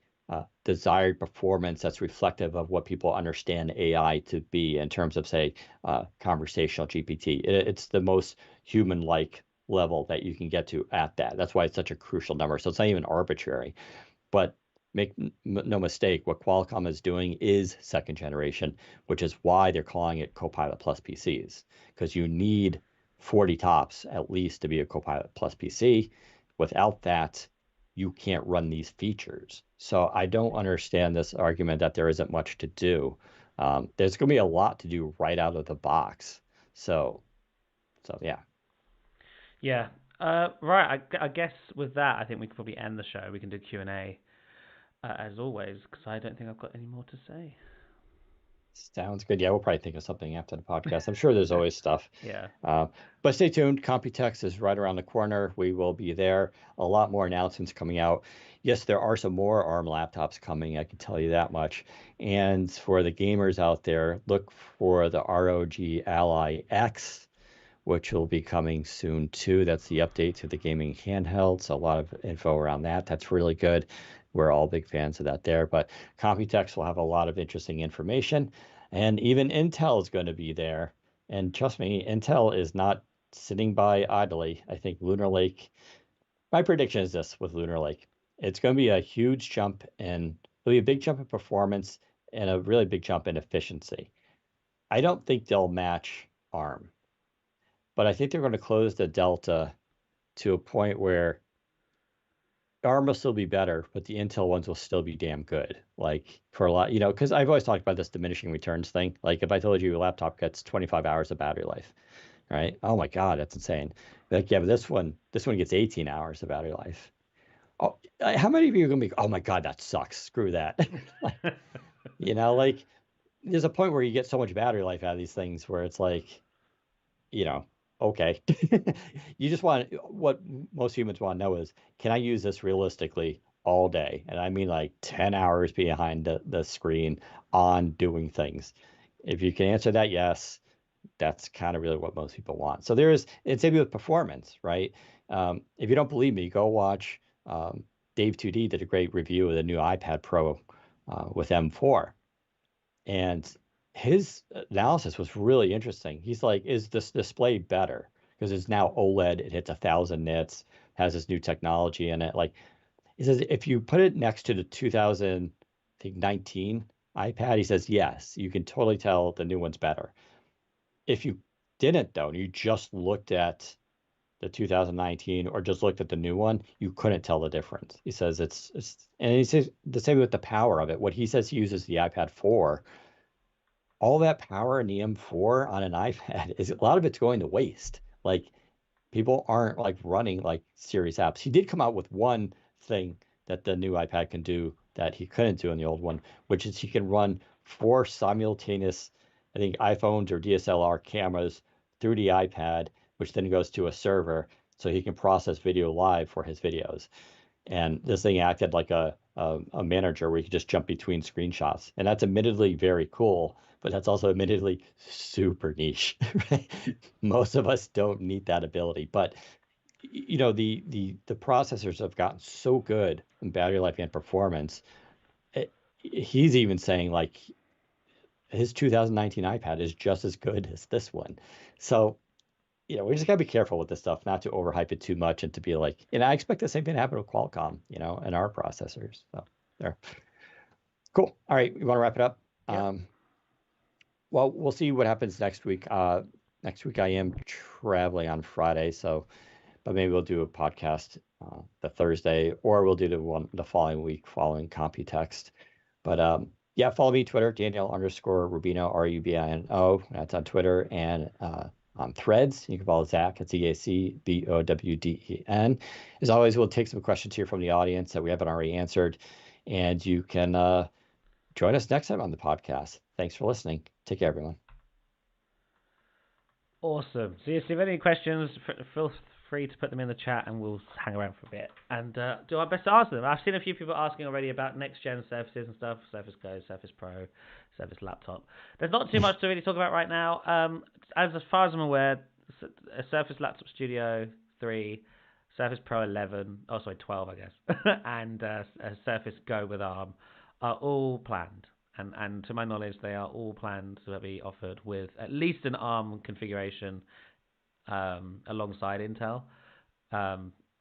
desired performance that's reflective of what people understand AI to be in terms of, say, conversational GPT. It's the most human-like level that you can get to at that. That's why it's such a crucial number. So it's not even arbitrary. But make no mistake, what Qualcomm is doing is second generation, which is why they're calling it Copilot Plus PCs, because you need 40 tops at least to be a Copilot Plus PC. Without that, you can't run these features. So I don't understand this argument that there isn't much to do. There's going to be a lot to do right out of the box. So yeah. Yeah. Right. I guess with that, I think we could probably end the show. We can do Q&A as always, because I don't think I've got any more to say. Sounds good. Yeah, we'll probably think of something after the podcast. I'm sure there's always stuff. Yeah. But stay tuned. Computex is right around the corner. We will be there. A lot more announcements coming out. Yes, there are some more ARM laptops coming. I can tell you that much. And for the gamers out there, look for the ROG Ally X, which will be coming soon too. That's the update to the gaming handhelds. A lot of info around that. That's really good. We're all big fans of that there. But Computex will have a lot of interesting information. And even Intel is going to be there. And trust me, Intel is not sitting by idly. I think Lunar Lake, my prediction is this with Lunar Lake. It's going to be a huge jump it'll be a big jump in performance and a really big jump in efficiency. I don't think they'll match ARM, but I think they're going to close the delta to a point where ARM will still be better, but the Intel ones will still be damn good. Like for a lot, because I've always talked about this diminishing returns thing. Like if I told you your laptop gets 25 hours of battery life, right? Oh my God, that's insane. Like, yeah, but this one gets 18 hours of battery life. Oh, how many of you are gonna be, oh my God, that sucks. Screw that. Like, like there's a point where you get so much battery life out of these things where it's like, you know, okay. You just want what most humans want to know is, can I use this realistically all day? And I mean like 10 hours behind the screen on doing things. If you can answer that yes, that's kind of really what most people want. So it's maybe with performance, right? If you don't believe me, go watch Dave 2D did a great review of the new iPad Pro with M4. And his analysis was really interesting. He's like, is this display better? Because it's now OLED, it hits 1,000 nits, has this new technology in it. Like, he says, if you put it next to the 2019 iPad, he says, yes, you can totally tell the new one's better. If you didn't, though, and you just looked at the 2019 or just looked at the new one, you couldn't tell the difference. He says and he says the same with the power of it. What he says he uses the iPad for, all that power in the M4 on an iPad is a lot of it's going to waste. Like people aren't like running like serious apps. He did come out with one thing that the new iPad can do that he couldn't do in the old one, which is he can run 4 simultaneous, I think, iPhones or DSLR cameras through the iPad, which then goes to a server so he can process video live for his videos. And this thing acted like a manager where you could just jump between screenshots. And that's admittedly very cool, but that's also admittedly super niche, right? Most of us don't need that ability. But the processors have gotten so good in battery life and performance. He's even saying like his 2019 iPad is just as good as this one. So we just gotta be careful with this stuff, not to overhype it too much and to be like, I expect the same thing to happen with Qualcomm, and our processors. So there. Cool. All right, you want to wrap it up? Yeah. Well, we'll see what happens next week. Next week I am traveling on Friday, but maybe we'll do a podcast the Thursday, or we'll do the following week following Computext. But yeah, follow me Twitter, Daniel_Rubino, Rubino. That's on Twitter, and on Threads. You can follow Zach at ZACBOWDEN. As always, we'll take some questions here from the audience that we haven't already answered, and you can join us next time on the podcast. Thanks for listening. Take care, everyone. Awesome. So if you have any questions, feel free to put them in the chat and we'll hang around for a bit and do our best to answer them. I've seen a few people asking already about next-gen Surfaces and stuff, Surface Go, Surface Pro, Surface Laptop. There's not too much to really talk about right now. As far as I'm aware, a Surface Laptop Studio 3, Surface Pro 11, oh sorry, 12 I guess, and a Surface Go with ARM are all planned. And to my knowledge, they are all planned to be offered with at least an ARM configuration alongside Intel,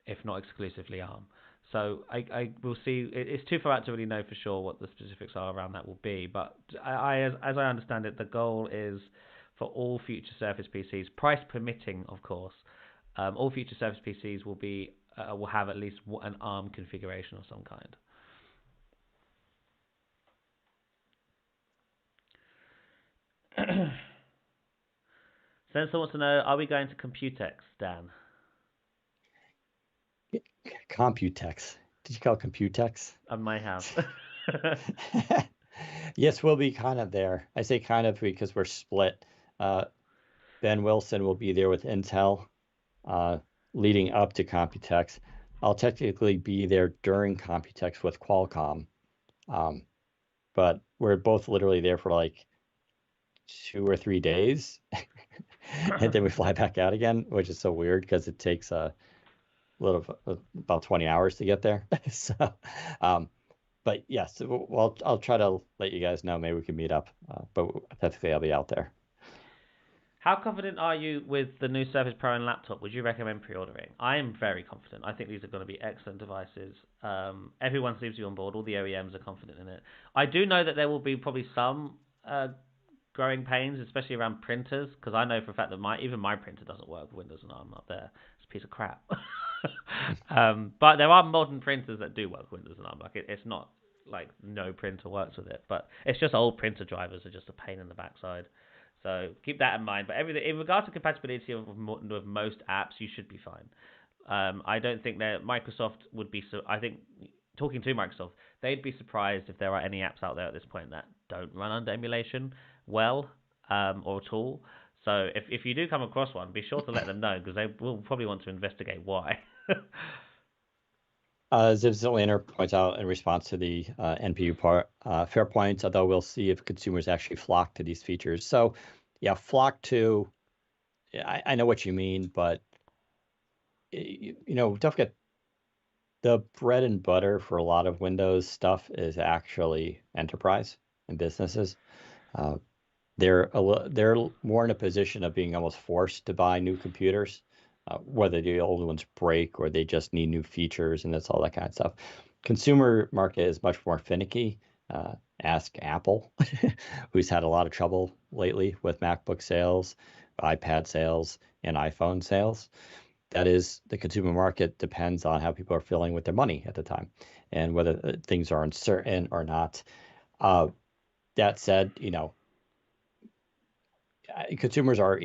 if not exclusively ARM. So I will see. It's too far out to really know for sure what the specifics are around that will be. But as I understand it, the goal is for all future Surface PCs, price permitting, of course, all future Surface PCs will have at least an ARM configuration of some kind. Sensor wants to know: are we going to Computex, Dan? Computex. Did you call it Computex? On my house. Yes, we'll be kind of there. I say kind of because we're split. Ben Wilson will be there with Intel, leading up to Computex. I'll technically be there during Computex with Qualcomm, but we're both literally there for like 2 or 3 days, and then we fly back out again, which is so weird because it takes about 20 hours to get there. So, but yes, well, I'll try to let you guys know. Maybe we can meet up, but technically I'll be out there. How confident are you with the new Surface Pro and laptop? Would you recommend pre-ordering? I am very confident. I think these are going to be excellent devices. Everyone seems to be on board. All the OEMs are confident in it. I do know that there will be probably some growing pains, especially around printers, because I know for a fact that even my printer doesn't work with Windows and ARM up there. It's a piece of crap. But there are modern printers that do work with Windows and ARM. Like it's not like no printer works with it, but it's just old printer drivers are just a pain in the backside. So keep that in mind. But everything in regards to compatibility of most apps, you should be fine. I don't think that Microsoft would be. So I think talking to Microsoft, they'd be surprised if there are any apps out there at this point that don't run under emulation well or at all. So if you do come across one, be sure to let them know because they will probably want to investigate why. Zipzilla points out in response to the NPU part, fair points, although we'll see if consumers actually flock to these features. So, yeah, flock to, I know what you mean, but, don't forget, the bread and butter for a lot of Windows stuff is actually enterprise and businesses. They're more in a position of being almost forced to buy new computers. Whether the old ones break or they just need new features and that's all that kind of stuff. Consumer market is much more finicky. Ask Apple, who's had a lot of trouble lately with MacBook sales, iPad sales, and iPhone sales. That is, the consumer market depends on how people are feeling with their money at the time and whether things are uncertain or not. That said, consumers are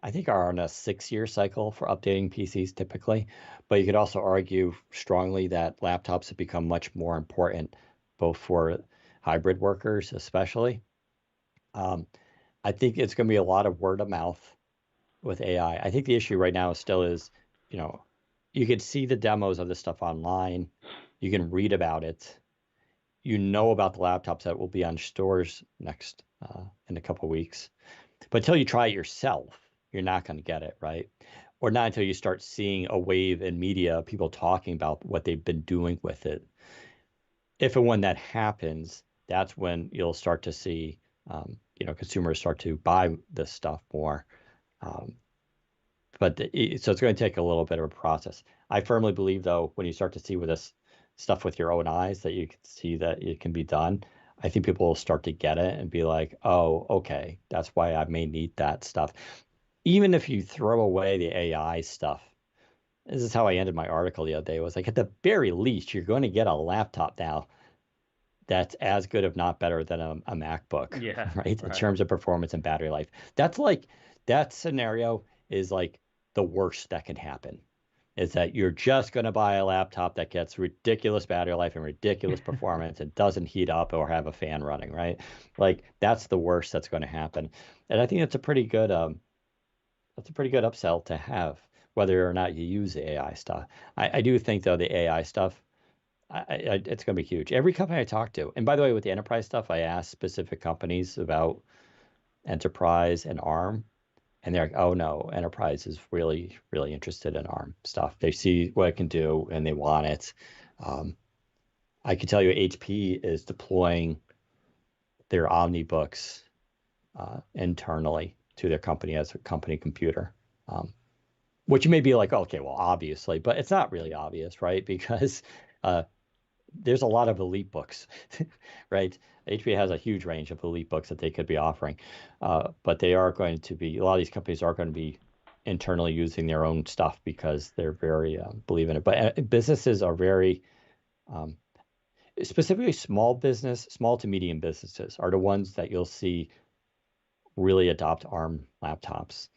I think are on a 6-year cycle for updating PCs typically, but you could also argue strongly that laptops have become much more important, both for hybrid workers especially. I think it's going to be a lot of word of mouth with AI. I think the issue right now still is, you could see the demos of this stuff online. You can read about it. About the laptops that will be on stores next in a couple of weeks. But until you try it yourself, you're not going to get it, right? Or not until you start seeing a wave in media, people talking about what they've been doing with it. If and when that happens, that's when you'll start to see, consumers start to buy this stuff more. So it's going to take a little bit of a process. I firmly believe, though, when you start to see with this stuff with your own eyes, that you can see that it can be done. I think people will start to get it and be like, oh, okay, that's why I may need that stuff. Even if you throw away the AI stuff, this is how I ended my article the other day. It was like, at the very least, you're going to get a laptop now that's as good, if not better, than a MacBook, Yeah, right? In terms of performance and battery life. That scenario is like the worst that can happen. Is that you're just going to buy a laptop that gets ridiculous battery life and ridiculous performance and doesn't heat up or have a fan running, right? Like that's the worst that's going to happen. And I think that's a pretty good upsell to have, whether or not you use the AI stuff. I do think though the AI stuff, it's going to be huge. Every company I talk to, and by the way, with the enterprise stuff, I asked specific companies about enterprise and ARM, and they're like, oh no, enterprise is really, really interested in ARM stuff. They see what it can do and they want it. I can tell you HP is deploying their OmniBooks internally to their company as a company computer. Which you may be like, okay, well, obviously, but it's not really obvious, right? Because there's a lot of elite books, right? HP has a huge range of elite books that they could be offering, but they are going to be, a lot of these companies are going to be internally using their own stuff because they're very believe in it. But businesses are very, specifically small to medium businesses are the ones that you'll see really adopt ARM laptops.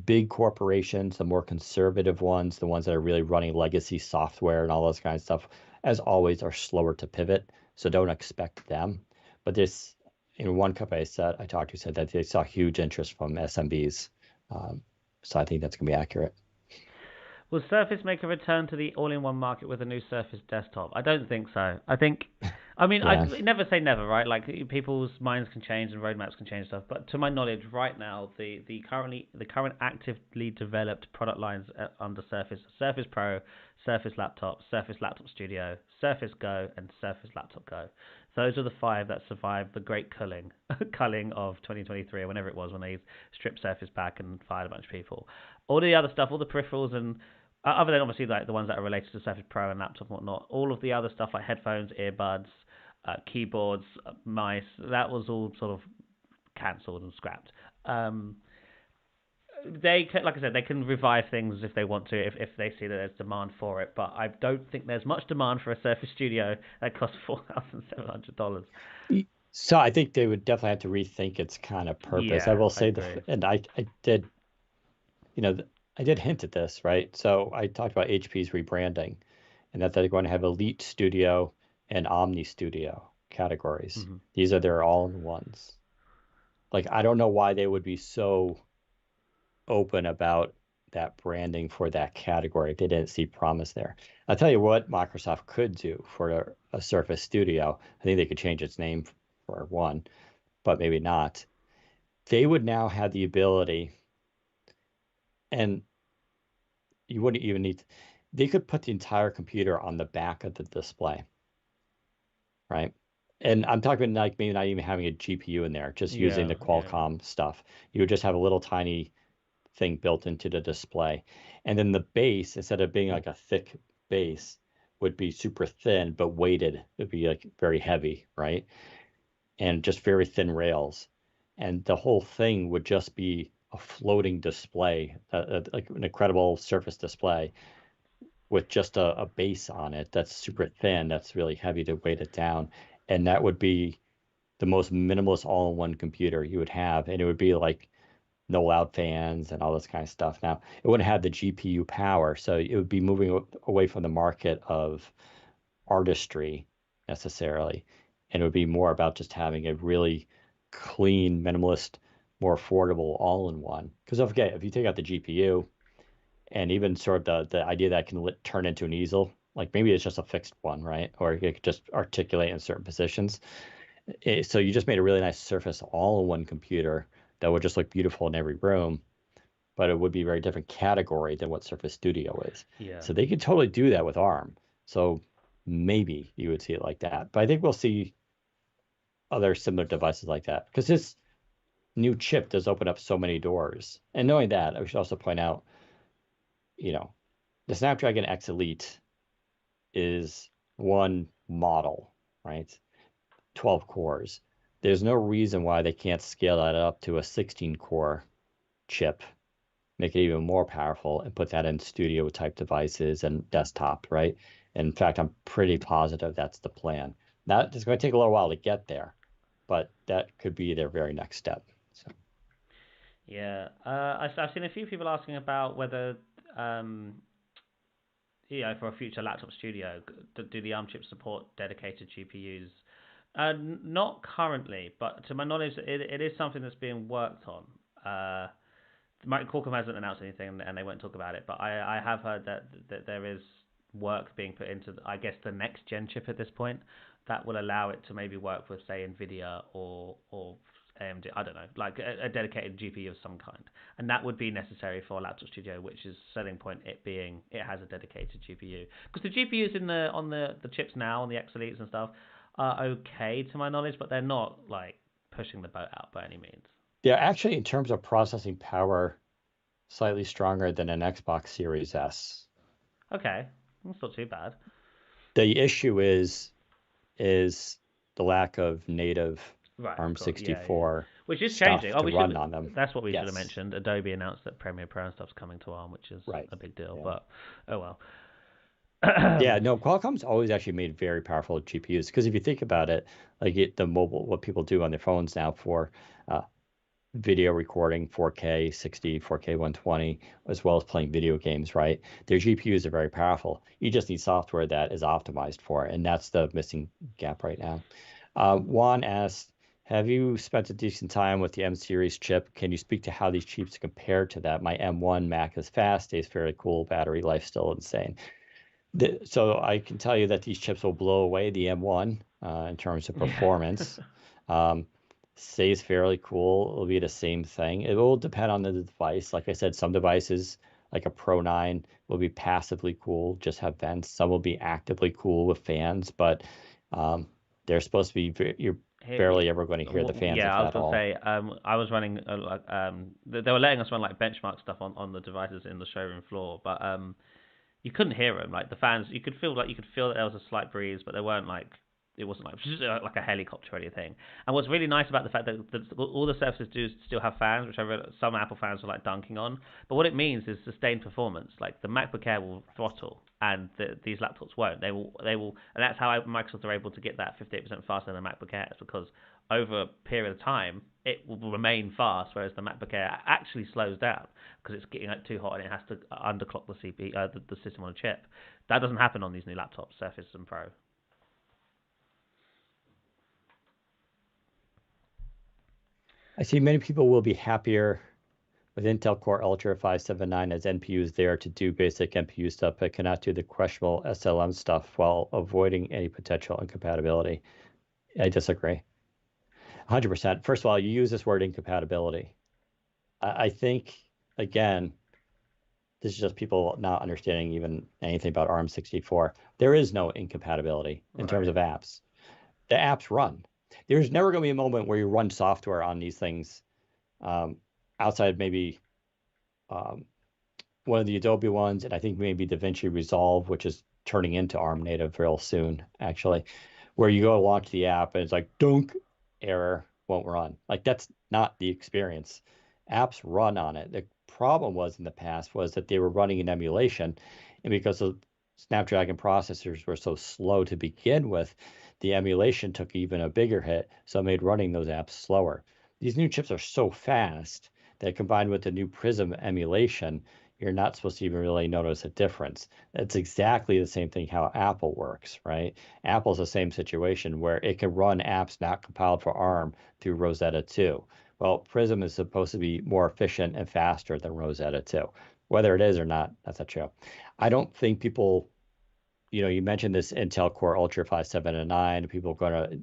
Big corporations, the more conservative ones, the ones that are really running legacy software and all those kinds of stuff, as always, are slower to pivot. So don't expect them. But this, one company I talked to said that they saw huge interest from SMBs. So I think that's going to be accurate. Will Surface make a return to the all-in-one market with a new Surface desktop? I don't think so. I mean, Yeah. I never say never, right? Like people's minds can change and roadmaps can change stuff. But to my knowledge, right now, the current actively developed product lines under Surface: Surface Pro, Surface Laptop, Surface Laptop Studio, Surface Go, and Surface Laptop Go. Those are the 5 that survived the great culling of 2023, or whenever it was when they stripped Surface back and fired a bunch of people. All the other stuff, all the peripherals and other than obviously like the ones that are related to Surface Pro and laptop and whatnot, all of the other stuff like headphones, earbuds, keyboards, mice, that was all sort of cancelled and scrapped. They can, like I said, they can revive things if they want to, if they see that there's demand for it. But I don't think there's much demand for a Surface Studio that costs $4,700. So I think they would definitely have to rethink its kind of purpose. I Yeah, will I say agree. and I did, I did hint at this, right? So I talked about HP's rebranding and that they're going to have Elite Studio and Omni Studio categories. Mm-hmm. These are their all-in-ones. Like, I don't know why they would be so open about that branding for that category if they didn't see promise there. I'll tell you what Microsoft could do for a Surface Studio. I think they could change its name for one, but maybe not. They would now have the ability, and you wouldn't even need, they could put the entire computer on the back of the display, right? And I'm talking like maybe not even having a GPU in there, just using Yeah, the yeah. Qualcomm stuff. You would just have a little tiny thing built into the display. And then the base, instead of being like a thick base, would be super thin but weighted. It would be like very heavy, right? And just very thin rails. And the whole thing would just be a floating display, like an incredible surface display with just a base on it that's super thin, that's really heavy to weight it down. And that would be the most minimalist all-in-one computer you would have. And it would be like no loud fans and all this kind of stuff. Now, it wouldn't have the GPU power, so it would be moving away from the market of artistry necessarily, and it would be more about just having a really clean, minimalist, more affordable all-in-one. Because don't forget, if you take out the GPU and even sort of the idea that it can turn into an easel, like maybe it's just a fixed one, right? Or it could just articulate in certain positions. So you just made a really nice Surface all-in-one computer that would just look beautiful in every room, but it would be a very different category than what Surface Studio is. Yeah. So they could totally do that with ARM. So maybe you would see it like that. But I think we'll see other similar devices like that because this new chip does open up so many doors. And knowing that, I should also point out, the Snapdragon X Elite is one model, right? 12 cores. There's no reason why they can't scale that up to a 16 core chip, make it even more powerful, and put that in studio type devices and desktop, right? In fact, I'm pretty positive that's the plan. That is going to take a little while to get there, but that could be their very next step. So, Yeah. I've seen a few people asking about whether, um, for a future laptop studio, do the ARM chips support dedicated GPUs? Not currently, but to my knowledge, it is something that's being worked on. Qualcomm hasn't announced anything, and they won't talk about it. But I have heard that there is work being put into, I guess, the next gen chip at this point that will allow it to maybe work with, say, NVIDIA or AMD, I don't know, like a dedicated GPU of some kind, and that would be necessary for a laptop studio, which is selling point it has a dedicated GPU. Because the GPUs on the chips now, on the X Elites and stuff, are okay to my knowledge, but they're not like pushing the boat out by any means. Yeah, actually, in terms of processing power, slightly stronger than an Xbox Series S. Okay, that's not too bad. The issue is the lack of native Right, of course, yeah, yeah. ARM64 Which is changing. stuff Oh, to we run should. on them. That's what we should have Yes, mentioned. Adobe announced that Premiere Pro and stuff's coming to ARM, which is right. a big deal. Yeah. But oh well. Yeah, no, Qualcomm's always actually made very powerful GPUs because if you think about it, like the mobile, what people do on their phones now for uh, video recording, 4K 60, 4K 120, as well as playing video games, right? Their GPUs are very powerful. You just need software that is optimized for it, and that's the missing gap right now. Juan asked, have you spent a decent time with the M series chip? Can you speak to how these chips compare to that? My M1 Mac is fast, stays fairly cool, battery life still insane. So I can tell you that these chips will blow away the M1 in terms of performance. Um, stays fairly cool. It'll be the same thing. It will depend on the device. Like I said, some devices, like a Pro 9, will be passively cool, just have vents. Some will be actively cool with fans, but they're supposed to be, you're barely ever going to hear the fans, Yeah, if I was at gonna all. say, I was running they were letting us run like benchmark stuff on the devices in the showroom floor, but you couldn't hear them. Like the fans, you could feel that there was a slight breeze, but they weren't like it wasn't like a helicopter or anything. And what's really nice about the fact that all the surfaces do still have fans, which I read some Apple fans were like dunking on. But what it means is sustained performance. Like the MacBook Air will throttle, and these laptops won't. They will, and that's how Microsoft are able to get that 58% faster than the MacBook Air, because over a period of time it will remain fast, whereas the MacBook Air actually slows down because it's getting like too hot and it has to underclock the CPU, the system on a chip. That doesn't happen on these new laptops, Surface and Pro. I see many people will be happier with Intel Core Ultra 579 as NPUs there to do basic NPU stuff, but cannot do the questionable SLM stuff while avoiding any potential incompatibility. I disagree. 100%. First of all, you use this word incompatibility. I think, again, this is just people not understanding even anything about ARM64. There is no incompatibility in terms of apps. The apps run. There's never going to be a moment where you run software on these things outside maybe one of the Adobe ones, and I think maybe DaVinci Resolve, which is turning into ARM native real soon, actually, where you go to launch the app and it's like, dunk, error, won't run. Like that's not the experience. Apps run on it. The problem was in the past was that they were running in emulation, and because the Snapdragon processors were so slow to begin with, the emulation took even a bigger hit, so it made running those apps slower. These new chips are so fast that combined with the new Prism emulation, you're not supposed to even really notice a difference. It's exactly the same thing how Apple works, right? Apple's the same situation where it can run apps not compiled for ARM through Rosetta 2. Well, Prism is supposed to be more efficient and faster than Rosetta 2. Whether it is or not, that's not true. I don't think people, you mentioned this Intel Core Ultra 579, people are going to,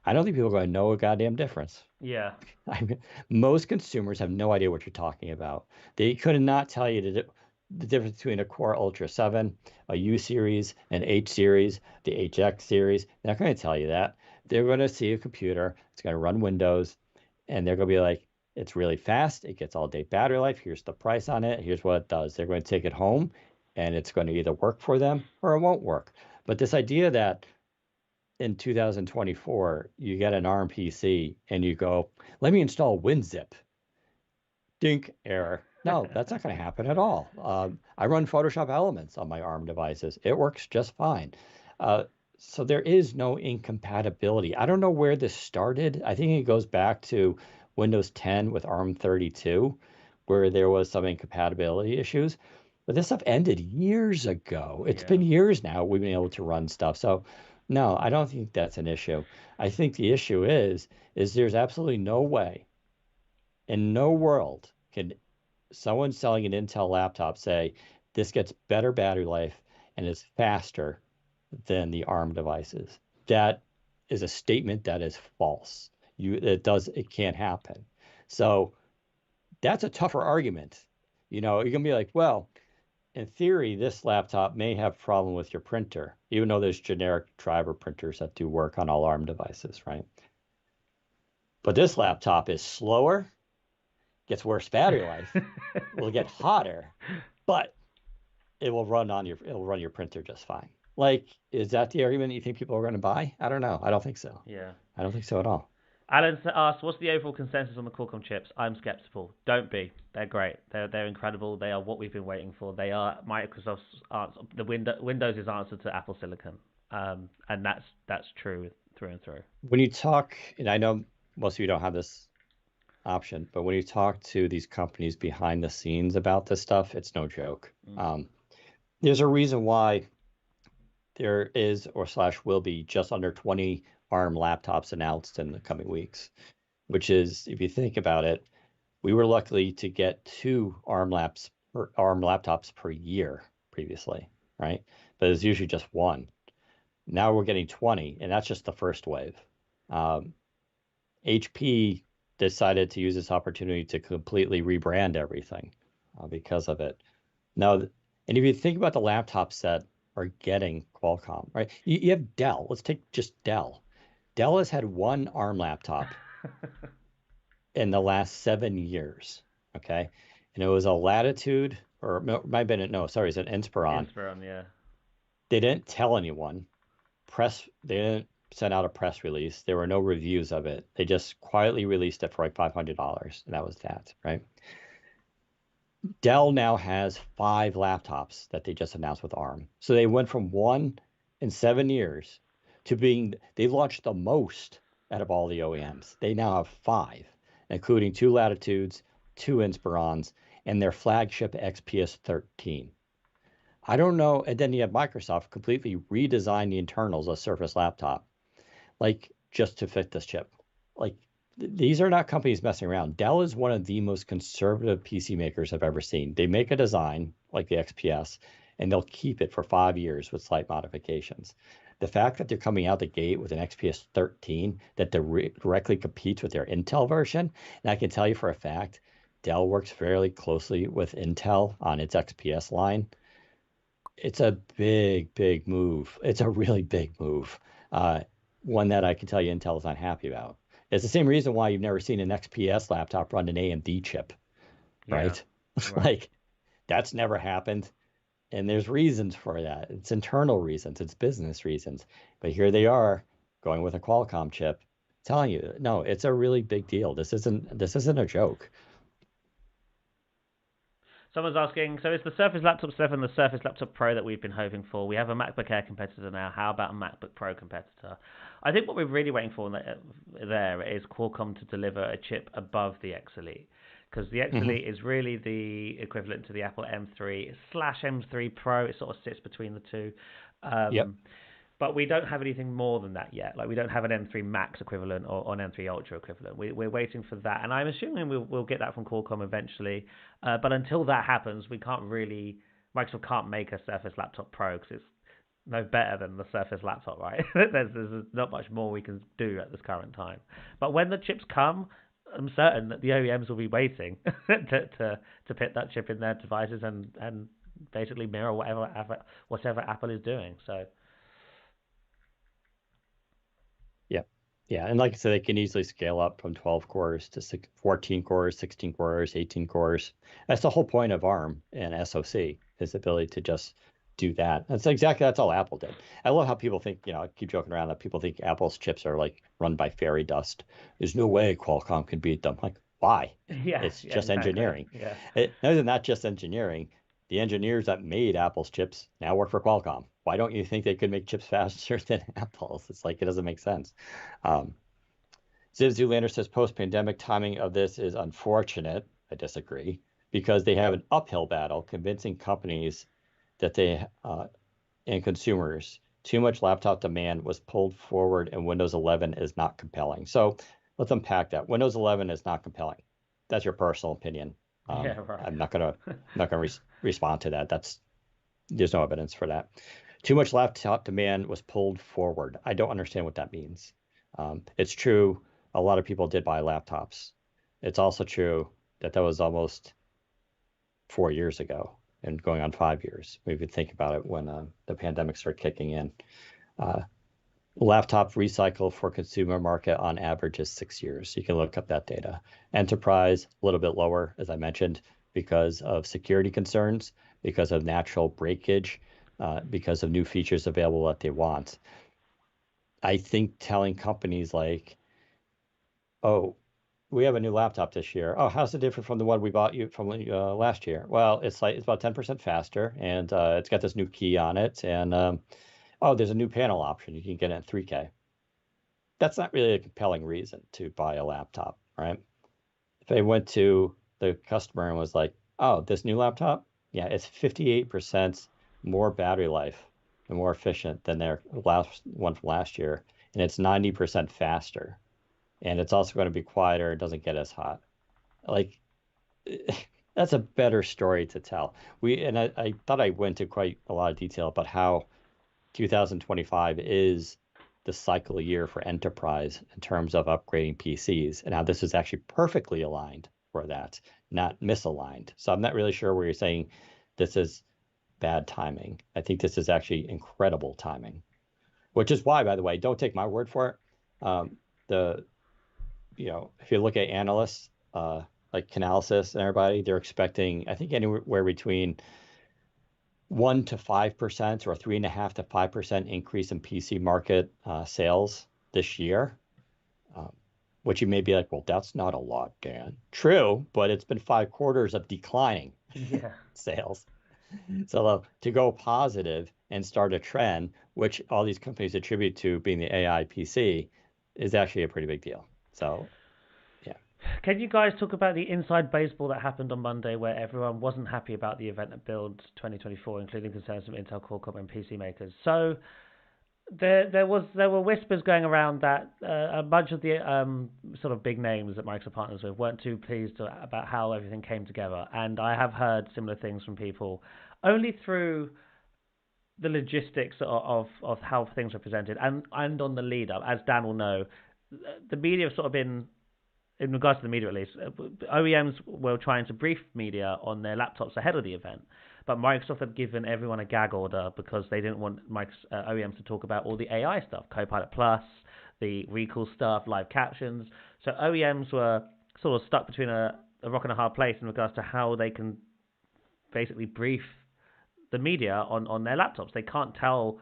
I don't think people are going to know a goddamn difference. Yeah. I mean, most consumers have no idea what you're talking about. They could not tell you the difference between a Core Ultra 7, a U series, an H series, the HX series. They're not going to tell you that. They're going to see a computer, it's going to run Windows, and they're going to be like, it's really fast. It gets all day battery life. Here's the price on it. Here's what it does. They're going to take it home, and it's going to either work for them or it won't work. But this idea that in 2024, you get an ARM PC and you go, let me install WinZip. Dink, error. No, that's not going to happen at all. I run Photoshop Elements on my ARM devices. It works just fine. So there is no incompatibility. I don't know where this started. I think it goes back to Windows 10 with ARM32, where there was some incompatibility issues. But this stuff ended years ago. It's been years now we've been able to run stuff. So no, I don't think that's an issue. I think the issue is there's absolutely no way in no world can someone selling an Intel laptop say this gets better battery life and is faster than the ARM devices. That is a statement that is false. it can't happen. So that's a tougher argument. You're gonna be like, well, in theory, this laptop may have a problem with your printer, even though there's generic driver printers that do work on all ARM devices, right? But this laptop is slower, gets worse battery life, will get hotter, but it'll run your printer just fine. Like, is that the argument you think people are going to buy? I don't know. I don't think so. Yeah. I don't think so at all. Alan asks, "What's the overall consensus on the Qualcomm chips?" I'm skeptical. Don't be. They're great. They're incredible. They are what we've been waiting for. They are Microsoft's answer. Windows' answer to Apple Silicon, and that's true through and through. When you talk, and I know most of you don't have this option, but when you talk to these companies behind the scenes about this stuff, it's no joke. There's a reason why there is or slash will be just under 20 ARM laptops announced in the coming weeks, which is, if you think about it, we were lucky to get 2 ARM laptops per year previously, right? But it's usually just 1. Now we're getting 20, and that's just the first wave. HP decided to use this opportunity to completely rebrand everything because of it. Now, and if you think about the laptops that are getting Qualcomm, right? You have Dell. Let's take just Dell. Dell has had 1 ARM laptop in the last 7 years, okay? And it was a Latitude, or it might have been, no, sorry, it's an Inspiron. Inspiron, yeah. They didn't tell anyone. They didn't send out a press release. There were no reviews of it. They just quietly released it for like $500, and that was that, right? Dell now has 5 laptops that they just announced with ARM. So they went from 1 in 7 years to they launched the most out of all the OEMs. They now have 5, including 2 Latitudes, 2 Inspirons, and their flagship XPS 13. I don't know. And then you have Microsoft completely redesign the internals of Surface laptop, like just to fit this chip. Like, these are not companies messing around. Dell is one of the most conservative PC makers I've ever seen. They make a design like the XPS, and they'll keep it for 5 years with slight modifications. The fact that they're coming out the gate with an XPS 13 that directly competes with their Intel version, and I can tell you for a fact, Dell works fairly closely with Intel on its XPS line. It's a big, big move. It's a really big move. One that I can tell you Intel is not happy about. It's the same reason why you've never seen an XPS laptop run an AMD chip, right? Yeah, right. Like, that's never happened. And there's reasons for that. It's internal reasons, it's business reasons. But here they are going with a Qualcomm chip, telling you, no, it's a really big deal. This isn't a joke. Someone's asking, so is the Surface Laptop 7 the Surface Laptop Pro that we've been hoping for? We have a MacBook Air competitor now. How about a MacBook Pro competitor? I think what we're really waiting for there is Qualcomm to deliver a chip above the X Elite. Because the X Elite is really the equivalent to the Apple M3/M3 Pro. It sort of sits between the two. Yep. But we don't have anything more than that yet. Like, we don't have an M3 Max equivalent or an M3 Ultra equivalent. We're waiting for that, and I'm assuming we'll get that from Qualcomm eventually. But until that happens, Microsoft can't make a Surface Laptop Pro because it's no better than the Surface Laptop, right? There's not much more we can do at this current time. But when the chips come, I'm certain that the OEMs will be waiting to put that chip in their devices and basically mirror whatever Apple is doing. So. Yeah, and like I said, they can easily scale up from 12 cores to 14 cores, 16 cores, 18 cores. That's the whole point of ARM and SoC, is the ability to just do that. That's all Apple did. I love how people think, I keep joking around that people think Apple's chips are like run by fairy dust. There's no way Qualcomm can beat them. Like, why? It's just exactly. engineering. Yeah. No, they're not just engineering. The engineers that made Apple's chips now work for Qualcomm. Why don't you think they could make chips faster than Apple's? It's like, it doesn't make sense. Ziv Zoolander says post-pandemic timing of this is unfortunate. I disagree, because they have an uphill battle convincing companies that and consumers too much laptop demand was pulled forward and Windows 11 is not compelling. So let's unpack that. Windows 11 is not compelling. That's your personal opinion. Yeah, right. I'm not gonna respond to that. There's no evidence for that. Too much laptop demand was pulled forward. I don't understand what that means. It's true. a lot of people did buy laptops. It's also true that was almost 4 years ago and going on 5 years. We could think about it when the pandemic started kicking in. Laptop recycle for consumer market on average is 6 years. You can look up that data. Enterprise, a little bit lower, as I mentioned, because of security concerns, because of natural breakage, because of new features available that they want. I think telling companies like, oh, we have a new laptop this year. Oh, how's it different from the one we bought you from last year? Well, it's about 10% faster, and it's got this new key on it, and oh, there's a new panel option. You can get it in 3K. That's not really a compelling reason to buy a laptop, right? If they went to the customer and was like, oh, this new laptop, yeah, it's 58% more battery life and more efficient than their last one from last year, and it's 90% faster, and it's also going to be quieter and doesn't get as hot. Like, that's a better story to tell. I thought I went into quite a lot of detail about how 2025 is the cycle year for enterprise in terms of upgrading PCs, and how this is actually perfectly aligned for that, not misaligned. So I'm not really sure where you're saying this is bad timing. I think this is actually incredible timing, which is why, by the way, don't take my word for it. The if you look at analysts like Canalys and everybody, they're expecting, I think, anywhere between 1 to 5% or 3.5 to 5% increase in PC market sales this year, which you may be like, well, that's not a lot, Dan. True, but it's been 5 quarters of declining sales. So to go positive and start a trend, which all these companies attribute to being the AI PC, is actually a pretty big deal. So, yeah. Can you guys talk about the inside baseball that happened on Monday, where everyone wasn't happy about the event at Build 2024, including concerns from Intel, Qualcomm, and PC makers? So there were whispers going around that a bunch of the sort of big names that Microsoft partners with weren't too pleased about how everything came together, and I have heard similar things from people, only through the logistics of how things were presented and on the lead up. As Dan will know, the media have sort of been, in regards to the media at least, OEMs were trying to brief media on their laptops ahead of the event, but Microsoft had given everyone a gag order because they didn't want OEMs to talk about all the AI stuff, Copilot Plus, the recall stuff, live captions. So OEMs were sort of stuck between a rock and a hard place in regards to how they can basically brief the media on their laptops. They can't tell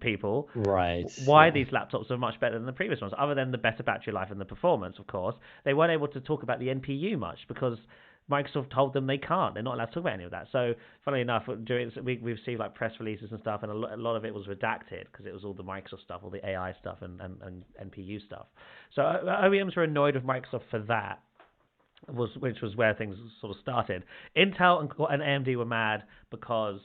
people why these laptops are much better than the previous ones, other than the better battery life and the performance. Of course, they weren't able to talk about the NPU much because Microsoft told them they can't. They're not allowed to talk about any of that. So, funnily enough, we've received like press releases and stuff, and a lot of it was redacted because it was all the Microsoft stuff, all the AI stuff, and NPU stuff. So OEMs were annoyed with Microsoft for that, which was where things sort of started. Intel and AMD were mad because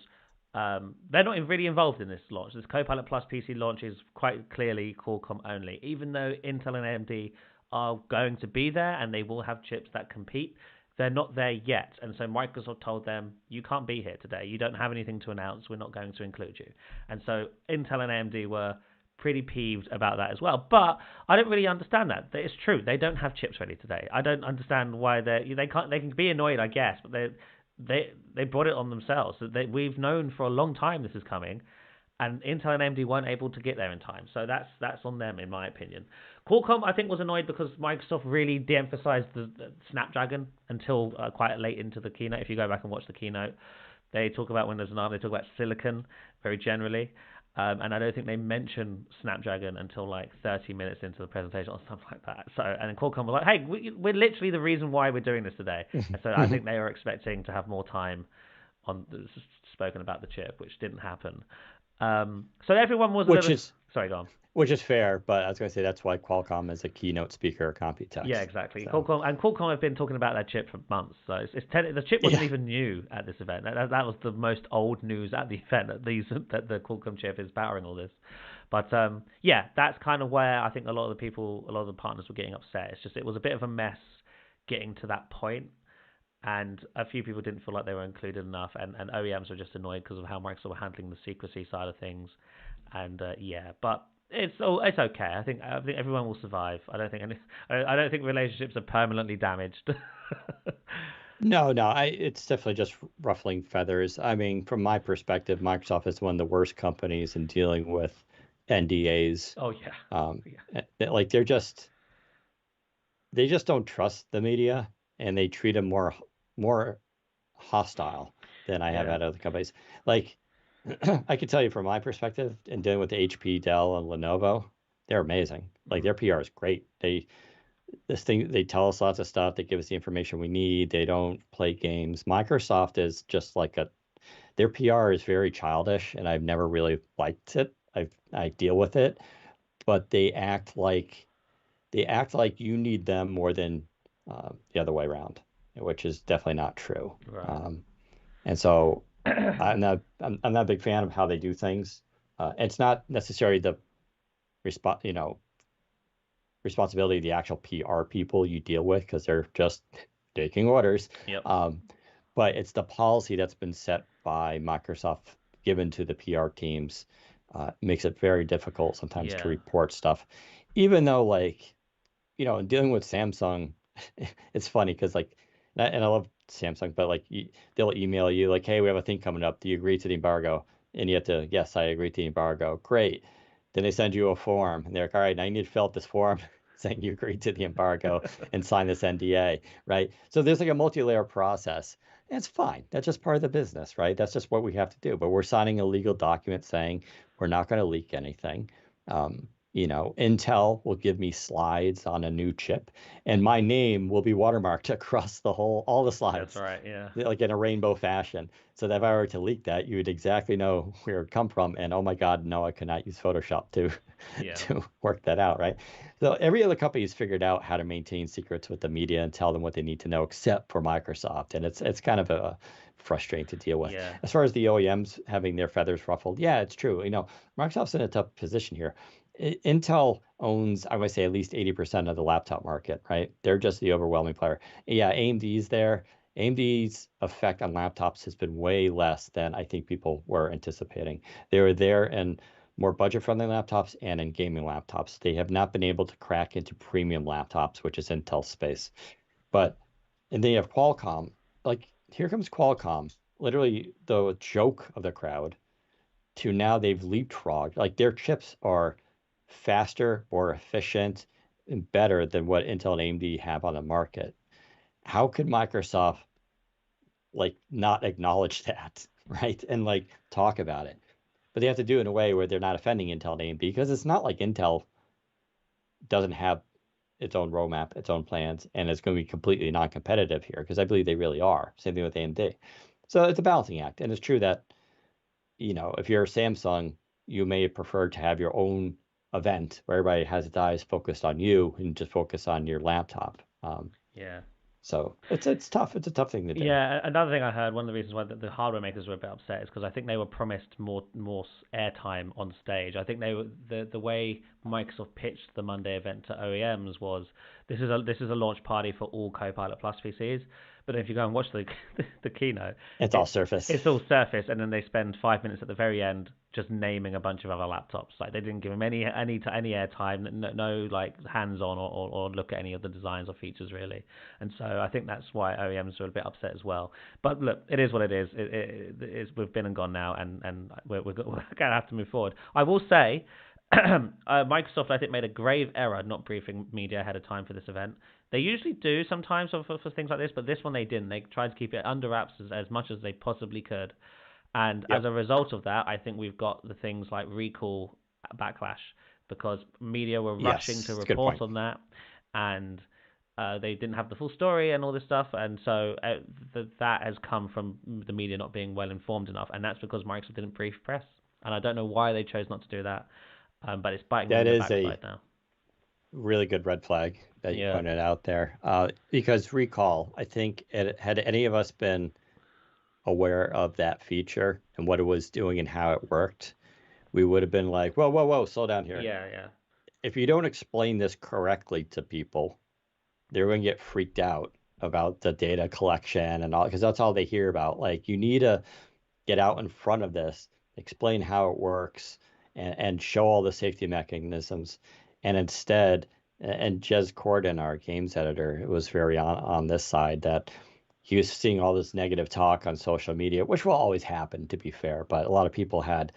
they're not really involved in this launch. This Copilot Plus PC launch is quite clearly Qualcomm only, even though Intel and AMD are going to be there and they will have chips that compete. They're not there yet, and so Microsoft told them, you can't be here today. You don't have anything to announce. We're not going to include you. And so Intel and AMD were pretty peeved about that as well. But I don't really understand that. It's true. They don't have chips ready today. I don't understand why they can be annoyed, I guess, but they brought it on themselves. We've known for a long time this is coming, and Intel and AMD weren't able to get there in time. So that's on them, in my opinion. Qualcomm, I think, was annoyed because Microsoft really de-emphasized the Snapdragon until quite late into the keynote. If you go back and watch the keynote, they talk about Windows and ARM. They talk about Silicon very generally. And I don't think they mention Snapdragon until like 30 minutes into the presentation or something like that. So, and then Qualcomm were like, hey, we're literally the reason why we're doing this today. And so I think they were expecting to have more time on spoken about the chip, which didn't happen. So everyone was sorry, go on. Which is fair, but I was going to say that's why Qualcomm is a keynote speaker at Computex. Yeah, exactly. So. Qualcomm have been talking about that chip for months. So the chip wasn't even new at this event. That was the most old news at the event, that the Qualcomm chip is powering all this. But yeah, that's kind of where I think a lot of the partners were getting upset. It's just it was a bit of a mess getting to that point, and a few people didn't feel like they were included enough, and OEMs were just annoyed because of how Microsoft were handling the secrecy side of things. And yeah, but it's okay. I think everyone will survive. I don't think relationships are permanently damaged. No, no, it's definitely just ruffling feathers. I mean, from my perspective, Microsoft is one of the worst companies in dealing with NDAs. Oh yeah, yeah, Like they just don't trust the media, and they treat them more hostile than I have yeah. at other companies. Like I can tell you from my perspective, in dealing with HP, Dell, and Lenovo, they're amazing. Like Mm. their PR is great. They tell us lots of stuff. They give us the information we need. They don't play games. Microsoft is just like their PR is very childish, and I've never really liked it. I deal with it, but they act like you need them more than the other way around, which is definitely not true. Right. Um, and so I'm not a big fan of how they do things. It's not necessarily the response, responsibility of the actual PR people you deal with because they're just taking orders. Yep. Um, but it's the policy that's been set by Microsoft given to the PR teams makes it very difficult sometimes to Yeah. report stuff, even though in dealing with Samsung, it's funny because and I love Samsung, but they'll email you like, hey, we have a thing coming up. Do you agree to the embargo? And you have to, yes, I agree to the embargo. Great. Then they send you a form, and they're like, all right, now you need to fill out this form saying you agreed to the embargo and sign this NDA, right? So there's like a multi-layer process. And it's fine. That's just part of the business, right? That's just what we have to do. But we're signing a legal document saying we're not going to leak anything. Intel will give me slides on a new chip, and my name will be watermarked across all the That's slides, right. Yeah. like in a rainbow fashion. So that if I were to leak that, you would exactly know where it come from. And oh my God, no, I could not use Photoshop to Yeah. to work that out, right? So every other company has figured out how to maintain secrets with the media and tell them what they need to know, except for Microsoft, and it's kind of frustrating to deal with. Yeah. As far as the OEMs having their feathers ruffled, yeah, it's true. Microsoft's in a tough position here. Intel owns, I would say, at least 80% of the laptop market, right? They're just the overwhelming player. Yeah, AMD's there. AMD's effect on laptops has been way less than I think people were anticipating. They were there in more budget-friendly laptops and in gaming laptops. They have not been able to crack into premium laptops, which is Intel's space. And then you have Qualcomm. Like, here comes Qualcomm, literally the joke of the crowd, to now they've leapfrogged. Like their chips are faster, more efficient, and better than what Intel and AMD have on the market. How could Microsoft not acknowledge that, right? And talk about it. But they have to do it in a way where they're not offending Intel and AMD because it's not like Intel doesn't have its own roadmap, its own plans, and it's going to be completely non-competitive here because I believe they really are. Same thing with AMD. So it's a balancing act. And it's true that if you're a Samsung, you may prefer to have your own event where everybody has its eyes focused on you and just focus on your laptop. Yeah. So it's tough. It's a tough thing to do. Yeah, another thing I heard, one of the reasons why the hardware makers were a bit upset is because I think they were promised more airtime on stage. I think they were the way Microsoft pitched the Monday event to OEMs was this is a launch party for all Copilot Plus PCs. But if you go and watch the keynote, It's all it Surface. it's all Surface, and then they spend 5 minutes at the very end just naming a bunch of other laptops. Like they didn't give them any airtime, no like hands on or look at any of the designs or features really. And so I think that's why OEMs are a bit upset as well. But look, it is what it is. We've been and gone now, and we're gonna have to move forward. I will say, Microsoft I think made a grave error not briefing media ahead of time for this event. They usually do sometimes for things like this, but this one they didn't. They tried to keep it under wraps as much as they possibly could. And as Yep. a result of that, I think we've got the things like recall backlash because media were rushing to Yes, it's a good report point. on that, and they didn't have the full story and all this stuff, and so that has come from the media not being well informed enough, and that's because Microsoft didn't brief press, and I don't know why they chose not to do that, but it's biting them That in the is a backside now. really good red flag that you Yeah, pointed out there. Because recall, I think had any of us been aware of that feature and what it was doing and how it worked, we would have been like, whoa, whoa, whoa, slow down here. yeah, yeah, If you don't explain this correctly to people, they're going to get freaked out about the data collection and all, because that's all they hear about. Like, you need to get out in front of this, explain how it works, and show all the safety mechanisms. And instead, and Jez Corden, our games editor, was very on this side that he was seeing all this negative talk on social media, which will always happen, to be fair. But a lot of people had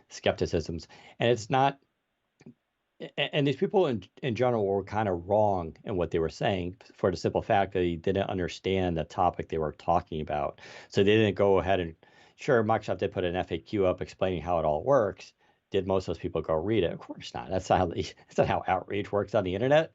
skepticisms, and it's not. And these people in general were kind of wrong in what they were saying for the simple fact that they didn't understand the topic they were talking about. So they didn't go ahead and, sure, Microsoft did put an FAQ up explaining how it all works. Did most of those people go read it? Of course not. That's not how outreach works on the internet.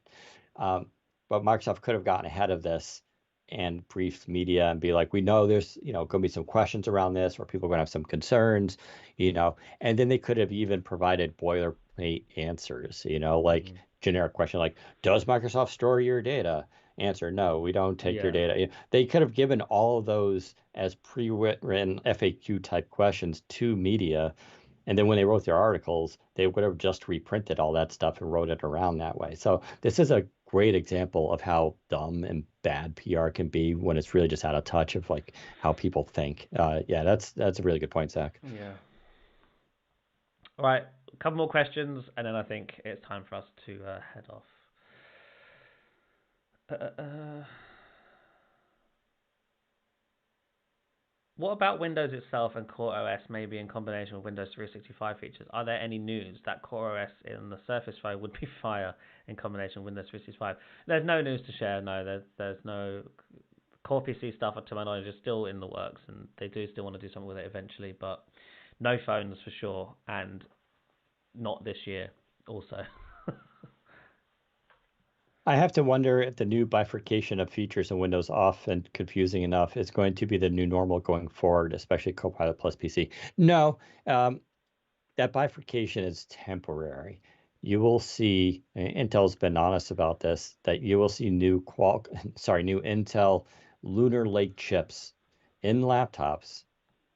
Um, but Microsoft could have gotten ahead of this and briefed media and be like, we know there's, going to be some questions around this, or people are going to have some concerns, and then they could have even provided boilerplate answers, like generic question like, does Microsoft store your data? Answer, no, we don't take your data. They could have given all of those as pre-written FAQ type questions to media. And then when they wrote their articles, they would have just reprinted all that stuff and wrote it around that way. So this is a great example of how dumb and bad PR can be when it's really just out of touch of like how people think. Yeah, that's a really good point, Zach. Yeah. All right, a couple more questions, and then I think it's time for us to head off. What about Windows itself and CoreOS, maybe in combination with Windows 365 features? Are there any news that CoreOS in the Surface Phone would be fire in combination with Windows 365? There's no news to share. No, there's no Core PC stuff. To my knowledge, is still in the works, and they do still want to do something with it eventually. But no phones for sure, and not this year. Also. I have to wonder if the new bifurcation of features in Windows often confusing enough is going to be the new normal going forward, especially Copilot Plus PC. No, that bifurcation is temporary. You will see, Intel's been honest about this, that you will see new Intel Lunar Lake chips in laptops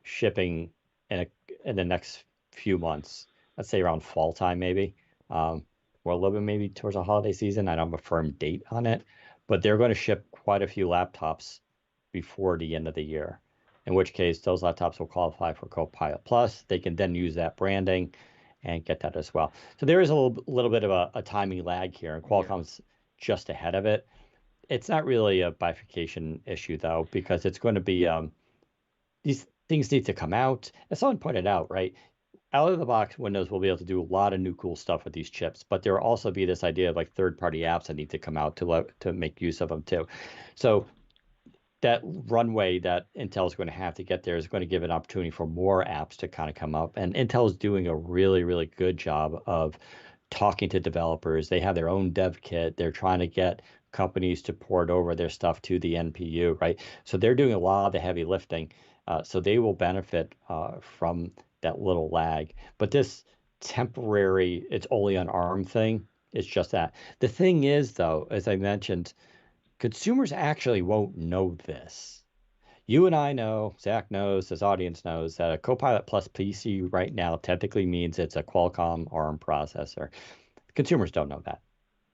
shipping in the next few months. Let's say around fall time, maybe. Or a little bit maybe towards the holiday season. I don't have a firm date on it, but they're going to ship quite a few laptops before the end of the year, in which case those laptops will qualify for Copilot Plus. They can then use that branding and get that as well. So there is a little bit of a timing lag here, and Qualcomm's just ahead of it. It's not really a bifurcation issue, though, because it's going to be these things need to come out. As someone pointed out, right? Out of the box, Windows will be able to do a lot of new cool stuff with these chips, but there will also be this idea of like third-party apps that need to come out to make use of them too. So that runway that Intel is going to have to get there is going to give an opportunity for more apps to kind of come up. And Intel is doing a really, really good job of talking to developers. They have their own dev kit. They're trying to get companies to port over their stuff to the NPU, right? So they're doing a lot of the heavy lifting. So they will benefit from that little lag. But this temporary, it's only on ARM thing, it's just that. The thing is, though, as I mentioned, consumers actually won't know this. You and I know, Zach knows, this audience knows that a Copilot Plus PC right now technically means it's a Qualcomm ARM processor. Consumers don't know that.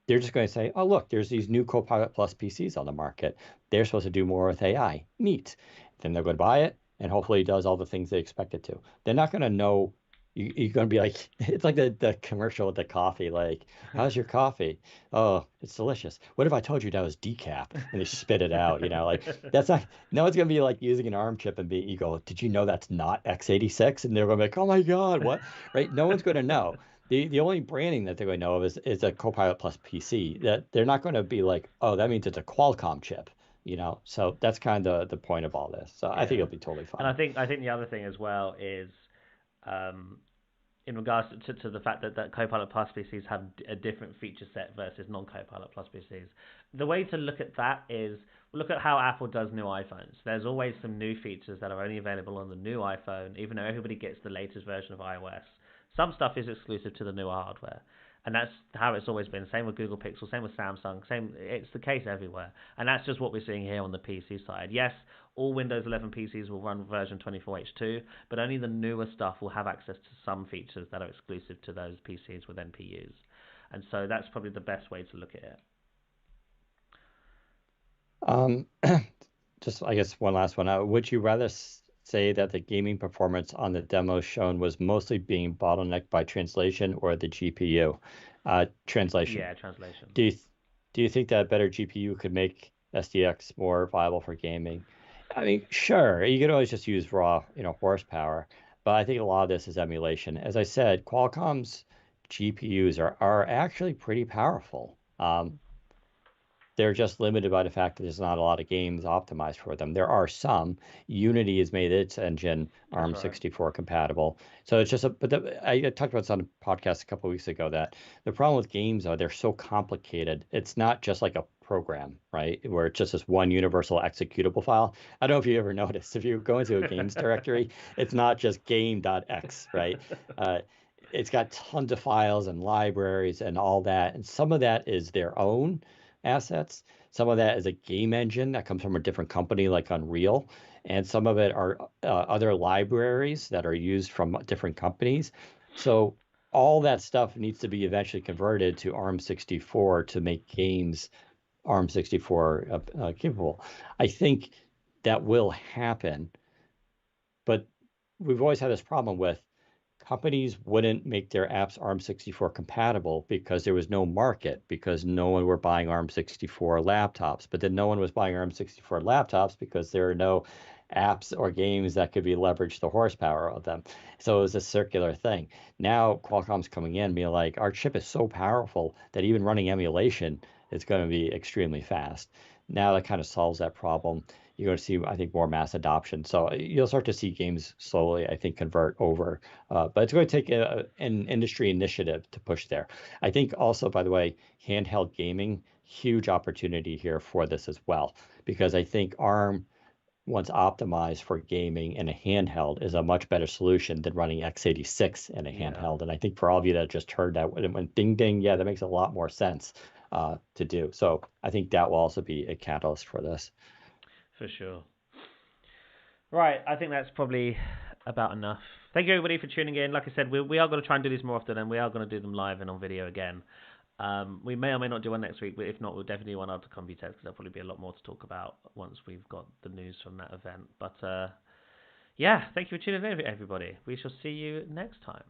They're just going to say, oh, look, there's these new Copilot Plus PCs on the market. They're supposed to do more with AI. Neat. Then they're going to buy it, and hopefully it does all the things they expect it to. They're not going to know. You're going to be like, it's like the commercial with the coffee, like, how's your coffee? Oh, it's delicious. What if I told you that was decaf? And they spit it out, like that's not, no one's going to be like using an ARM chip and you go, did you know that's not x86? And they're going to be like, oh my God, what? Right? No one's going to know. The only branding that they're going to know of is a Copilot Plus PC. That they're not going to be like, oh, that means it's a Qualcomm chip. So that's kind of the point of all this. So I think it'll be totally fine. And I think the other thing as well is, in regards to the fact that Copilot Plus PCs have a different feature set versus non-Copilot Plus PCs. The way to look at that is look at how Apple does new iPhones. There's always some new features that are only available on the new iPhone, even though everybody gets the latest version of iOS. Some stuff is exclusive to the newer hardware. And that's how it's always been. Same with Google Pixel, same with Samsung, it's the case everywhere. And that's just what we're seeing here on the PC side. Yes, all Windows 11 PCs will run version 24H2, but only the newer stuff will have access to some features that are exclusive to those PCs with NPUs. And so that's probably the best way to look at it. Just, I guess, one last one. Would you rather say that the gaming performance on the demos shown was mostly being bottlenecked by translation or the GPU? Translation. Yeah, translation. Do you do you think that a better GPU could make SDX more viable for gaming? I mean, sure, you could always just use raw, horsepower, but I think a lot of this is emulation. As I said, Qualcomm's GPUs are actually pretty powerful. They're just limited by the fact that there's not a lot of games optimized for them. There are some. Unity has made its engine That's right. ARM64 compatible. So it's just I talked about this on a podcast a couple of weeks ago that the problem with games are they're so complicated. It's not just like a program, right? Where it's just this one universal executable file. I don't know if you ever noticed, if you go into a games directory, it's not just game.x, right? Uh, it's got tons of files and libraries and all that. And some of that is their own assets. Some of that is a game engine that comes from a different company like Unreal. And some of it are other libraries that are used from different companies. So all that stuff needs to be eventually converted to ARM64 to make games ARM64 capable. I think that will happen, but we've always had this problem with companies wouldn't make their apps ARM64 compatible because there was no market, because no one were buying ARM64 laptops. But then no one was buying ARM64 laptops because there are no apps or games that could be leveraged the horsepower of them. So it was a circular thing. Now Qualcomm's coming in being like, our chip is so powerful that even running emulation is going to be extremely fast. Now that kind of solves that problem. You're going to see, I think, more mass adoption. So you'll start to see games slowly, I think, convert over. But it's going to take an industry initiative to push there. I think also, by the way, handheld gaming, huge opportunity here for this as well, because I think ARM, once optimized for gaming in a handheld, is a much better solution than running x86 in a Yeah, handheld. And I think for all of you that just heard that, when it went ding ding, yeah, that makes a lot more sense to do. So I think that will also be a catalyst for this. for sure. Right, I think that's probably about enough. Thank you everybody for tuning in. Like I said, we are going to try and do these more often, and we are going to do them live and on video again. We may or may not do one next week, but if not, we'll definitely do one after Computex because there'll probably be a lot more to talk about once we've got the news from that event. But yeah, thank you for tuning in, everybody. We shall see you next time.